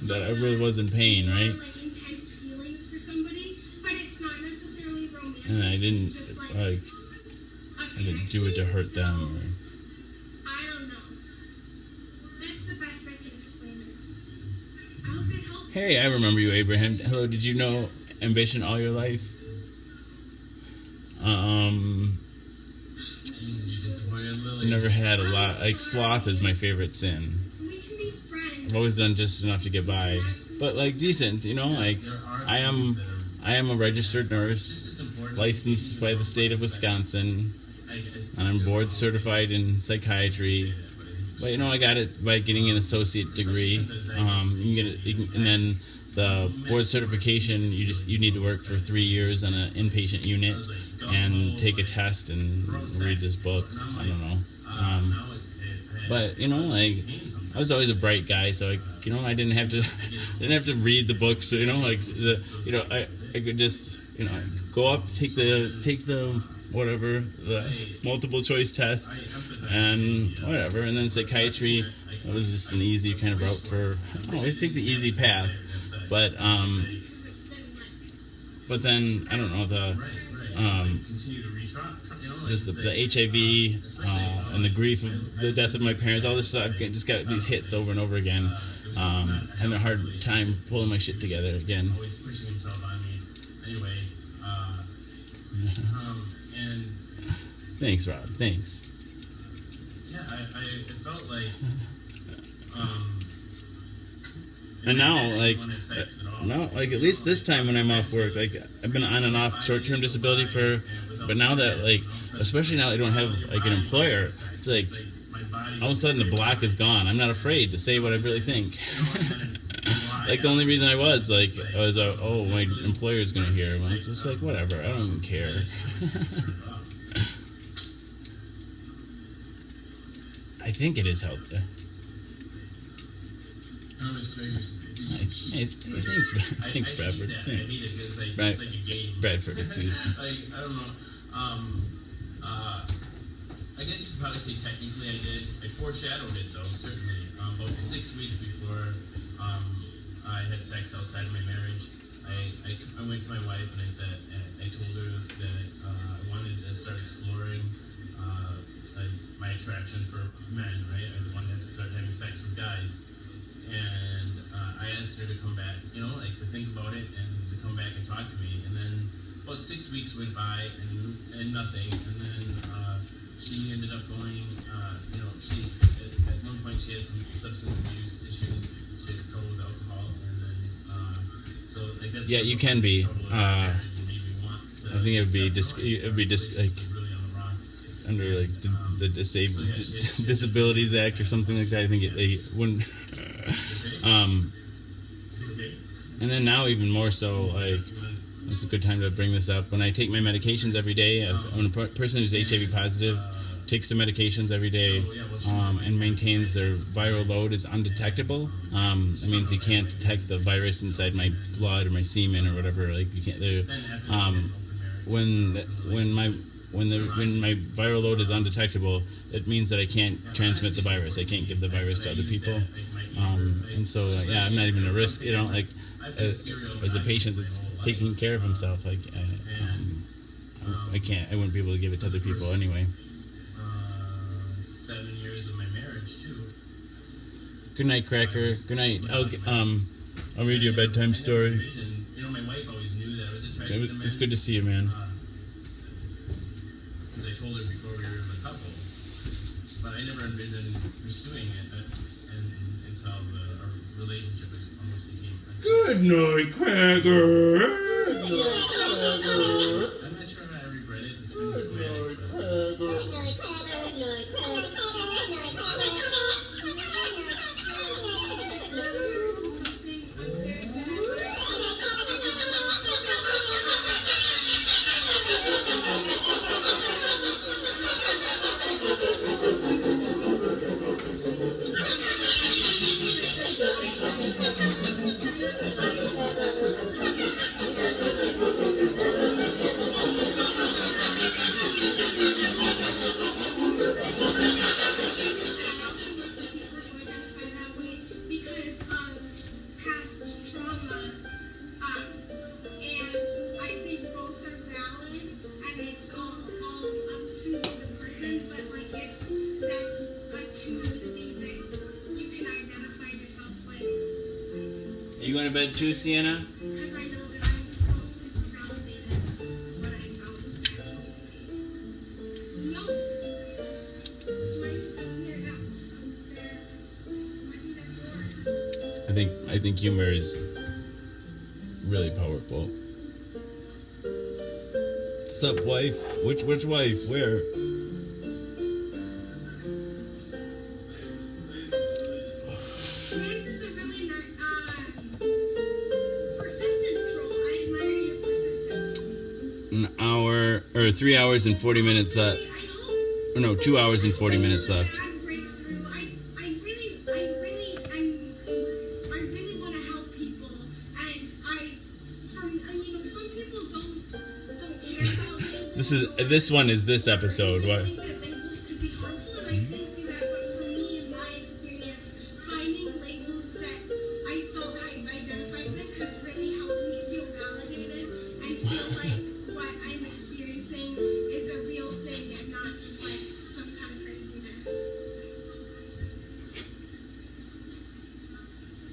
that I really was in pain, right? Like intense feelings for somebody, but it's not necessarily romantic. And I didn't it's just like I didn't do it to hurt them. I don't know. That's the best I can explain it. I hope it helps. Hey, I remember you, Abraham. Hello, did you know ambition all your life? Never had a lot. Like, sloth is my favorite sin. We can be friends. I've always done just enough to get by, but like decent, like I am a registered nurse, licensed by the state of Wisconsin, and I'm board certified in psychiatry. But I got it by getting an associate degree. You can get it, and then the board certification. You need to work for 3 years on an inpatient unit and take a test and read this book. I don't know. But like I was always a bright guy, so I didn't have to read the books. So, I could just go up, take the whatever, the multiple choice tests and whatever, and then psychiatry. It was just an easy kind of route for. I always take the easy path, but then I don't know just the HIV and the grief of the death of my parents, all this stuff. I've just got these hits over and over again. Having a hard time pulling my shit together again. Always pushing himself on me. Anyway, and thanks, Rob. Thanks. Yeah, I felt like and now, like at least this time when I'm off work, like I've been on and off short-term disability for But now that, like, especially now I don't have, like, an employer, it's like, all of a sudden the block is gone. I'm not afraid to say what I really think. Like, the only reason I was, oh, my employer's going to hear. And it's just like, whatever, I don't even care. I think it is helped. Thanks, Bradford. Thanks. Bradford, it's you. I don't know. I guess you could probably say technically I did. I foreshadowed it though, certainly. About 6 weeks before I had sex outside of my marriage, I went to my wife and I told her that I wanted to start exploring my attraction for men, right? I wanted to start having sex with guys. And I asked her to come back, like to think about it and to come back and talk to me. And then about 6 weeks went by and nothing. And then she ended up going, at one point she had some substance abuse issues. She had trouble with alcohol. And then, so like that's... Yeah, you can be. I think it would be like under like the Disabilities Act or something like that. I think they wouldn't. And then now even more so, like, it's a good time to bring this up. When I take my medications every day, I'm a person who's HIV positive, takes their medications every day, and maintains their viral load is undetectable. It means you can't detect the virus inside my blood or my semen or whatever. Like you can't. When my viral load is undetectable, it means that I can't transmit the virus. I can't give the virus to other people. And so, I'm not even a risk. Like as a patient that's taking care of himself, like I wouldn't be able to give it to other people anyway. 7 years of my marriage too. Good night, Cracker. Good night. I'll read you a bedtime story. My wife always knew that I was attracted to men. It's good to see you, man. Because I told her before we were in the couple, but I never envisioned pursuing it until our relationship was almost became. Good night, Cracker. I'm not sure I regret it. It's been traumatic. You going to bed too, Sienna? Because I know that I'm super validated what I felt. No. I think humor is really powerful. What's up, wife? Which wife? Where? An hour or 3 hours and 40 minutes left. Oh, no, 2 hours and 40 minutes left. I really want to help people, and some people don't care about This one is this episode. What? I think that labels could be harmful, and I can see that. But for me, in my experience, finding labels that I felt I identified with has really helped me feel validated and feel like what I'm experiencing is a real thing and not just like some kind of craziness.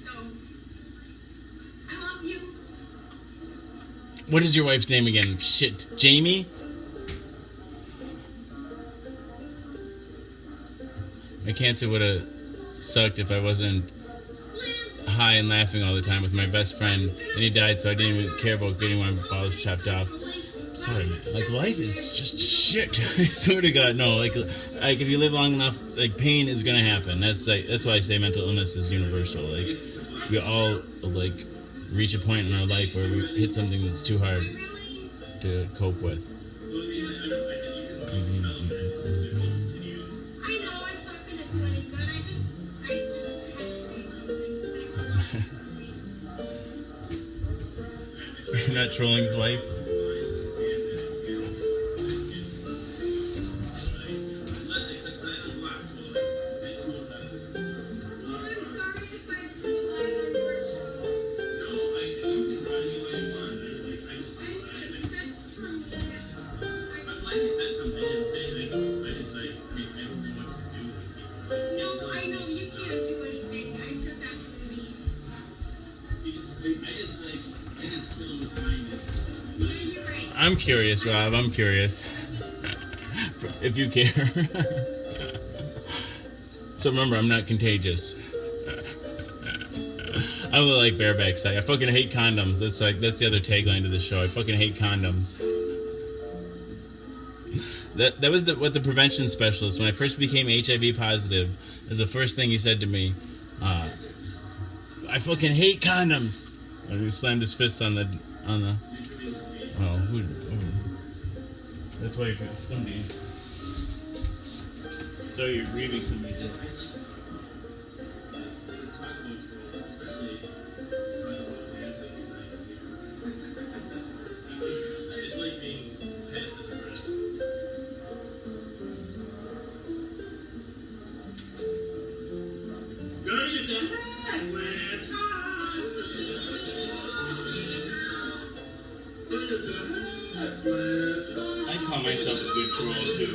So, I love you. What is your wife's name again? Shit, Jamie? My cancer would have sucked if I wasn't high and laughing all the time with my best friend, and he died, so I didn't even care about getting my balls chopped off. sorry, man. Like, life is just shit. I swear to God, no. Like if you live long enough, like, pain is gonna happen. That's why I say mental illness is universal. Like, we all, like, reach a point in our life where we hit something that's too hard to cope with. I know it's not gonna do any good. I just had to say something. Thanks a lot for me. You're not trolling his wife? I'm curious, Rob. I'm curious. If you care. So remember, I'm not contagious. I really like bareback sex. I fucking hate condoms. That's the other tagline to the show. I fucking hate condoms. That was what the prevention specialist, when I first became HIV positive, is the first thing he said to me. I fucking hate condoms. And he slammed his fist on the. Oh, who? That's why somebody. So you're grieving somebody. I call myself a good troll too.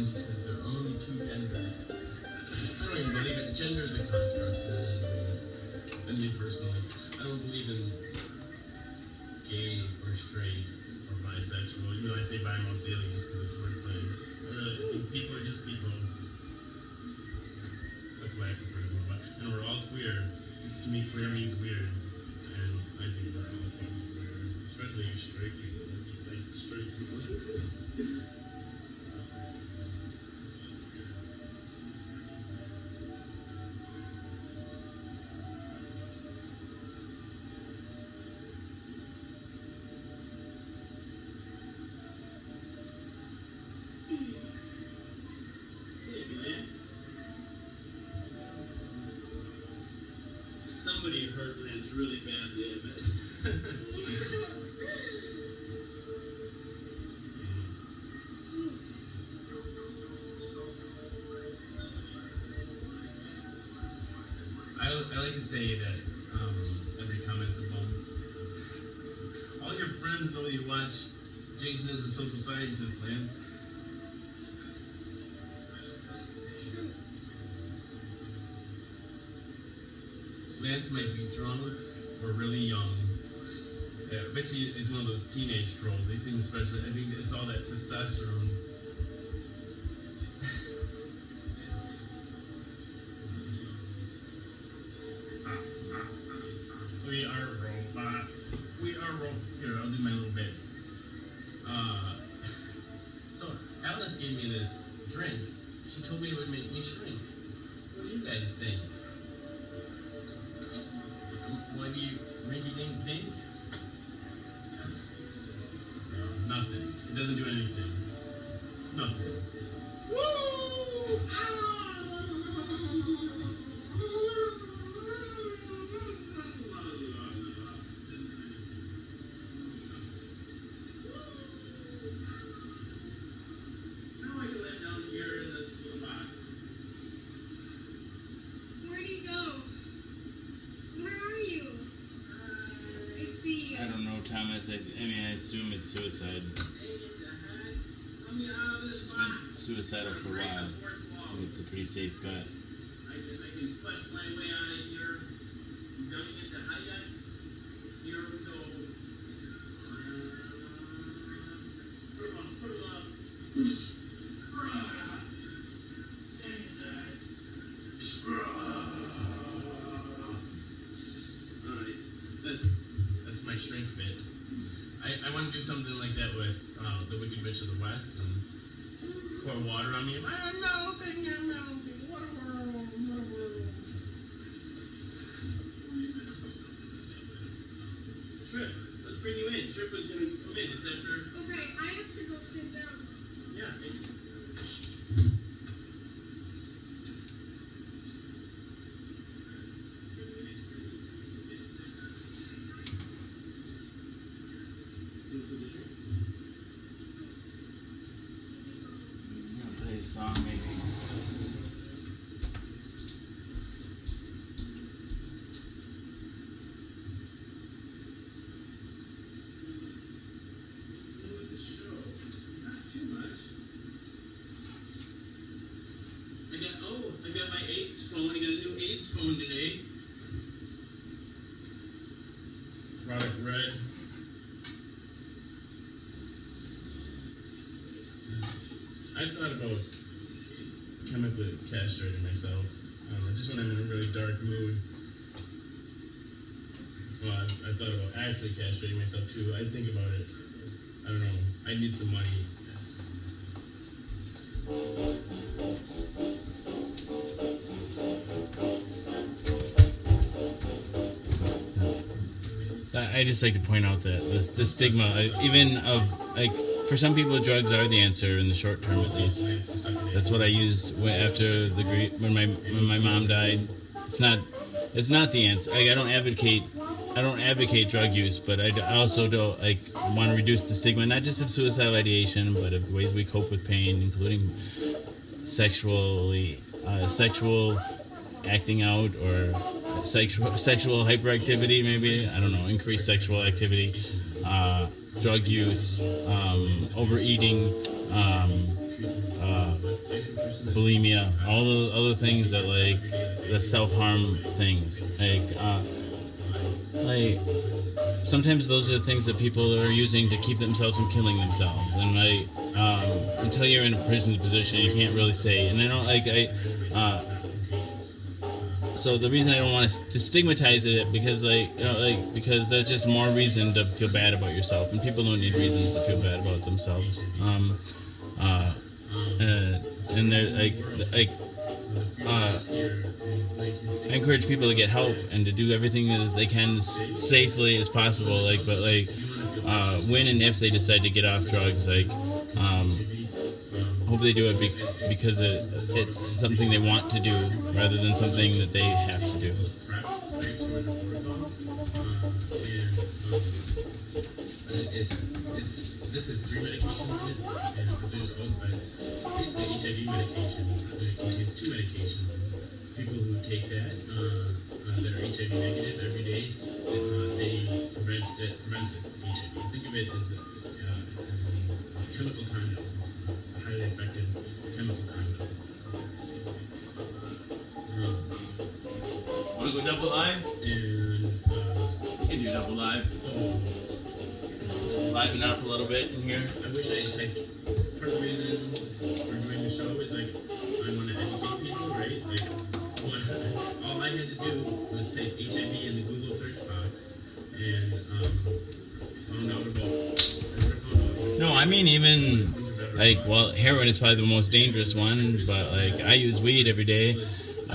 then she says there are only two genders. I don't even believe it. Gender is a construct. And me personally, I don't believe in gay or straight or bisexual. You know, I say bi mouth daily just because it's wordplay. I think people are just people. That's why I prefer to move on. And we're all queer. To me, queer means weird. And I think we're all fucking weird. Especially you straight people. Like straight people. Somebody hurt Lance really badly, I bet. I like to say that every comment's a bum. All your friends know you watch Jason is a social scientist, Lance. Lance might be drunk or really young. Yeah, I bet you he's one of those teenage trolls. They seem especially, I think it's all that testosterone. We are robot. We are robot. Here, I'll do my little bit. So, Alice gave me this drink. She told me it would make me shrink. What do you guys think? Why do you rinky dink pink? No, nothing. It doesn't do anything. Nothing. Woo! Now I can let down here in this little box. Where'd he go? Where are you? I see you. I don't know, Thomas. I mean, I assume it's suicide. Let me out of this It's box. been suicidal for a while. I think it's a pretty safe bet. I can push my way out of here. I'm going into hideout. Here we go. Put him up. Put him up. Alright. That's my shrink bit. I want to do something like that with the Wicked Witch of the West and pour water on me. I'm melting, I'm melting. What a world, what a world. Trip, let's bring you in. Trip is going to come in. It's after. Okay, I have to go sit down. Yeah. I'm gonna play a song, maybe. I got my AIDS phone. I got a new AIDS phone today. Product red. I thought about chemically castrating myself. Just when I'm in a really dark mood. Well, I thought about actually castrating myself too. I think about it. I don't know. I need some money. So I just like to point out that the stigma, even of, like, for some people, drugs are the answer in the short term, at least. That's what I used after when my mom died. It's not the answer. Like, I don't advocate drug use, but I also don't want to reduce the stigma, not just of suicidal ideation, but of the ways we cope with pain, including sexual acting out or sexual hyperactivity, maybe. I don't know, increased sexual activity, drug use, overeating, bulimia, all the other things that like the self-harm things. Like sometimes those are the things that people are using to keep themselves from killing themselves. And until you're in a prison's position, you can't really say. And I don't so the reason I don't want to stigmatize it because because that's just more reason to feel bad about yourself, and people don't need reasons to feel bad about themselves. And they're I encourage people to get help and to do everything that they can as safely as possible. When and if they decide to get off drugs, hope they do it because it's something they want to do rather than something that they have to do. This is 3 medications, and there's opiates. Basically, HIV medication contains 2 medications. People who take that that are HIV negative every day, that prevents HIV. Think of it as a chemical condom, a highly effective chemical condom. Want to go double live? And You can do double live. Liven up a little bit in here. I wish part of the reason for doing the show is I want to educate people, right? All I had to do was type HIV in the Google search box and found out about. No, I mean even heroin is probably the most dangerous one, but I use weed every day. I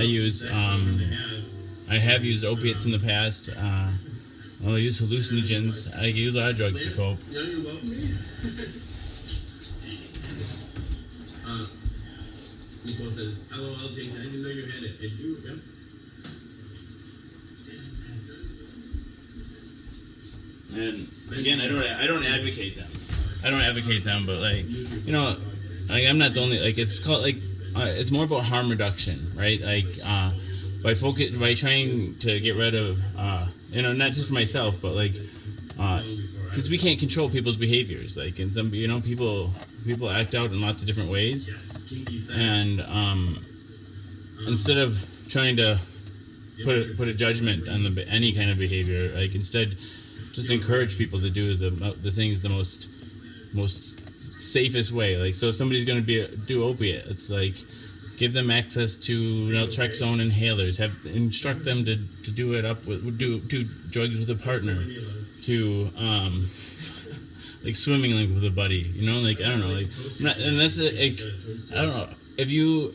have used opiates in the past. I use hallucinogens. I use a lot of drugs to cope. Yeah, you love me. People says, "LOL, Jason, I didn't know you had it." I do, yeah. And again, I don't advocate them. But I'm not the only it's called it's more about harm reduction, right? By trying to get rid of not just for myself, but because we can't control people's behaviors. And some people act out in lots of different ways, and instead of trying to put a judgment on any kind of behavior, instead just encourage people to do the things the most safest way. So if somebody's going to do opiate, it's give them access to naltrexone inhalers. Instruct them to do it up with do drugs with a partner, to swimming with a buddy. I don't know. And that's I don't know if you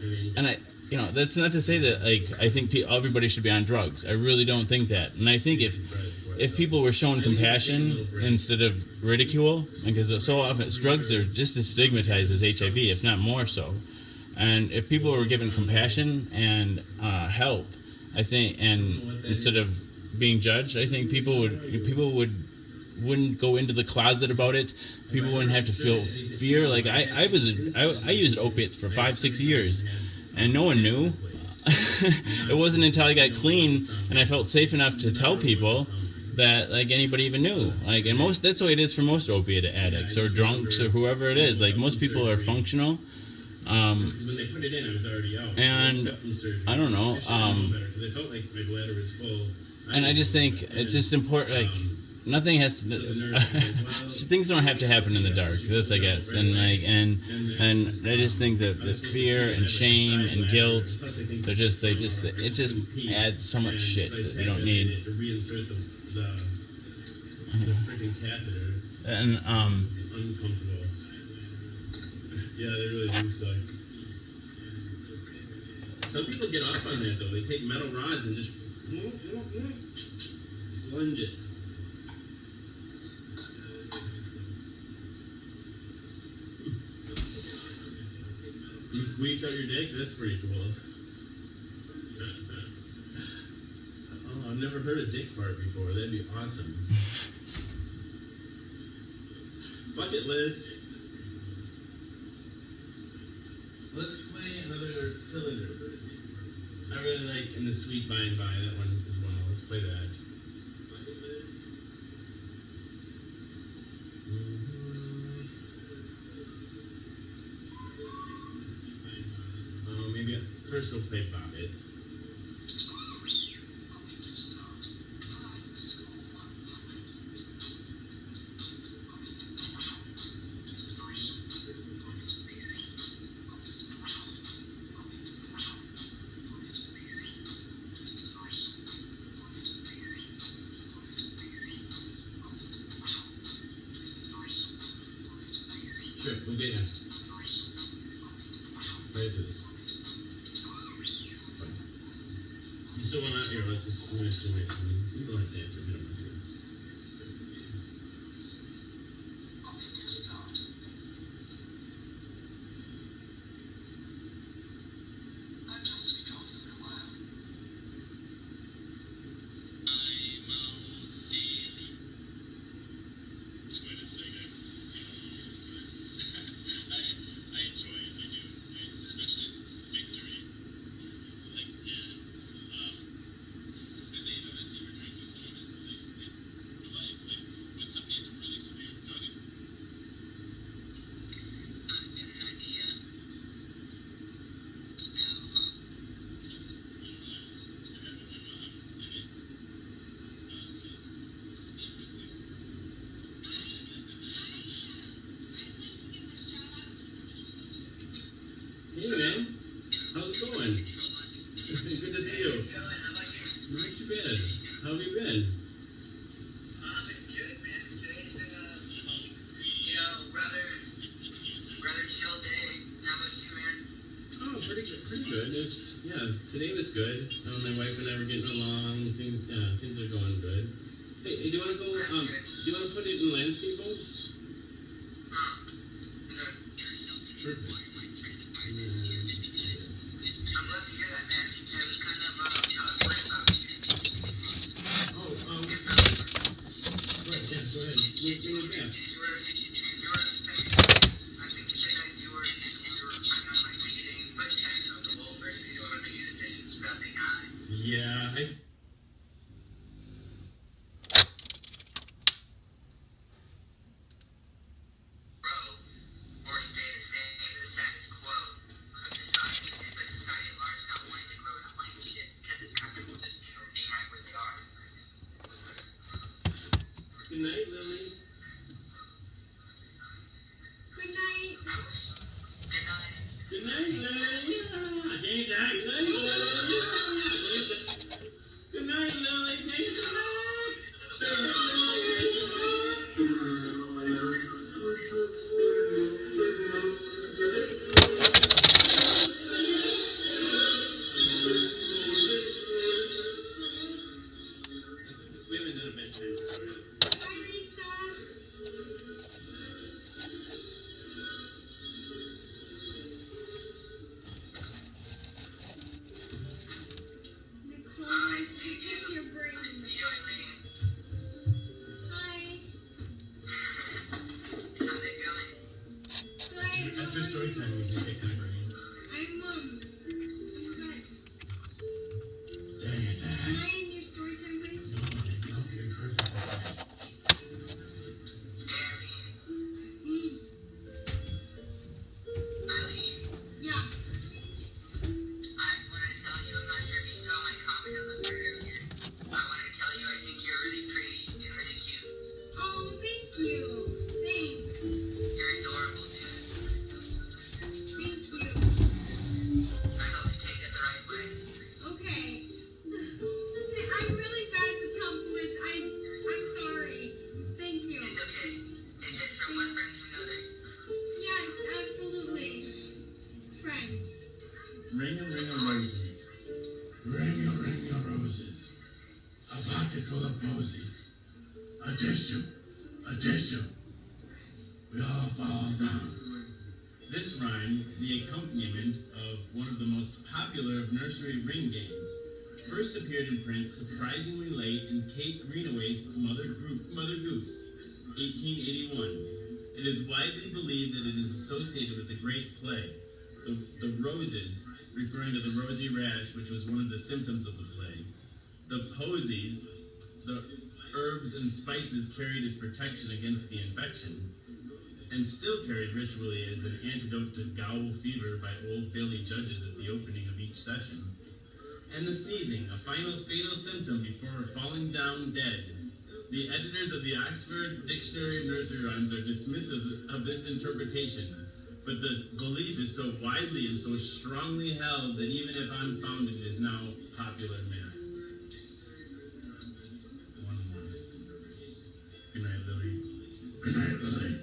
that's not to say that I think everybody should be on drugs. I really don't think that. And I think if people were shown compassion instead of ridicule, because so often drugs are just as stigmatized as HIV, if not more so. And if people were given compassion and help, I think, and instead of being judged, I think people wouldn't go into the closet about it. People wouldn't have to feel fear. I used opiates for 5-6 years, and no one knew. It wasn't until I got clean and I felt safe enough to tell people that anybody even knew. And that's the way it is for most opiate addicts or drunks or whoever it is. Most people are functional. When they put it in, I was already out. And I don't know. Because I felt like my bladder was full. And I just think it's just important. Nothing has to. Things don't have to happen in the dark. This, I guess, and I just think that fear and shame and guilt, it just adds so much shit that we don't need. To reinsert the freaking catheter. And Uncomfortable. Yeah, they really do suck. Some people get off on that though. They take metal rods and just plunge it. You squeeze out your dick? That's pretty cool. Oh, I've never heard a dick fart before. That'd be awesome. Bucket list. Let's play another cylinder. I really like In the Sweet By and By. That one as well. Let's play that. First we'll play Bobbit. Sure, we'll get in. Right into this. You still want to, here, let's just, I'm going to zoom in. You can let dance if you don't want to. Hey man, how's it going? Good to see you. Not too bad. How have you been? I've been good, man. Today's been rather chill day. How about you, man? Oh, pretty good. Today was good. My wife and I were getting along. Things are going good. Hey, do you want to go? Do you want to put it in landscape mode? Perfect. Yeah, Good night, Lily. Good night. Good night, Lily. Good night, Lily. Good night, Lily. We haven't done a bedtime story. Bye, Lisa. Nicole, I see pick you. your brain. I see you, Eileen. Hi. How's it going? Good. After story time, we can get my brain. I'm good. Dang it, Am Dad. I in your story time, buddy? No, you're perfect. Mm. Eileen, Yeah. I just want to tell you, I'm not sure if you saw my comment on the thread earlier. I want to tell you I think you're really pretty and really cute. Oh, thank you. Thanks. You're adorable, dude. Thank you. I hope you take that the right way. Okay. I'm really bad with compliments. I'm sorry. Thank you. It's okay. It's just from one friend to another. Yes, absolutely. Friends. Ring a roses. Ring a roses. A pocket full of posies. A tissue. We all fall down. This rhyme, the accompaniment of one of the most popular of nursery ring games, first appeared in print surprisingly late in Kate Greenaway's Mother Goose, 1881. It is widely believed that it is associated with the Great Plague. The roses, referring to the rosy rash, which was one of the symptoms of the plague. The posies, the herbs and spices carried as protection against the infection. and still carried ritually as an antidote to gowel fever by Old Bailey judges at the opening of each session. And the sneezing, a final fatal symptom before falling down dead. The editors of the Oxford Dictionary of Nursery Rhymes are dismissive of this interpretation, but the belief is so widely and so strongly held that even if unfounded, it is now popular myth. One more. Good night, Lily. Good night, Lily.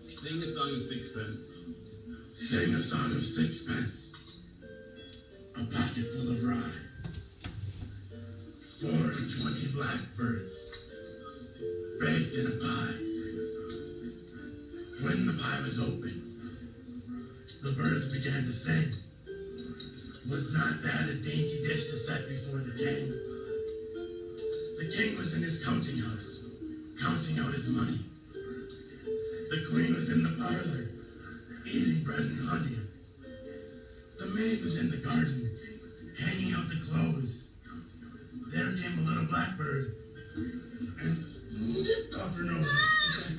Sing a song of sixpence. Sing a song of sixpence. A pocket full of rye. 24 blackbirds baked in a pie. When the pie was open, the birds began to sing. Was not that a dainty dish to set before the king? The king was in his counting house, counting out his money. The queen was in the parlor, eating bread and honey. The maid was in the garden, hanging out the clothes. There came a little blackbird and snipped off her nose. I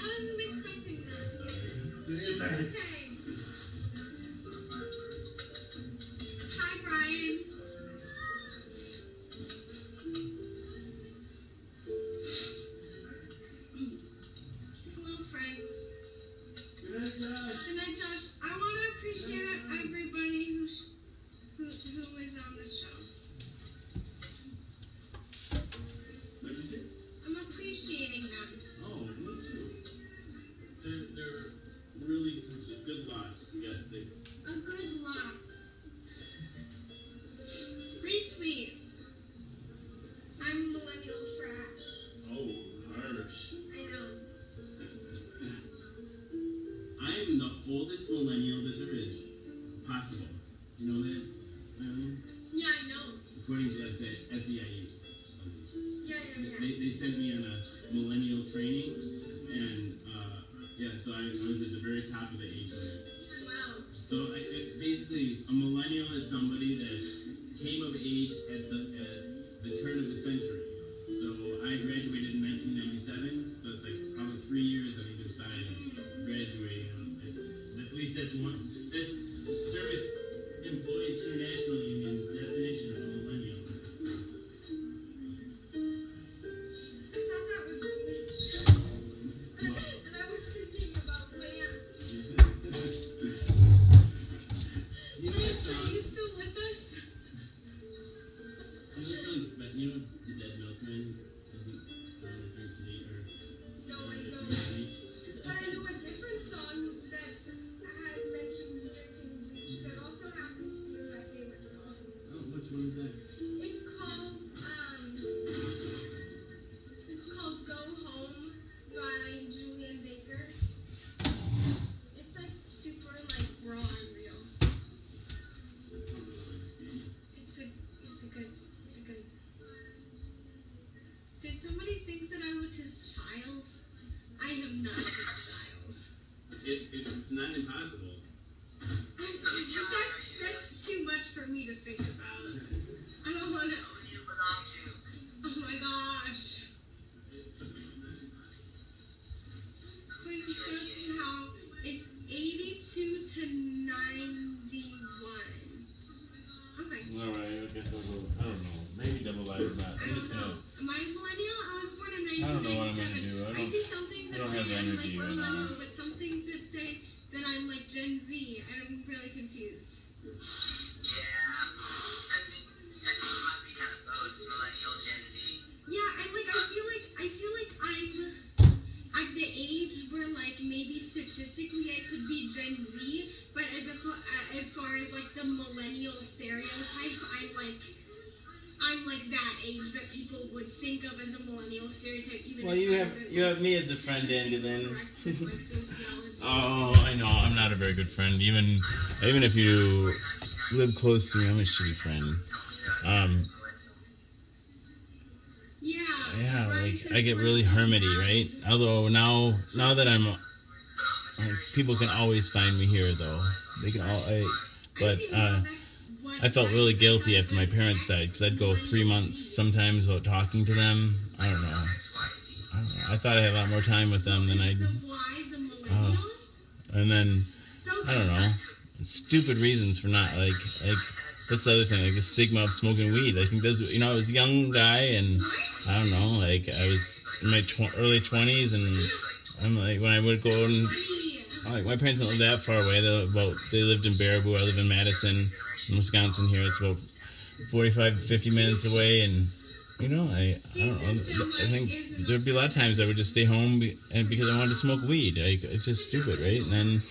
wasn't expecting that. Good night. Okay. Hi, Brian. Hello, friends. Good night, Josh. Good night, Josh. I want to appreciate everybody who is on the show. What did you say? I'm appreciating them. Oh, me too. They're really it's a good lot. Yes, they. A good lot. Retweet. I'm millennial trash. Oh, harsh. I know. I am the oldest millennial that there is possible. You know that? Yeah, I know. According to SEIU. Yeah. They sent me on a millennial training, and yeah, so I was at the very top of the age limit. Wow. So basically, a millennial is somebody that came of age at the turn of the century. So I graduated in 1997, so it's like probably 3 years on either side of graduating. At least that's Service Employees International Union's definition of a millennial. I thought that was rich. And I was thinking about lamps. Lance, are you still with us? I'm listening, but you know the Dead Milkman doesn't drink meat or. No, I don't. But I know a different song that had mentions drinking bleach that also happens to be my favorite song. Oh, which one is that? It's called Go Home by Julian Baker. It's like super like raw and real. It's a good. Did somebody think that I was his child? I am not his child. It's not impossible. That's too much for me to think about. I don't want to. Oh my gosh. Queen of Sources, how it's 82 to 91. Okay. Alright, I guess I'll go. I don't know. Maybe double I is not. I'm just gonna. Am I millennial? I was born in I don't know what I'm 1997. gonna do. I see some things I that don't say have the I'm like energy right millennial, now. but some things that say that I'm like Gen Z, and I'm really confused. Yeah, I think you might be kind of both millennial Gen Z. Yeah, I feel like I'm at the age where like maybe statistically I could be Gen Z, but as far as like the millennial stereotype, I'm like that age that people would think of as a millennial stereotype. Even Well, if you I have wasn't, me as a friend, Andy. Then. correct with, like, sociology. Oh, I know. I'm not a very good friend. Even if you live close to me, I'm a shitty friend. Yeah, like I get really hermity, right? Although now that I'm, like, people can always find me here, though. They can all. I felt really guilty after my parents died because I'd go 3 months sometimes without talking to them. I don't know. I thought I had a lot more time with them than I. The why, the millennial. And then So I don't know, stupid reasons for not like that's the other thing, like the stigma of smoking weed. I think that's, you know, I was a young guy and I don't know, like I was in my early 20s and I'm like, when I would go and like my parents don't live that far away. They lived in Baraboo. I live in Madison, in Wisconsin. Here it's about 45 to 50 minutes away, and you know, I don't know. I think there'd be a lot of times I would just stay home and because I wanted to smoke weed. Like, it's just stupid, right? And then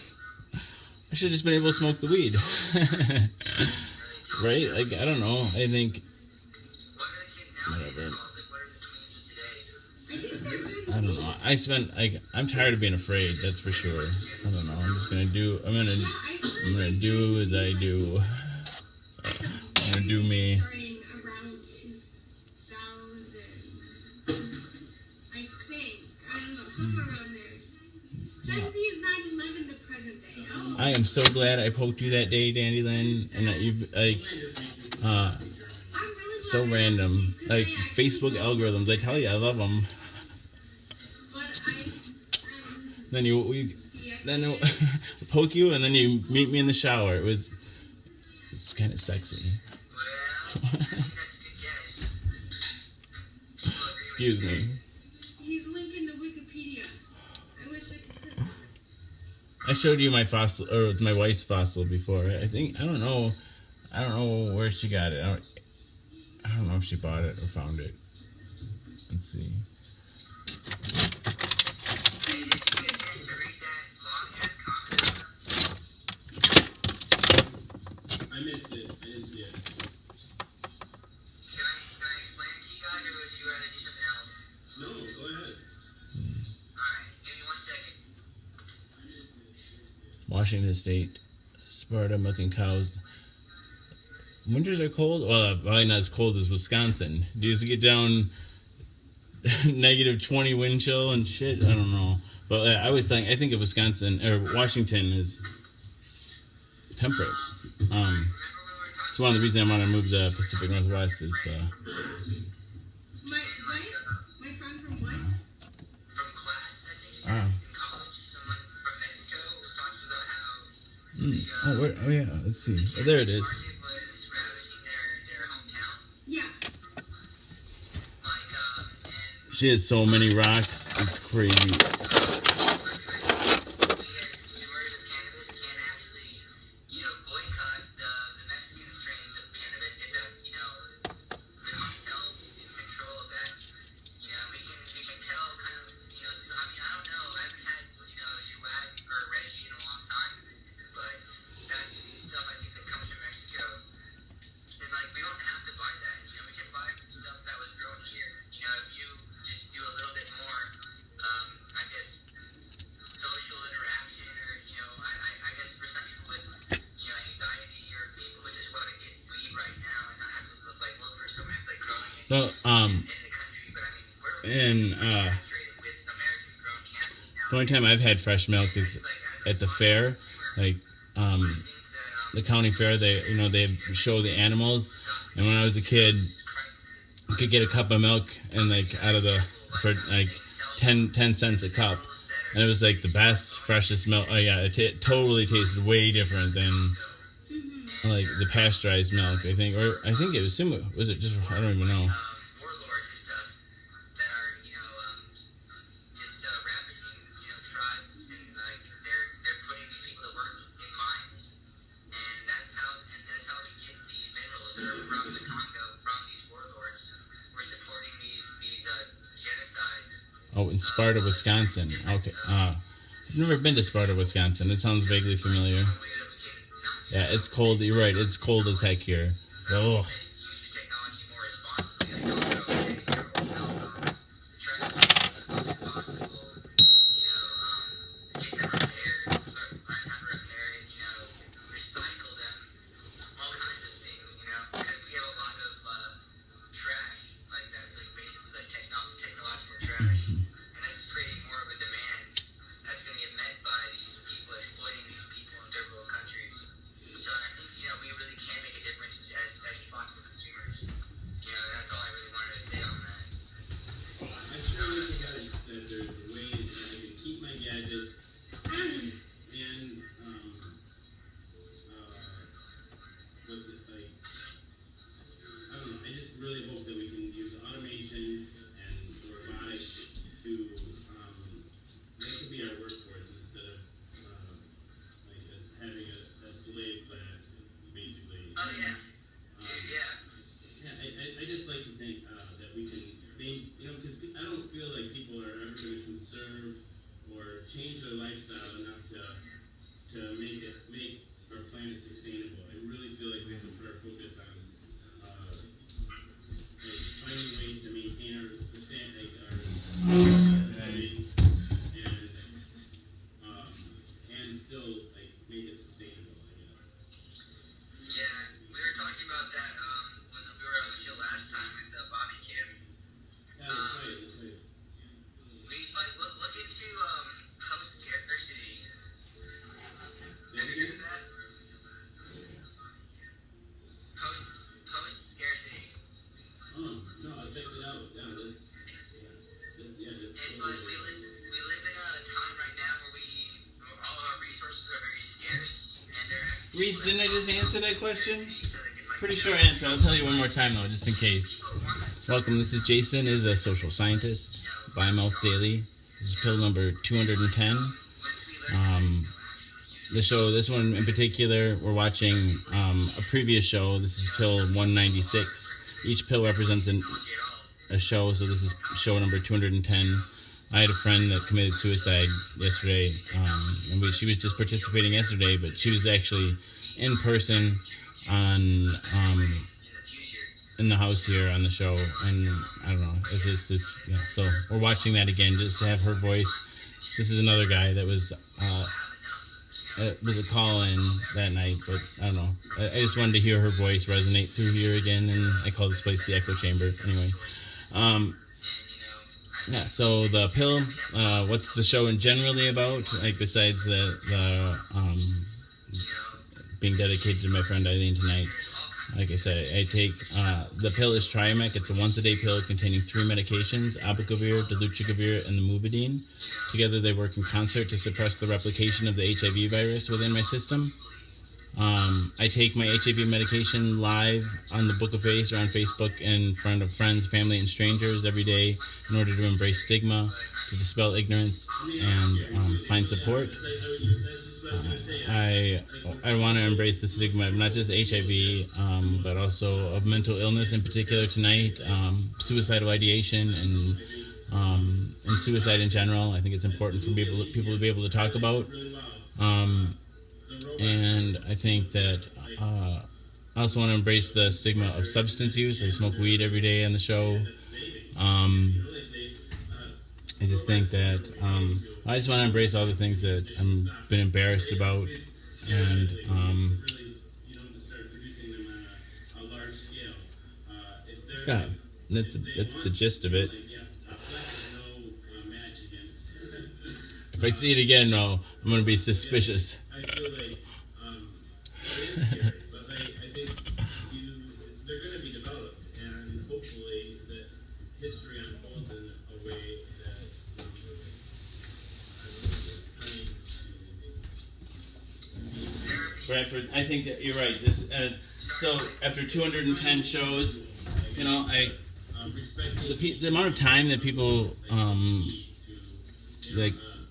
I should have just been able to smoke the weed, right? Like, I don't know. I think whatever. I don't know. I'm tired of being afraid. That's for sure. I don't know. I'm just gonna do. I'm gonna do as I do. I'm gonna do me. Starting around 2000, I think. I don't know, somewhere around there. Gen Z is 9/11 to present day. Oh. I am so glad I poked you that day, Dandy Lynn, and that you've like. So random, like Facebook algorithms. I tell you, I love them. Then then poke you, and then you meet me in the shower. It's kind of sexy. Excuse me. He's linking to Wikipedia. I wish I could. I showed you my fossil, or my wife's fossil before. I don't know where she got it. I don't know if she bought it or found it. Let's see. I missed it. I didn't see it. Can I explain it to you guys, or would you rather do something else? No, go ahead. Alright, give me 1 second. Washington State, Sparta milking cows. Winters are cold. Well, probably not as cold as Wisconsin. Do you get down negative 20 wind chill and shit? I don't know. But I think of Wisconsin or Washington as temperate. It's one of the reasons I want to move the Pacific Northwest is. My friend from what? From class, I think you said, in college, someone from Mexico was talking about how Oh yeah. Let's see. Oh, there it is. market was ravaging their hometown. Yeah. And She has so many rocks. It's crazy. we as consumers of cannabis can actually, boycott the Mexican strains of cannabis if that's, the cartels in control of that. We can tell kind of, I don't know, I haven't had, Schwag or Reggie in a long time, but that's just stuff I think that comes from Mexico. And we don't have to buy that. We can buy stuff that was grown here. If you just do a little bit more, I guess, social interaction, or I guess for some people with anxiety, or people who just want to get weed right now and not have to look for somewhere that's growing it Well, in the country. But we're and saturated with American grown cannabis now. the only time I've had fresh milk is at the fair, like the county fair. They show the animals, and when I was a kid, you could get a cup of milk and out of for 10 cents a cup, and it was the best, freshest milk. Oh yeah, it totally tasted way different than the pasteurized milk. I think it was similar. Was it just? I don't even know. Warlords and stuff that are, just ravaging, tribes, and they're putting these people to work in mines, and that's how we get these minerals that are from the Congo, from these warlords. We're supporting these genocides. Oh, in Sparta, Wisconsin. Okay. I've never been to Sparta, Wisconsin. It sounds vaguely familiar. Yeah, it's cold. You're right. It's cold as heck here. Oh. Use your technology more responsibly. Don't throw away your old cell phones. Try to keep them as long as possible. Get them repaired. Learn how to repair it. Recycle them. All kinds of things. Because we have a lot of trash like that. It's basically technological trash, and that's creating more of a demand that's going to get met by these people exploiting these people in third world countries. So I think we really can make a difference as responsible Oh yeah. Dude, yeah. Yeah, I just like to think that we can, because I don't feel like people are ever going to conserve or change their lifestyle enough to make our planet sustainable. I really feel like we have to put our focus on finding ways to maintain our and still make it sustainable, I guess. Yeah, we were talking about that when we were on the show last time with Bobby Kim. Yeah, that's right. We look into post-scarcity. Have you heard of that? Post-scarcity. Oh, no, I'll check it out. It's like we live in a time right now where all our resources are very scarce, and they're Reese, didn't I just answer that question? Pretty sure answer. I'll tell you one more time though, just in case. Welcome, this is Jason, is a social scientist, by Mouth Daily. This is pill number 210. The show, this one in particular, we're watching a previous show. This is pill 196. Each pill represents a show, so this is show number 210. I had a friend that committed suicide yesterday, and she was just participating yesterday, but she was actually in person on in the house here on the show, and I don't know, yeah. So we're watching that again just to have her voice. This is another guy that was a call-in that night, but I don't know. I just wanted to hear her voice resonate through here again, and I call this place the Echo Chamber. Anyway, yeah. So the pill, what's the show generally about? Like besides the being dedicated to my friend Eileen tonight. Like I said, I take the pill is Triamec. It's a once-a-day pill containing 3 medications: abacavir, dolutegravir, and the Movadine. Together, they work in concert to suppress the replication of the HIV virus within my system. I take my HIV medication live on the Book of Face or on Facebook in front of friends, family, and strangers every day in order to embrace stigma, to dispel ignorance, and find support. I want to embrace the stigma of not just HIV, but also of mental illness in particular tonight, suicidal ideation, and suicide in general. I think it's important for people to be able to talk about. And I think that I also want to embrace the stigma of substance use. I smoke weed every day on the show. I just think that I just want to embrace all the things that I've been embarrassed about, and yeah, that's the gist of it. If I see it again, no, I'm going to be suspicious. But I think they're going to be developed, and hopefully that history unfolds in a way that is kind Bradford, I think that you're right. So after 210 shows, the amount of time that people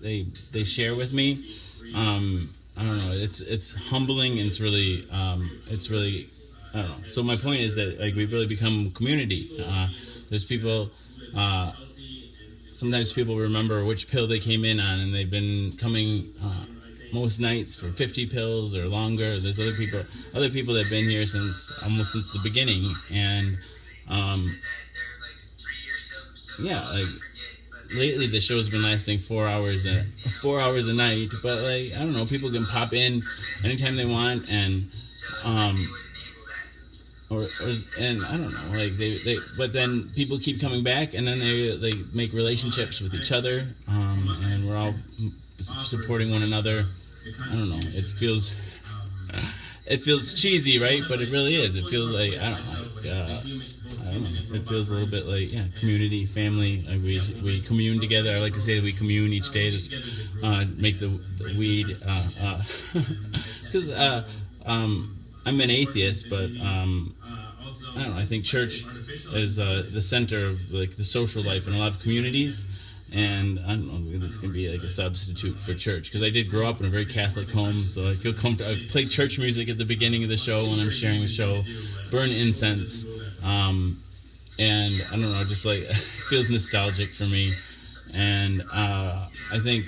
they share with me, I don't know. It's humbling, and it's really I don't know. So my point is that we've really become community. There's people. Sometimes people remember which pill they came in on, and they've been coming most nights for 50 pills or longer. There's other people that have been here almost since the beginning, and yeah, lately the show's been lasting 4 hours a night, but I don't know, people can pop in anytime they want, and and I don't know, but then people keep coming back, and then they make relationships with each other, and we're all supporting one another. I don't know, it feels cheesy, right? But it really is. It feels like I don't know. It feels a little bit like community, family. We commune together. I like to say that we commune each day to make the weed. Because I'm an atheist, but I don't know. I think church is the center of the social life in a lot of communities. And I don't know, maybe this can be like a substitute for church, because I did grow up in a very Catholic home, so I feel comfortable. I play church music at the beginning of the show when I'm sharing the show, burn incense, and I don't know, just like it feels nostalgic for me. And I think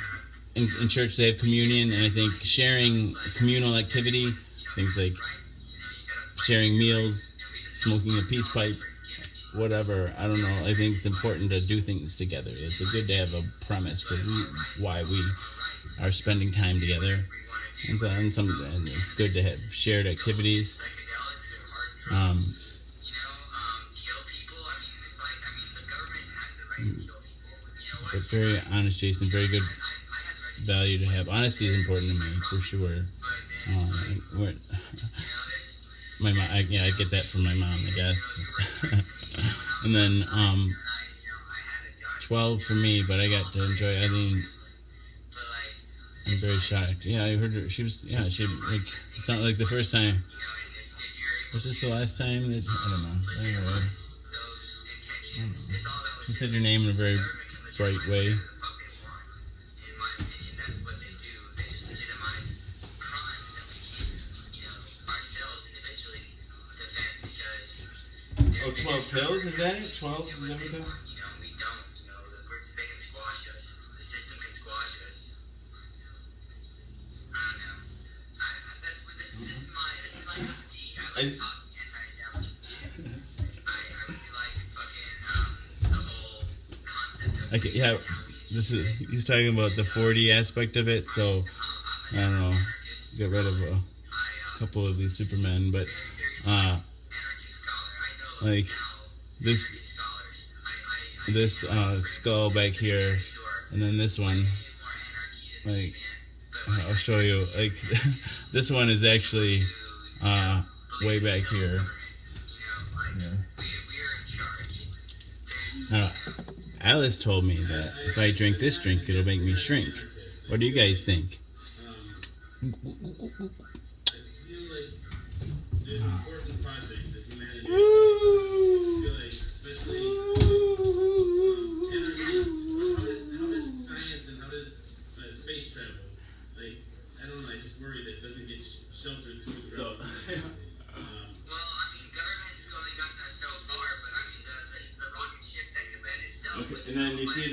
in church they have communion, and I think sharing communal activity, things like sharing meals, smoking a peace pipe, whatever, I don't know, I think it's important to do things together. It's good to have a premise for why we are spending time together, and it's good to have shared activities. Kill people. I mean, it's like, I mean, the government has the right to kill people. But very honest, Jason, very good value to have. Honesty is important to me, for sure. My mom, I get that from my mom, I guess. And then 12 for me, but I got to enjoy. I mean, I'm very shocked. Yeah, I heard her. She like. It's not like the first time. Was this the last time that? I don't know. Anyway, she said your name in a very bright way. Oh, 12 pills? Is that it? 12? Is that what we don't. They can squash us. The system can squash us. I don't know. This is my cup of tea. I like talking anti-establishment. I really like fucking the whole concept of. Okay, yeah, he's talking about the 4D aspect of it. So I don't know. Get rid of a couple of these Supermen, but like this skull back here, and then this one, like I'll show you, like this one is actually way back here. Now, Alice told me that if I drink this drink, it'll make me shrink. What do you guys think? There's important projects that humanity especially how does science and how does space travel, like, I don't know, I just worry that it doesn't get sheltered through the ground. Well, I mean, government's only gotten us so far, but I mean, the rocket ship that command itself. Okay, and then you see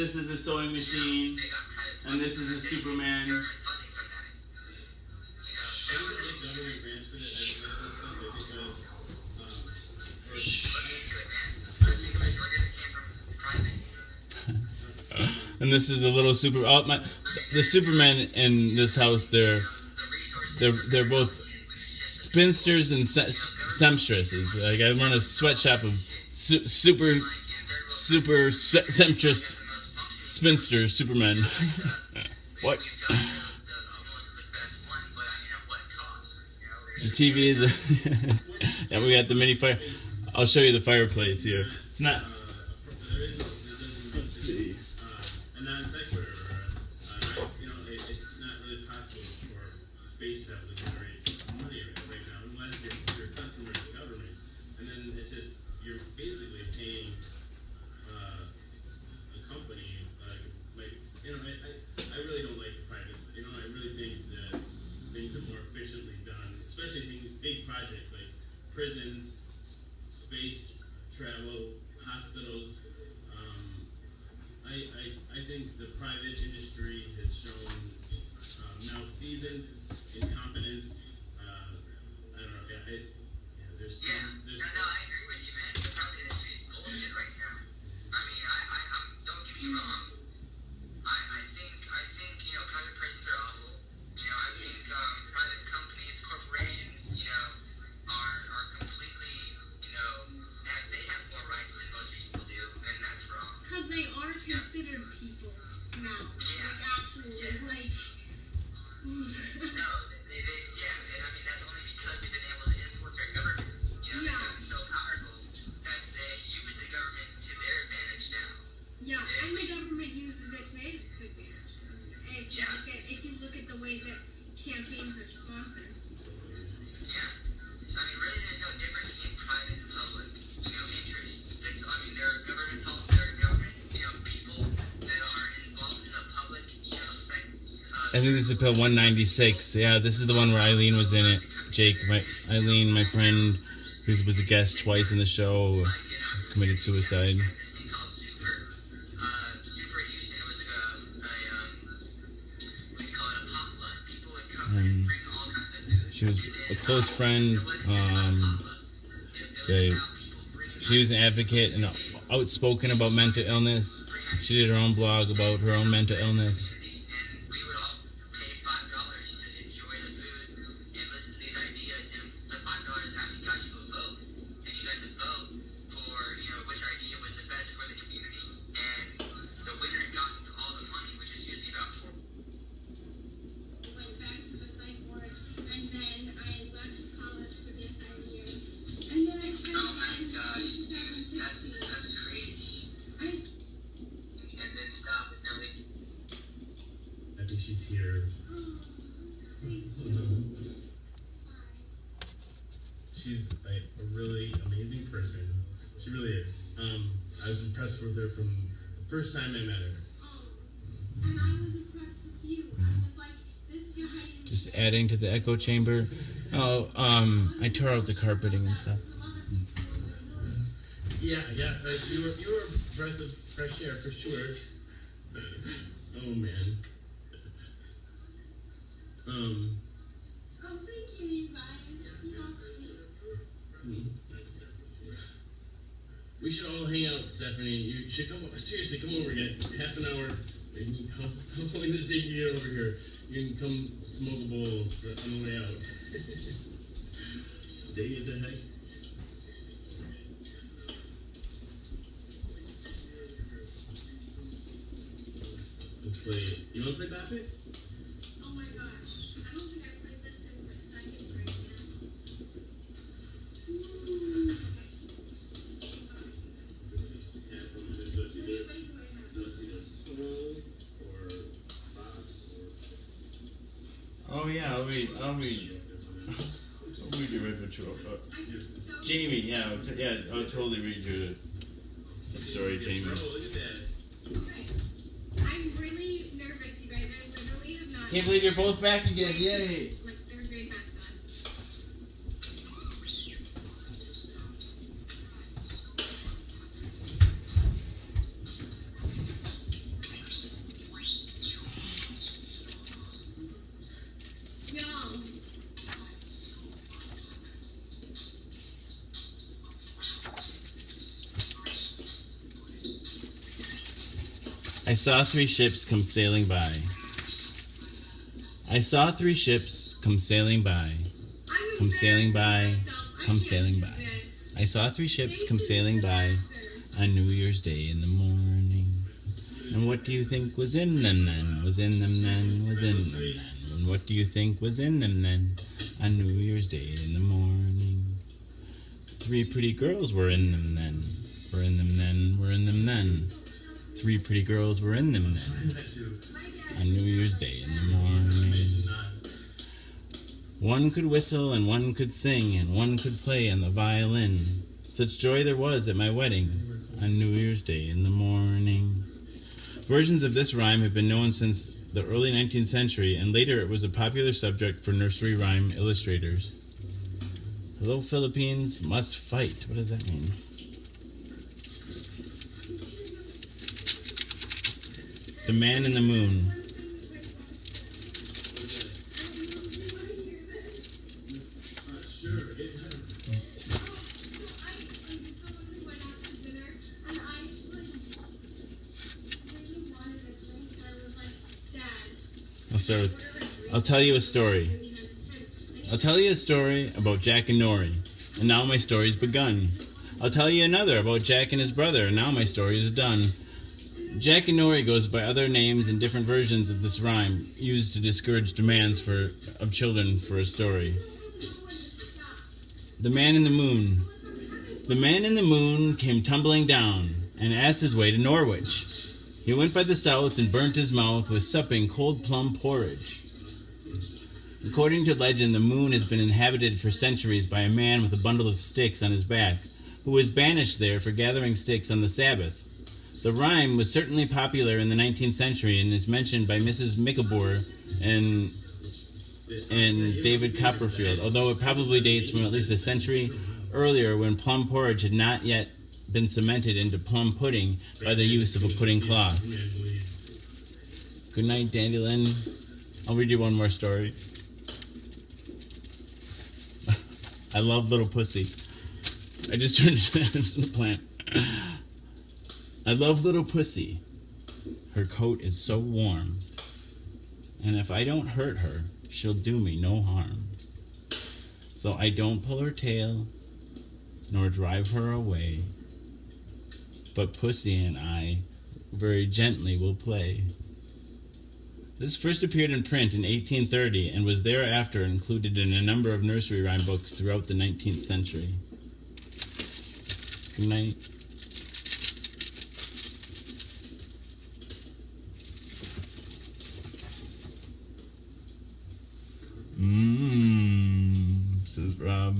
this is a sewing machine, and this is a Superman. And this is a little the Supermen in this house. They're both spinsters and seamstresses. Like, I run a sweatshop of super seamstress spinster Supermen. What? The TV is and we got the mini fire. I'll show you the fireplace here. It's not. Let's see. A non sequitur, it's not really possible for space travel to generate money right now unless you're a customer of the government, and then it's just you're basically paying a company I really don't like the private. I really think that things are more efficiently done, especially big projects like prisons, space travel, hospitals. I think the private industry has shown malfeasance, incompetence. I don't know. There's I agree with you, man. The private industry is bullshit right now. I mean, don't get me wrong. I think private prisons are awful. I think private companies, corporations, are completely, they have more rights than most people do, and that's wrong. Because they are considered people now. Yeah. Like, absolutely. Yeah. Like, think this is pill 196. Yeah, this is the one where Eileen was in it. Jake, Eileen, my friend, who was a guest twice in the show, committed suicide. This thing called Super Houston. It was like what do you call it, a potluck. People would come and bring all kinds of food. She was a close friend. She was an advocate and outspoken about mental illness. She did her own blog about her own mental illness. And we would all pay $5 to enjoy the food and listen to these ideas. And the $5 actually got you a vote. And you got to vote for, which idea was the best for the community. And the winner got all the money, which is usually about $4. Went back to the psych ward, and then I left college for the assignment year. And then I came Oh my back gosh, in dude, that's crazy. And then stop and now I think she's here. She's like a really amazing person. She really is. I was impressed with her from the first time I met her. And I was impressed with you. I was like, this guy. Just adding to the echo chamber. Oh, I tore out the carpeting and stuff. Yeah. Like you were a breath of fresh air for sure. Oh man. Oh, thank you, you guys. You're all sweet. We should all hang out, Stephanie. You should come over. Seriously, come over again. Half an hour. And how long does it take you to get over here? You can come smoke a bowl on the way out. Day of the heck. Let's play. You want to play Bop It? Oh my gosh. I don't think I've played this since second grade yet. Oh yeah, I'll read your repertoire. Jamie, yeah, I'll totally read you a story, Jamie. Oh, look at that. I'm really nervous, you guys. I literally have not. Can't believe you're both back again, yay! Like third grade math class. Y'all. I saw 3 ships come sailing by. I saw 3 ships come sailing by. Come sailing by, come sailing by. I saw 3 ships come sailing by on New Year's Day in the morning. And what do you think was in them then? Was in them then? Was in them then? And what do you think was in them then? On New Year's Day in the morning. 3 pretty girls were in them then. Were in them then. Were in them then. 3 pretty girls were in them then. On New Year's Day in the morning. One could whistle and one could sing and one could play on the violin. Such joy there was at my wedding on New Year's Day in the morning. Versions of this rhyme have been known since the early 19th century, and later it was a popular subject for nursery rhyme illustrators. Hello, Philippines must fight. What does that mean? The Man in the Moon. I'll tell you a story. I'll tell you a story about Jack and Nori, and now my story's begun. I'll tell you another about Jack and his brother, and now my story is done. Jack and Nori goes by other names and different versions of this rhyme, used to discourage demands of children for a story. The Man in the Moon. The man in the moon came tumbling down, and asked his way to Norwich. He went by the south and burnt his mouth with supping cold plum porridge. According to legend, the moon has been inhabited for centuries by a man with a bundle of sticks on his back, who was banished there for gathering sticks on the Sabbath. The rhyme was certainly popular in the 19th century and is mentioned by Mrs. Micklebore and David Copperfield, although it probably dates from at least a century earlier when plum porridge had not yet been cemented into plum pudding by the use of a pudding cloth. Good night, Dandelion. I'll read you one more story. I love Little Pussy. I just turned into Adams in the plant. I love Little Pussy. Her coat is so warm. And if I don't hurt her, she'll do me no harm. So I don't pull her tail, nor drive her away. But Pussy and I very gently will play. This first appeared in print in 1830 and was thereafter included in a number of nursery rhyme books throughout the 19th century. Good night. Says Rob.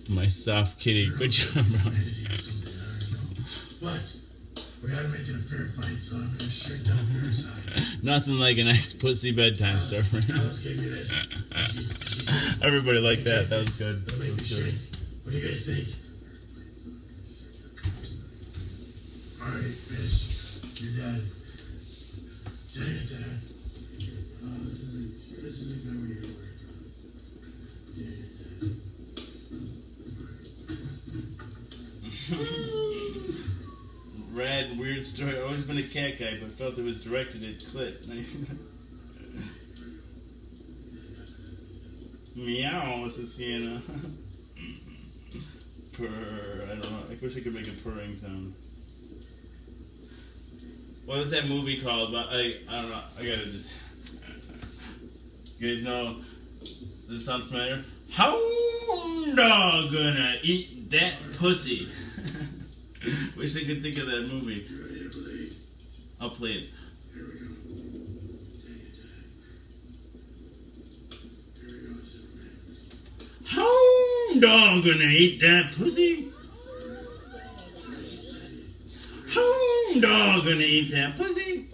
My soft kitty. Good job, Rob. What? We gotta make it a fair fight, so I'm gonna shrink down for your side. Nothing like a nice pussy bedtime story. Alice gave me this. She said, Everybody liked that. That was good. don't make me shrink. What do you guys think? Alright, bitch. You're dead. Dang it, Dad. This isn't gonna be your work. Dang it, Dad. Rad, weird story. I've always been a cat guy, but felt it was directed at clit. Meow, says Sienna. Purr. I don't know. I wish I could make a purring sound. What was that movie called? I don't know. I gotta just. You guys know? Does this sound familiar? Hound dog gonna eat that pussy. Wish I could think of that movie. I'll play it. Here we go. Dang it, Dad. Here we go, Superman. Hound dog gonna eat that pussy. Hound dog gonna eat that pussy.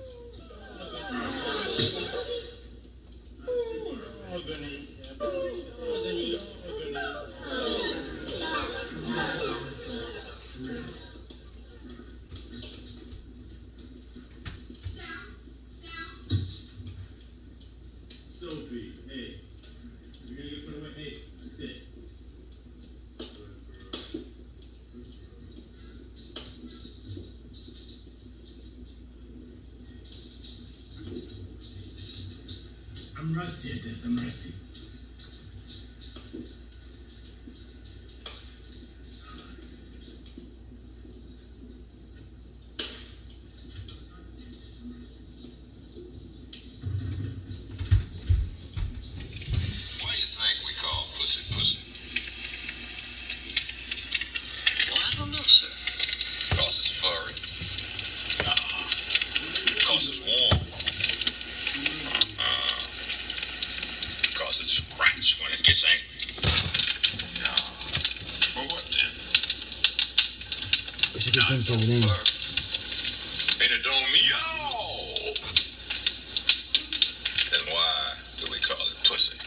Sophie, hey. You're gonna get put away. Hey, sit. I'm rusty at this. I'm rusty. Why do you think we call pussy pussy? Well, I don't know, sir. 'Cause it's furry. 'Cause it's warm. 'Cause it scratches when it gets angry. Well, what then? Wish I could think of the name. And it don't meow. Then why do we call it pussy?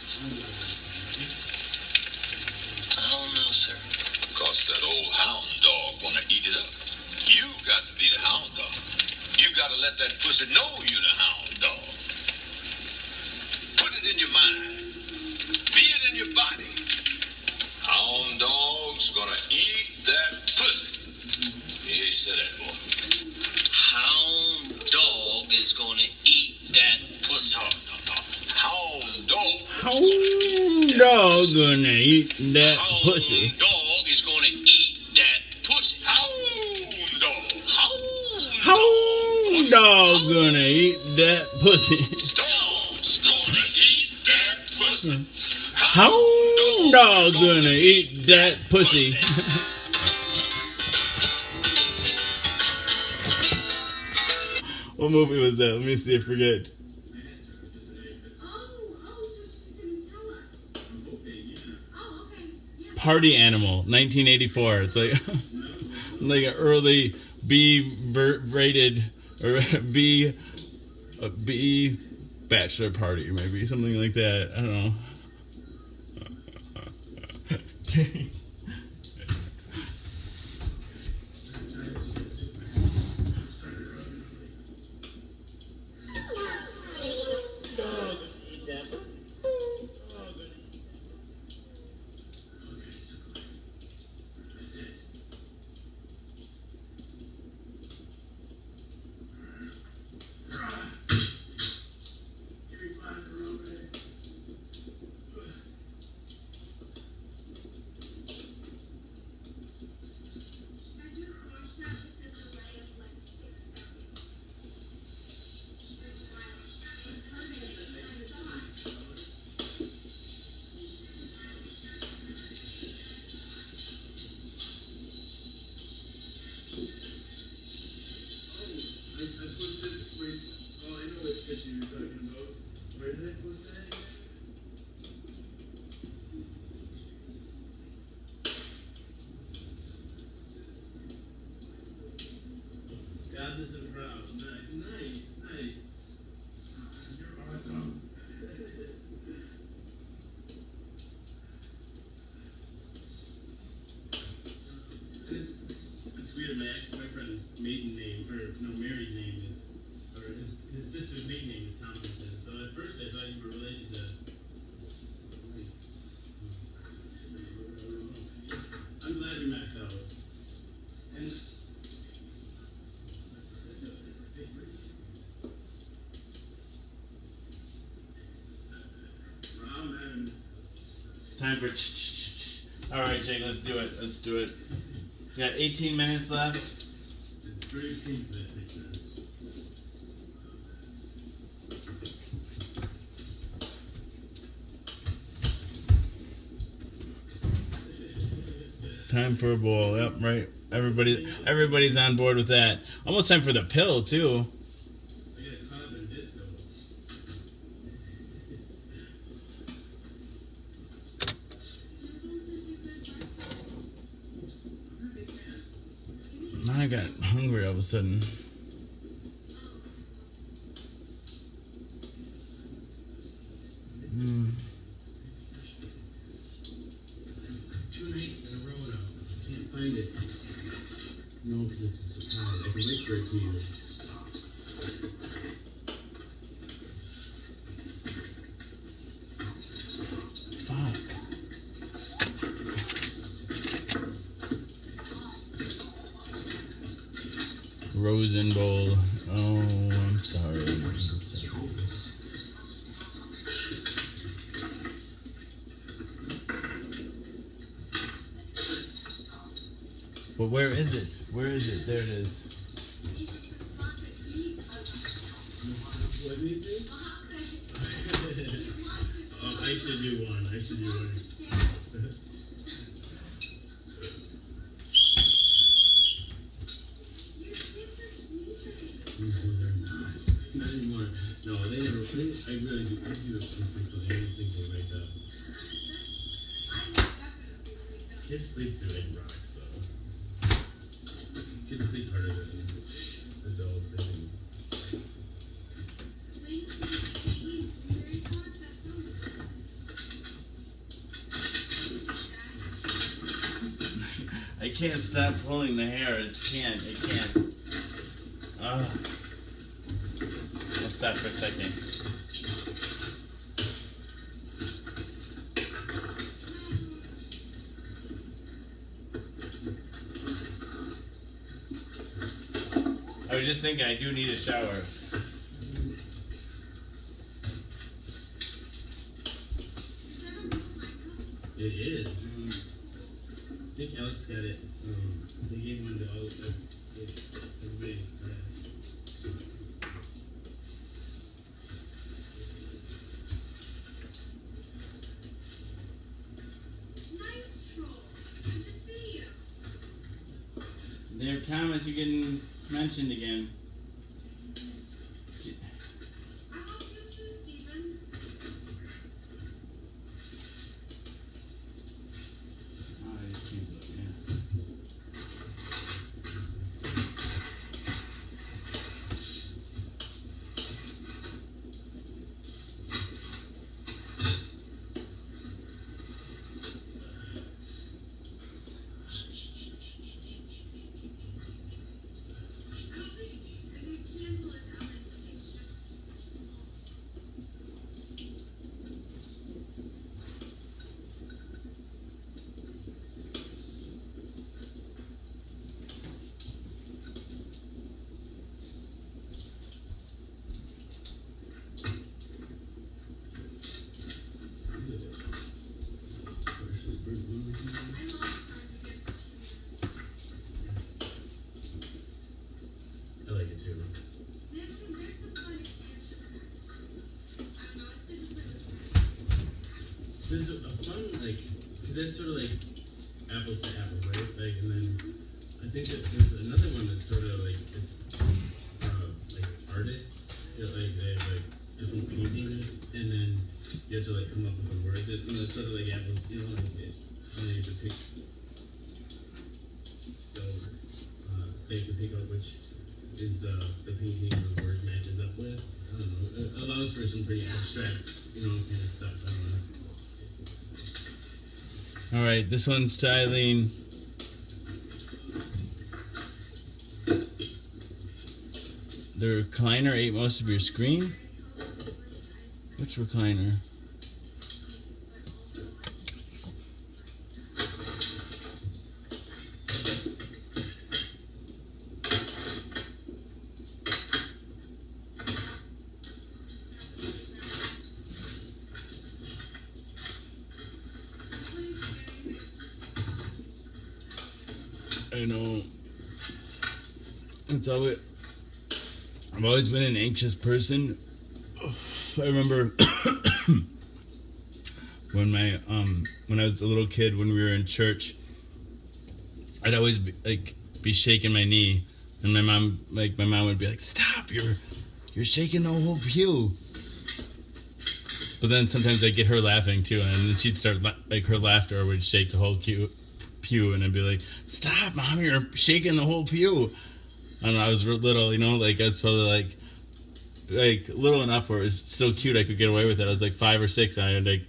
I don't know, sir. 'Cause that old hound dog wanna eat it up. You got to be the hound dog. You got to let that pussy know you the hound dog. Put it in your mind. Be it in your body. Hound dog's gonna eat that pussy. Yeah, say that, boy. Hound dog is gonna eat that pussy. No. Hound dog. Hound dog gonna eat that pussy. Hound dog is gonna eat that pussy. Hound dog. Hound dog gonna eat that pussy. Dog's gonna eat that pussy. Hound dog gonna eat that pussy. What movie was that? Let me see. I forget. So she's gonna tell us. Oh, okay. Yeah. Party Animal, 1984. It's like like an early B-rated or B bachelor party, maybe something like that. I don't know. I just watched that with a delay of like 6 seconds. God, this is proud. Nice. You're awesome. It's weird. My ex-boyfriend's maiden name, married name is, or his sister's maiden name is Tomlinson. So at first I thought you were related to. I'm glad we met though. And Ramen. Time for All right, Jake, let's do it. We got 18 minutes left. It's very pink that picture. Time for a bowl. Yep, right. Everybody's on board with that. Almost time for the pill too. I got caught up in disco. Now I got hungry all of a sudden. Mm. 2 nights in a row now. I can't find it. No, because it's a surprise. I can whisper it to you. Fuck. Rosen Bowl. Oh, I'm sorry. But where is it? Where is it? There it is. What do you do? Oh, I should do one. Not anymore. No, they never. I really do. I do some things when they don't think they wake up. Kids sleep through 8 rocks, though. Kids sleep harder than adults. I think. I can't stop pulling the hair. It can't. I'll stop for a second. I was just thinking I do need a shower. It is. I think Alex got it. They gave one to all everybody. Nice troll. Good to see you. There, Thomas, you're getting mentioned again. there's a fun, like, because that's sort of like apples to apples, right? Like, and then I think that there's another one that's sort of like, it's like artists, you know, like they have like different paintings, and then you have to like come up with a word that, you know, it's sort of like apples, you know, like it, and then you have to pick, so they can pick out which is the painting or the word matches up with. I don't know. It allows for some pretty abstract, you know, kind of stuff. I don't know. All right, this one's to Eileen. The recliner ate most of your screen? Which recliner? I know. It's always, I've always been an anxious person. I remember when I was a little kid, when we were in church, I'd always be shaking my knee, and my mom would be like, "Stop! You're shaking the whole pew." But then sometimes I'd get her laughing too, and then she'd start her laughter would shake the whole pew, and I'd be like, "Stop, Mom! You're shaking the whole pew." And I was little, you know, like I was probably like little enough where it was still cute. I could get away with it. I was like 5 or 6, and I'd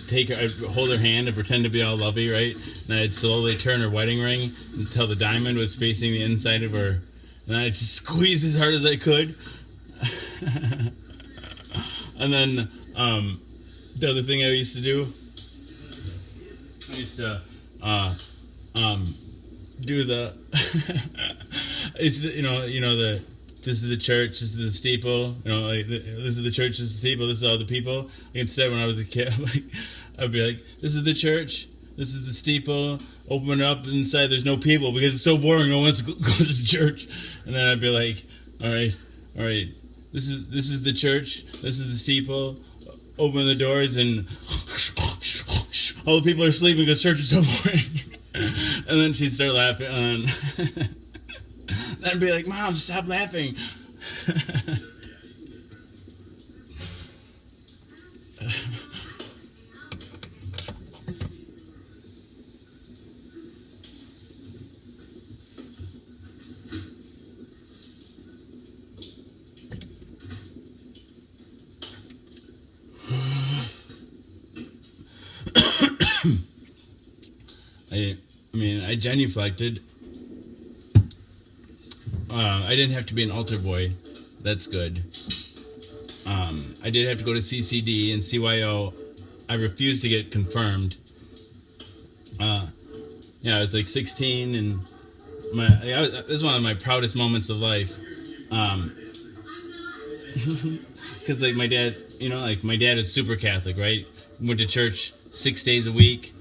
take her, I'd hold her hand and pretend to be all lovey, right? And I'd slowly turn her wedding ring until the diamond was facing the inside of her, and I'd just squeeze as hard as I could. And then the other thing I used to do, I used to do the I used to, you know the this is the church, this is the steeple, you know, like this is the church, this is the steeple, this is all the people. Instead, when I was a kid, I'd be like, this is the church, this is the steeple, open it up inside, there's no people because it's so boring, no one wants to go to church. And then I'd be like, all right, this is the church, this is the steeple, open the doors, and all the people are sleeping because church is so boring. And then she'd start laughing, and then I'd be like, "Mom, stop laughing." I genuflected. I didn't have to be an altar boy. That's good. I did have to go to CCD and CYO. I refused to get confirmed. I was like 16, and this is one of my proudest moments of life. Because like my dad, my dad is super Catholic, right? Went to church 6 days a week.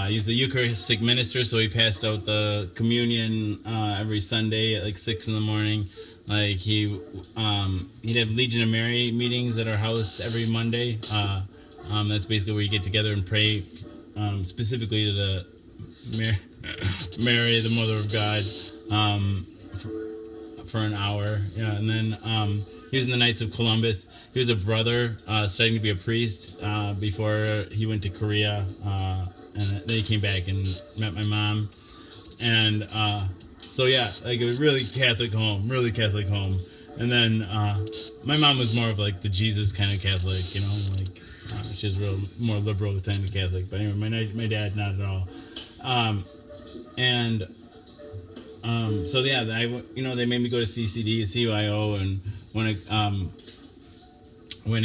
He's a Eucharistic minister, so he passed out the communion every Sunday at like 6 in the morning. Like he'd have Legion of Mary meetings at our house every Monday. That's basically where you get together and pray, specifically to the Mary, the Mother of God, for an hour. Yeah, and then he was in the Knights of Columbus. He was a brother studying to be a priest before he went to Korea. And then he came back and met my mom. And so yeah, like a really Catholic home. And then my mom was more of like the Jesus kind of Catholic, she was real more liberal than Catholic. But anyway, my dad, not at all. So yeah, they made me go to CCD, CYO, and when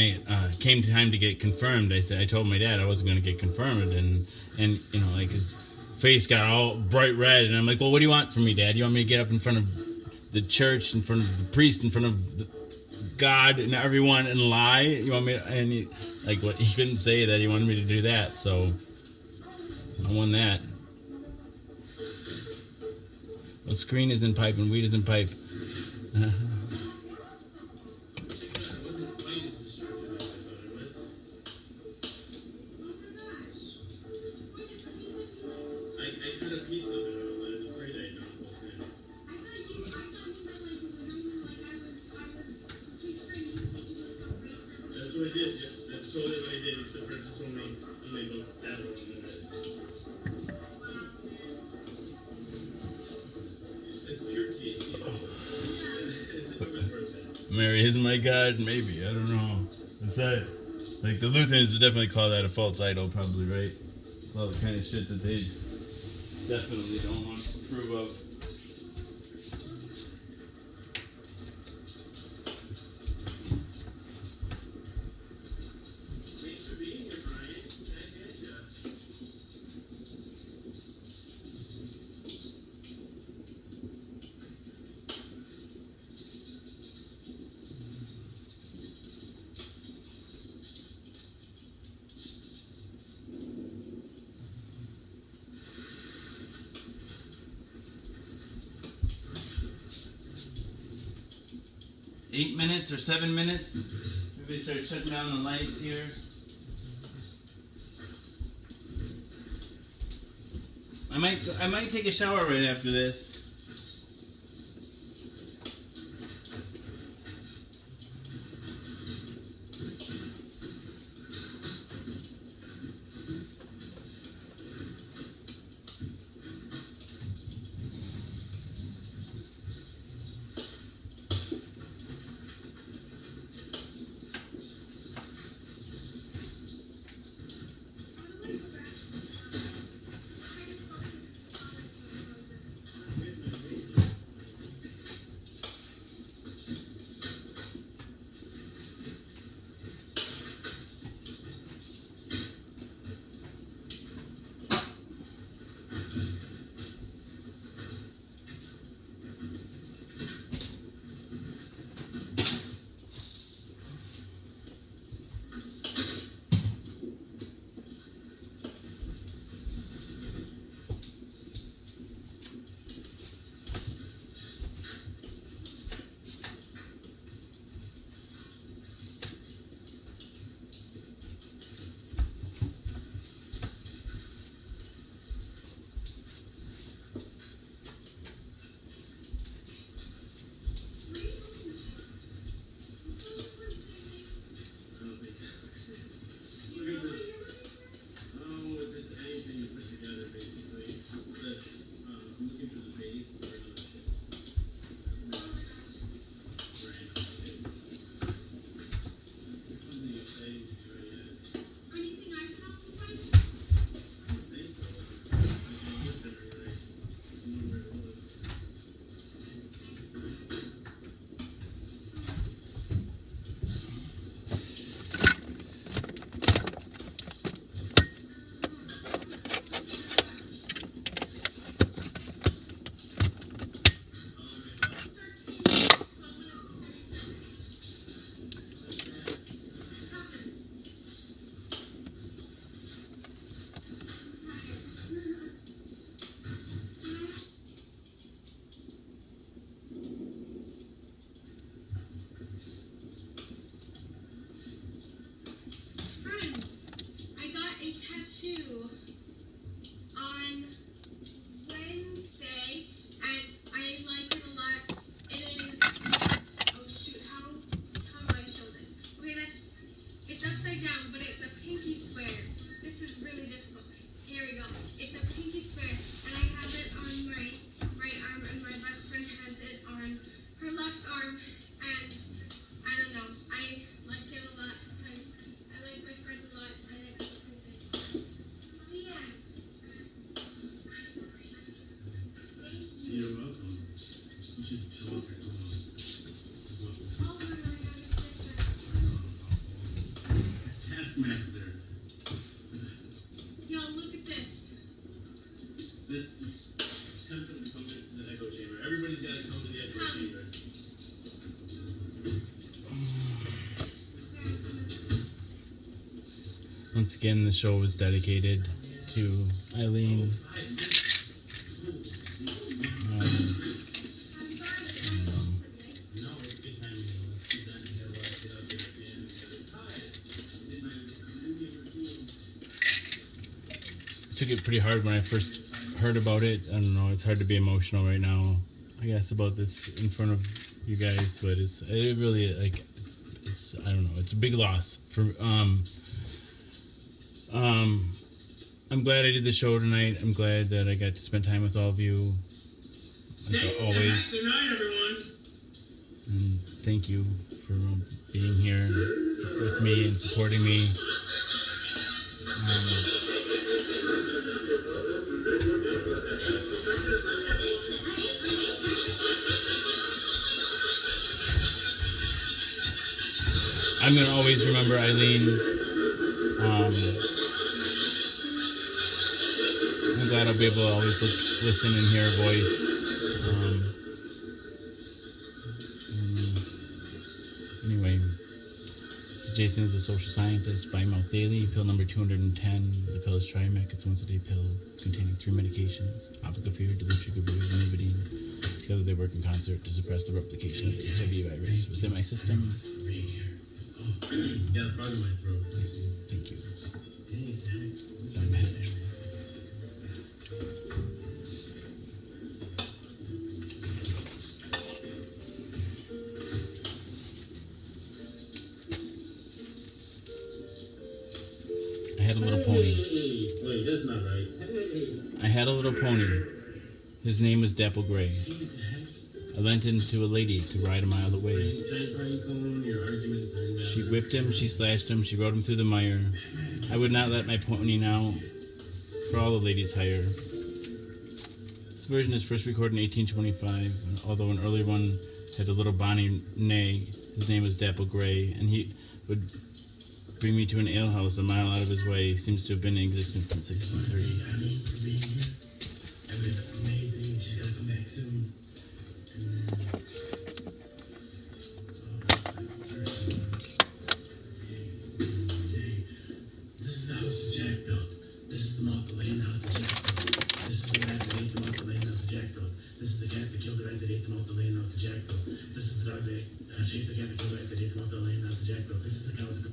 it came time to get confirmed, I told my dad I wasn't going to get confirmed, and his face got all bright red, and I'm like, well, what do you want from me, Dad? You want me to get up in front of the church, in front of the priest, in front of God and everyone, and lie? You want me to, and he couldn't say that. He wanted me to do that, so I won that. Well, screen is in pipe and weed is in pipe. what I did. Yeah. That's totally what I did, except for just only about that long. It's pure THC. Mary is my God? Maybe. I don't know. What's that? Like, the Lutherans would definitely call that a false idol, probably, right? All the kind of shit that they definitely don't want to approve of. Thanks for being here, Brian. I get ya. 8 minutes or 7 minutes. Maybe start shutting down the lights here. I might take a shower right after this. Once again, the show was dedicated to Eileen. Took it pretty hard when I first heard about it. I don't know, it's hard to be emotional right now, I guess, about this in front of you guys, but it really, like, I don't know. It's a big loss for. I'm glad I did the show tonight. I'm glad that I got to spend time with all of you. As always. Good night, everyone. And thank you for being here with me and supporting me. I'm going to always remember Eileen. I'm glad I'll be able to always listen and hear her voice. Anyway, this is Jason is a Social Scientist by Mouth Daily, pill number 210. The pill is Trimac. It's a once-a-day pill containing 3 medications, abacavir, dolutegravir, and Nividine. Together they work in concert to suppress the replication of the HIV virus within my system. Yeah, the frog in my throat. Thank you. I had a little pony. Wait, that's not right. I had a little pony. His name was Dapple Gray. I lent him to a lady to ride a mile away. She whipped him, she slashed him, she rode him through the mire. I would not let my pony now, for all the ladies hire. This version is first recorded in 1825, although an earlier one had a little Bonnie nag. His name was Dapple Gray, and he would bring me to an alehouse a mile out of his way. He seems to have been in existence since 1630. It was amazing. She's gonna come back soon. This is the house that Jack built. This is the mausoleum house that Jack built. This is the rat that ate the mausoleum house that Jack built. This is the cat that killed the rat that ate the mausoleum house that Jack built. This is the dog that chased the cat that killed the rat that ate the mausoleum house that Jack built. This is the cow that...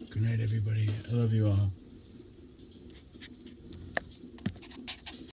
Good night, everybody. I love you all.